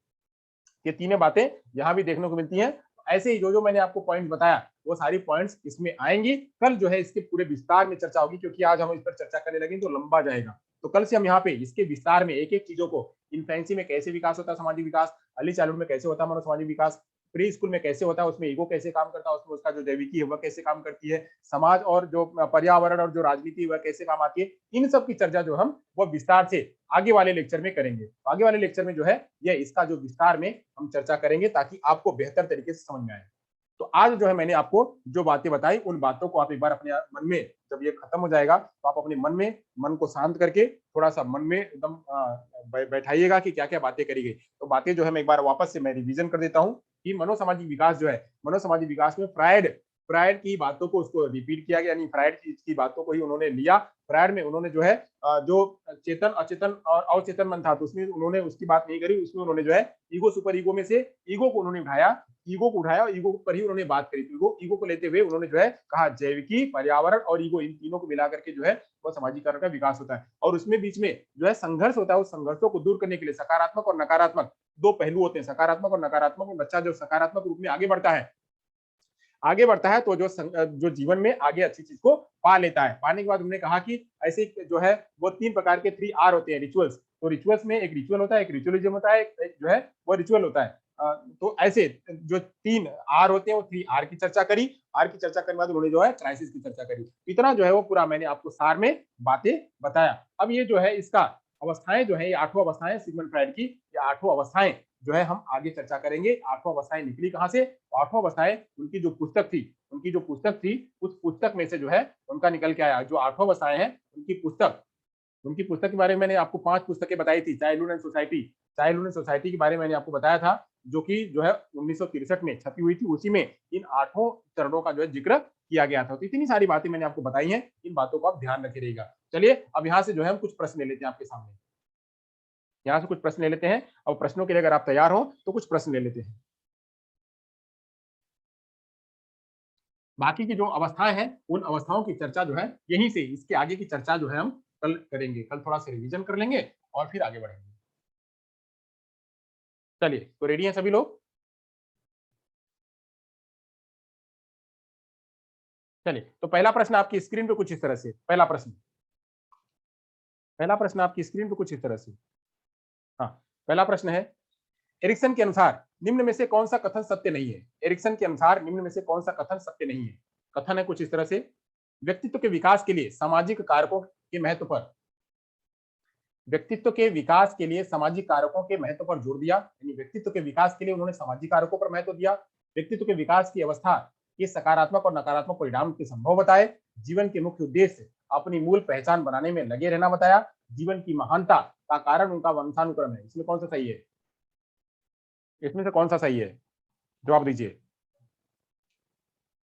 ये तीनों बातें यहाँ भी देखने को मिलती हैं। ऐसे ही जो मैंने आपको पॉइंट बताया, वो सारी पॉइंट्स इसमें आएंगी। कल जो है इसके पूरे विस्तार में चर्चा होगी, क्योंकि आज हम इस पर चर्चा करने लगे तो लंबा जाएगा। तो कल से हम यहाँ पे इसके विस्तार में एक एक चीजों को, इन्फेंसी में कैसे विकास होता है सामाजिक विकास, अर्ली चाइल्डहुड में कैसे होता है मानव सामाजिक विकास, प्री स्कूल में कैसे होता है, उसमें ईगो कैसे काम करता है, उसमें उसका जो जैविकी है वह कैसे काम करती है, समाज और जो पर्यावरण और जो राजनीति वह कैसे काम आती है, इन सब की चर्चा जो हम वो विस्तार से आगे वाले लेक्चर में करेंगे। आगे वाले लेक्चर में जो है यह इसका जो विस्तार में हम चर्चा करेंगे, ताकि आपको बेहतर तरीके से समझ में आए। तो आज जो है मैंने आपको जो बातें बताई, उन बातों को आप एक बार अपने मन में, जब ये खत्म हो जाएगा तो आप अपने मन को शांत करके थोड़ा सा मन में एकदम बैठाइएगा कि क्या क्या बातें करी गई। तो बातें जो है मैं एक बार वापस से मैं रिवीजन कर देता हूँ कि मनोसामाजिक विकास जो है, मनोसामाजिक विकास में फ्रायड की बातों को उसको रिपीट किया गया, यानी फ्रायड की बातों को ही उन्होंने लिया। फ्रायड में उन्होंने जो है जो चेतन, अचेतन और अवचेतन मन था, तो उसमें उन्होंने उसकी बात नहीं करी। उसमें उन्होंने जो है ईगो सुपर ईगो में से ईगो को उन्होंने उठाया और ईगो पर ही उन्होंने बात करी। तो ईगो को लेते हुए उन्होंने जो है कहा जैविकी, पर्यावरण और ईगो, इन तीनों को मिला करके जो है वह सामाजिकरण का विकास होता है। और उसमें बीच में जो है संघर्ष होता है, उस संघर्षों को दूर करने के लिए सकारात्मक और नकारात्मक दो पहलू होते हैं। सकारात्मक और नकारात्मक में बच्चा जो सकारात्मक रूप में आगे बढ़ता है तो जो जीवन में आगे अच्छी चीज को पा लेता है। पाने के बाद उन्होंने कहा कि ऐसे जो है वो 3 प्रकार के 3R होते हैं, रिचुअल्स। तो रिचुअल्स में एक रिचुअल होता है, एक रिचुअलिज्म होता है, एक जो है वो रिचुअल होता है। तो ऐसे जो 3R होते हैं, वो 3R की चर्चा करी। आर की चर्चा करने के बाद उन्होंने जो है क्राइसिस की चर्चा करी। इतना जो है वो पूरा मैंने आपको सार में बातें बताया। अब ये जो है इसका अवस्थाएं जो है, ये 8 अवस्थाएं सिगमंड फ्रायड की, ये 8 अवस्थाएं जो है हम आगे चर्चा करेंगे। 8 अवस्थाएं निकली कहां से, 8 अवस्थाएं उनकी जो पुस्तक थी उस पुस्तक में से जो है उनका निकल के आया। जो 8 अवस्थाएं हैं उनकी पुस्तक के बारे में मैंने आपको 5 पुस्तकें बताई थी। चाइल्डहुड एंड सोसाइटी के बारे में मैंने आपको बताया था, जो कि जो है 1963 में छपी हुई थी। उसी में इन 8 चरणों का जो है जिक्र किया गया था। तो इतनी सारी बातें मैंने आपको बताई हैं, इन बातों को आप ध्यान रखे रहिएगा। चलिए अब यहाँ से जो है हम कुछ प्रश्न ले लेते हैं आपके सामने। यहाँ से कुछ प्रश्न ले लेते हैं, और प्रश्नों के लिए अगर आप तैयार हो तो कुछ प्रश्न ले लेते हैं। बाकी की जो अवस्थाएं हैं, उन अवस्थाओं की चर्चा जो है यहीं से, इसके आगे की चर्चा जो है हम कल करेंगे। कल थोड़ा सा रिवीजन कर लेंगे और फिर आगे बढ़ेंगे। चलिए, तो रेडी हैं सभी लोग? चलिए, तो पहला प्रश्न आपकी स्क्रीन पे कुछ इस तरह से, पहला प्रश्न आपकी स्क्रीन पे कुछ इस तरह से। हाँ, पहला प्रश्न है, एरिक्सन के अनुसार निम्न में से कौन सा कथन सत्य नहीं है? एरिक्सन के अनुसार निम्न में से कौन सा कथन सत्य नहीं है? कथन है कुछ इस तरह से, व्यक्तित्व के विकास के लिए सामाजिक कारकों के महत्व पर, व्यक्तित्व के विकास के लिए सामाजिक कारकों के महत्व पर जोर दिया। यानी व्यक्तित्व के विकास के लिए उन्होंने सामाजिक कारकों पर महत्व दिया। व्यक्तित्व के विकास की अवस्था के सकारात्मक और नकारात्मक परिणाम के संभव बताए। जीवन के मुख्य उद्देश्य अपनी मूल पहचान बनाने में लगे रहना बताया। जीवन की महानता का कारण उनका वंशानुक्रम है। इसमें कौन सा सही है? इसमें से कौन सा सही है? जवाब दीजिए।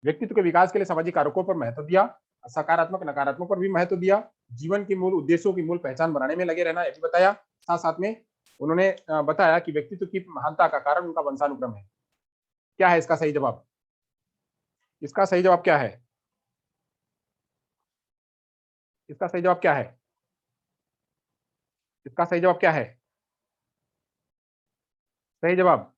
व्यक्तित्व के विकास के लिए सामाजिक कारकों पर महत्व दिया, सकारात्मक नकारात्मक पर भी महत्व दिया, जीवन के मूल उद्देश्यों की मूल पहचान बनाने में लगे रहना, ये भी बताया। साथ साथ में उन्होंने बताया कि व्यक्तित्व की महानता का कारण उनका वंशानुक्रम है। क्या है इसका सही जवाब? इसका सही जवाब क्या है? इसका सही जवाब क्या है? इसका सही जवाब क्या है? सही जवाब,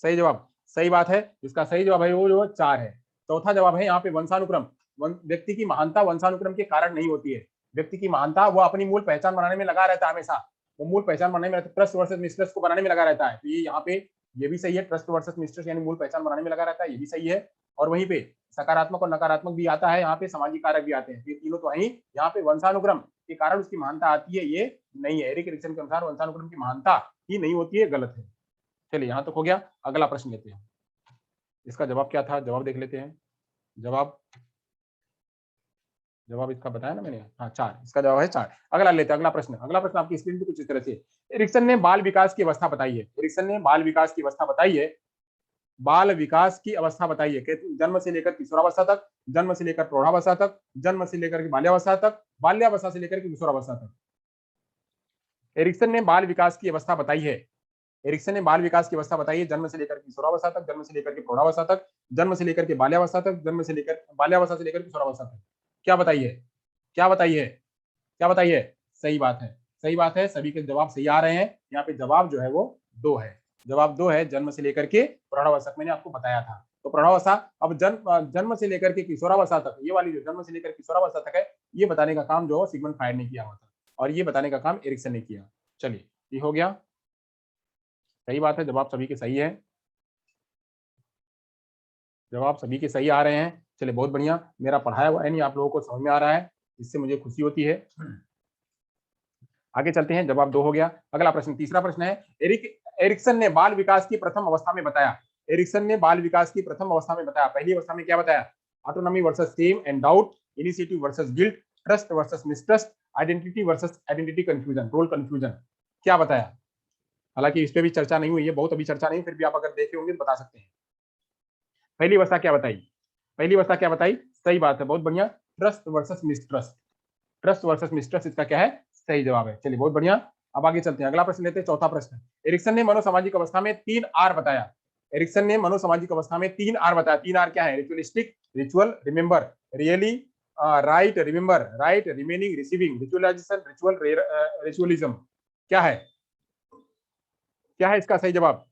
सही जवाब, सही बात है। इसका सही जवाब है वो जो 4 है। चौथा जवाब है यहाँ पे वंशानुक्रम। व्यक्ति की महानता वंशानुक्रम के कारण नहीं होती है। व्यक्ति की महानता वो अपनी मूल पहचान बनाने में लगा रहता है हमेशा। वो मूल पहचान बनाने में ट्रस्ट वर्सेस मिसट्रस्ट को बनाने में लगा रहता है। तो ये यहाँ पे ये भी सही है, ट्रस्ट वर्सेस मिसट्रस्ट यानी मूल पहचान बनाने में लगा रहता है, ये भी सही है। और वहीं पे सकारात्मक और नकारात्मक भी आता है, यहाँ पे सामाजिक कारक भी आते हैं। ये तीनों तो वहीं, यहाँ पे वंशानुक्रम के कारण उसकी महानता आती है, ये नहीं है। एरिक एरिक्सन के अनुसार वंशानुक्रम की महानता ही नहीं होती है, गलत है। चलिए यहां तक हो गया। अगला प्रश्न लेते हैं। इसका जवाब क्या था? जवाब देख लेते हैं। जवाब जवाब इसका बताया ना मैंने, हाँ 4। इसका जवाब है 4। अगला लेते हैं। अगला प्रश्न, अगला प्रश्न आपकी स्क्रीन पे कुछ इस तरह से। एरिक्सन ने बाल विकास की अवस्था बताई है। एरिक्सन ने बाल विकास की अवस्था बताई है। बाल विकास की अवस्था बताइए, जन्म से लेकर किशोरावस्था तक, जन्म से लेकर प्रौढ़ावस्था तक, जन्म से लेकर बाल्यावस्था तक, बाल्यावस्था से लेकर किशोरावस्था तक। एरिक्सन ने बाल विकास की अवस्था बताई है। एरिक्सन ने बाल विकास की अवस्था बताई है, जन्म से लेकर किशोरावस्था तक, जन्म से लेकर के प्रौढ़ावस्था तक, जन्म से लेकर के बाल्यावस्था तक, जन्म से लेकर बाल्यावस्था से लेकर किशोरावस्था तक। क्या बताइए? क्या बताइए? क्या बताइए? सही बात है, सही बात है। सभी के जवाब सही आ रहे हैं। यहाँ पे जवाब जो है वो 2 है। जवाब 2 है, जन्म से लेकर के प्रौढ़ावस्था। मैंने आपको बताया था। तो प्रौढ़ावस्था, अब जन्म से लेकर के किशोरावस्था तक, ये वाली जो जन्म से लेकर किशोरावस्था तक है, ये बताने का काम जो सिगमंड फ्रायड ने किया हुआ था, और ये बताने का काम एरिक्सन ने किया। चलिए ये हो गया। सही बात है, जवाब सभी के सही है। जवाब सभी के सही आ रहे हैं। चलिए बहुत बढ़िया। मेरा पढ़ाया हुआ है नहीं आप लोगों को समझ में आ रहा है, इससे मुझे खुशी होती है। आगे चलते हैं। जवाब 2 हो गया। अगला प्रश्न, तीसरा प्रश्न है। एरिक्सन ने बाल विकास की प्रथम अवस्था में बताया। एरिक्सन ने बाल विकास की प्रथम अवस्था में बताया। पहली अवस्था में क्या बताया? Autonomy versus shame and doubt, initiative versus guilt, trust versus mistrust, identity versus identity confusion, role confusion. क्या बताया? हालांकि इस पे भी चर्चा नहीं हुई है, बहुत अभी चर्चा नहीं, फिर भी आप अगर देखे होंगे तो बता सकते हैं। पहली अवस्था क्या बताई? पहली अवस्था क्या बताई? सही बात है, बहुत बढ़िया। Trust versus mistrust. Trust versus mistrust इसका क्या है? सही जवाब है। चलिए बहुत बढ़िया। अब आगे चलते हैं। अगला प्रश्न लेते हैं, चौथा प्रश्न। एरिक्सन ने मनोसामाजिक अवस्था में 3 आर बताया। एरिक्सन ने मनोसामाजिक अवस्था में 3 आर बताया। 3 आर क्या है? Ritualistic, ritual, remember, really, right, remember, right, remaining, receiving, ritualization, ritual, ritualism. क्या है? क्या है इसका सही जवाब?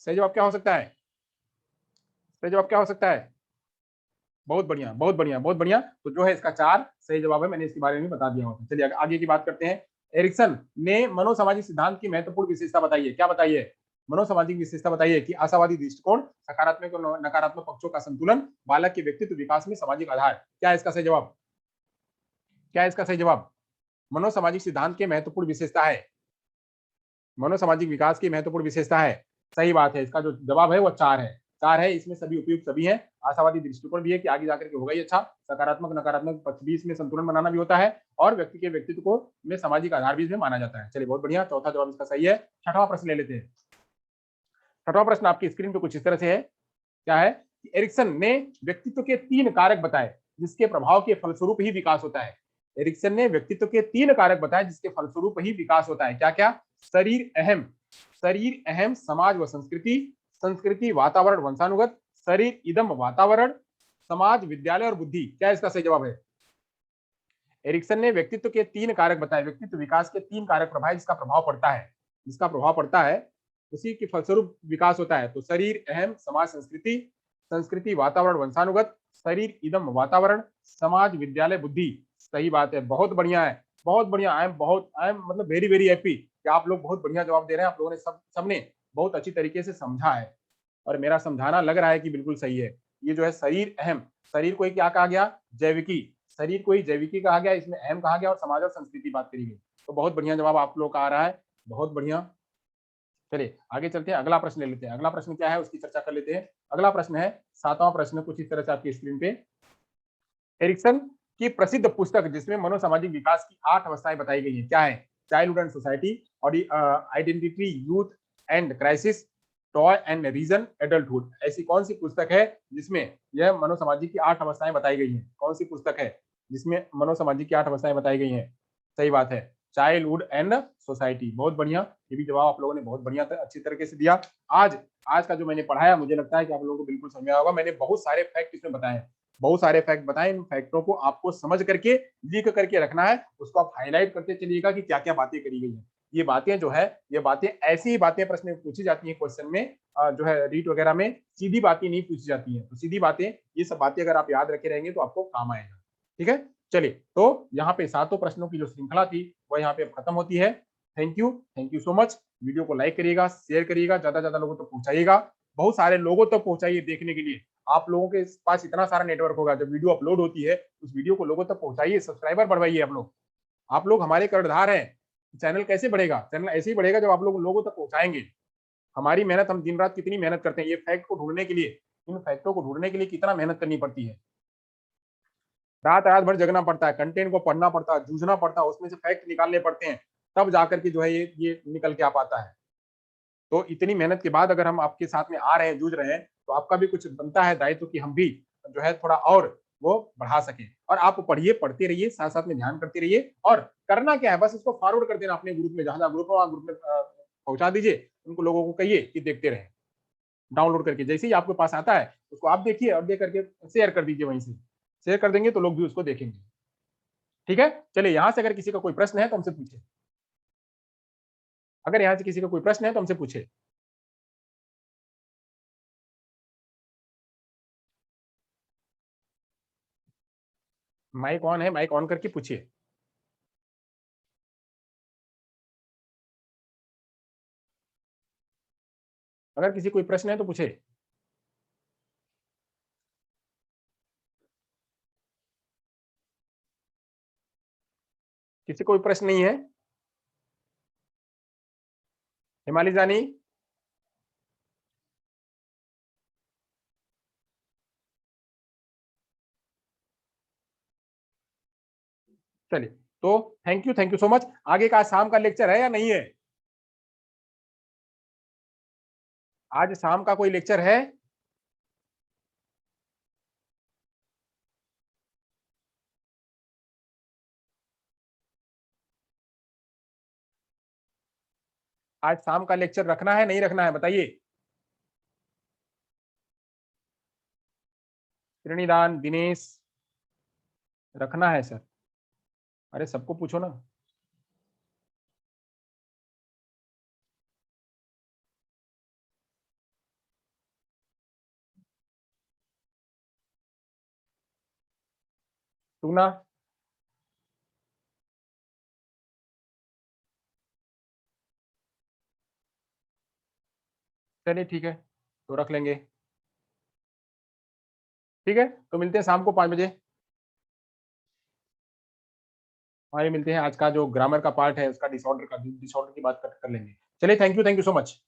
सही जवाब क्या हो सकता है? सही जवाब क्या हो सकता है? बहुत बढ़िया, बहुत बढ़िया, बहुत बढ़िया। तो जो है इसका 4 सही जवाब है। मैंने इसके बारे में बता दिया होता। चलिए आगे की बात करते हैं। एरिक्सन ने मनोसामाजिक सिद्धांत की महत्वपूर्ण विशेषता बताइए। क्या बताइए? मनोसामाजिक विशेषता बताइए कि आशावादी दृष्टिकोण, सकारात्मक और नकारात्मक पक्षों का संतुलन, बालक के व्यक्तित्व विकास में सामाजिक आधार। क्या है इसका सही जवाब? क्या है इसका सही जवाब? मनोसामाजिक सिद्धांत की महत्वपूर्ण विशेषता है, मनोसामाजिक विकास की महत्वपूर्ण विशेषता है। सही बात है। इसका जो जवाब है वो 4 है। 4 है, इसमें सभी उपयुक्त सभी हैं। आशावादी दृष्टिकोण भी है कि आगे जाकर के होगा ही अच्छा। सकारात्मक नकारात्मक पक्ष भी इसमें संतुलन बनाना भी होता है, और व्यक्ति के व्यक्तित्व को में सामाजिक आधार भी इसमें माना जाता है। चलिए बहुत बढ़िया, चौथा जवाब इसका सही है। छठवां प्रश्न ले लेते हैं। छठवां प्रश्न आपकी स्क्रीन पे कुछ इस तरह से है। क्या है? एरिक्सन ने व्यक्तित्व के 3 कारक बताए जिसके प्रभाव के फलस्वरूप ही विकास होता है। एरिक्सन ने व्यक्तित्व के 3 कारक बताए जिसके फलस्वरूप ही विकास होता है। क्या क्या? शरीर अहम, शरीर अहम, समाज व संस्कृति, संस्कृति वातावरण वंशानुगत, शरीर इदम वातावरण, समाज विद्यालय और बुद्धि। क्या इसका सही जवाब है? एरिक्सन ने व्यक्तित्व के 3 कारक बताए, व्यक्तित्व विकास के 3 कारक प्रभाव जिसका प्रभाव पड़ता है, जिसका प्रभाव पड़ता है उसी के फलस्वरूप विकास होता है। तो शरीर अहम, समाज संस्कृति, संस्कृति वातावरण वंशानुगत, शरीर इदम वातावरण, समाज विद्यालय बुद्धि। सही बात है, बहुत बढ़िया है, बहुत बढ़िया। आई एम मतलब वेरी वेरी हैप्पी कि आप लोग बहुत बढ़िया जवाब दे रहे हैं। आप लोगों ने सबने बहुत अच्छी तरीके से समझा है, और मेरा समझाना लग रहा है कि बिल्कुल सही है। ये जो है शरीर अहम, शरीर को ही क्या कहा गया? जैविकी। शरीर को ही जैविकी कहा गया, इसमें अहम कहा गया, और समाज और संस्कृति बात करी गई। तो बहुत बढ़िया जवाब आप लोग का आ रहा है, बहुत बढ़िया। चलिए आगे चलते हैं, अगला प्रश्न ले लेते हैं। अगला प्रश्न क्या है उसकी चर्चा कर लेते हैं। अगला प्रश्न है 7वां प्रश्न, कुछ इस तरह से आपकी स्क्रीन पे। एरिक्सन की प्रसिद्ध पुस्तक जिसमें मनोसामाजिक विकास की 8 अवस्थाएं बताई गई है, क्या है? चाइल्डहुड एंड सोसाइटी, और identity, youth and crisis, toy and reason adulthood, ऐसी कौन सी पुस्तक है जिसमें यह मनोसामाजिक की 8 अवस्थाएं बताई गई हैं? कौन सी पुस्तक है जिसमें मनोसामाजिक की 8 अवस्थाएं बताई गई हैं? सही बात है, चाइल्डहुड एंड सोसाइटी। बहुत बढ़िया, ये भी जवाब आप लोगों ने बहुत बढ़िया अच्छी तरीके से दिया। आज आज का जो मैंने पढ़ाया, मुझे लगता है कि आप लोगों को बिल्कुल समझ में आया होगा। मैंने बहुत सारे फैक्ट इसमें बताए हैं, बहुत सारे फैक्ट बताए। इन फैक्टों को आपको समझ करके लिख करके रखना है, उसको आप हाईलाइट करते चलिएगा कि क्या क्या बातें करी गई हैं। ये बातें जो है, ये बातें ऐसी ही बातें प्रश्न में पूछी जाती हैं, क्वेश्चन में जो है रीट वगैरह में सीधी बातें नहीं पूछी जाती हैं। तो सीधी बातें, ये सब बातें अगर आप याद रखे रहेंगे तो आपको काम आएगा। ठीक है, चलिए, तो यहाँ पे 7 प्रश्नों की जो श्रृंखला थी वो यहाँ पे खत्म होती है। Thank you so much. Video को लाइक करिएगा, शेयर करिएगा, ज्यादा से ज्यादा लोगों तक पहुंचाइएगा, बहुत सारे लोगों तक पहुंचाइए देखने के लिए। आप लोगों के पास इतना सारा नेटवर्क होगा, जब वीडियो अपलोड होती है उस वीडियो को लोगों तक पहुंचाइए, सब्सक्राइबर बढ़वाइए। आप लोग हमारे कर्णधार हैं। चैनल कैसे बढ़ेगा? चैनल ऐसे ही बढ़ेगा जब आप लोग लोगों तक पहुंचाएंगे। हमारी मेहनत, हम दिन रात कितनी मेहनत करते हैं ये फैक्ट को ढूंढने के लिए, इन फैक्टों को ढूंढने के लिए कितना मेहनत करनी पड़ती है। रात रात भर जगना पड़ता है, कंटेंट को पढ़ना पड़ता है, जूझना पड़ता है, उसमें से फैक्ट निकालने पड़ते हैं, तब जाकर के जो है ये निकल के आ पाता है। तो इतनी मेहनत के बाद अगर हम आपके साथ में आ रहे हैं, जूझ रहे हैं, तो आपका भी कुछ बनता है दायित्व कि हम भी जो है थोड़ा और वो बढ़ा सके। और आप पढ़िए, पढ़ते रहिए, साथ साथ में ध्यान करते रहिए। और करना क्या है, बस इसको फॉरवर्ड कर देना अपने ग्रुप में, जहां जहां ग्रुप हो वहां ग्रुप में पहुंचा दीजिए। उनको लोगों को कहिए कि देखते रहे, डाउनलोड करके जैसे ही आपके पास आता है उसको आप देखिए और देख करके शेयर कर दीजिए। वहीं से शेयर कर देंगे तो लोग भी उसको देखेंगे। ठीक है, चलिए, यहां से अगर किसी का कोई प्रश्न है तो हमसे पूछे। अगर यहाँ से किसी का कोई प्रश्न है तो हमसे पूछे। माइक ऑन है, माइक ऑन करके पूछिए। अगर किसी कोई प्रश्न है तो पूछे। किसी कोई प्रश्न नहीं है? हिमाली जानी, चलिए, तो थैंक यू सो मच। आगे का शाम का लेक्चर है या नहीं है? आज शाम का कोई लेक्चर है? आज शाम का लेक्चर रखना है नहीं रखना है, बताइए। श्रीनिदान, दिनेश, रखना है सर। अरे सबको पूछो ना। टूना, चलिए ठीक है, तो रख लेंगे। ठीक है, तो मिलते हैं शाम को 5 बजे। हाँ, ये मिलते हैं। आज का जो ग्रामर का पार्ट है उसका डिसऑर्डर की बात कर लेंगे। चलिए, थैंक यू सो मच।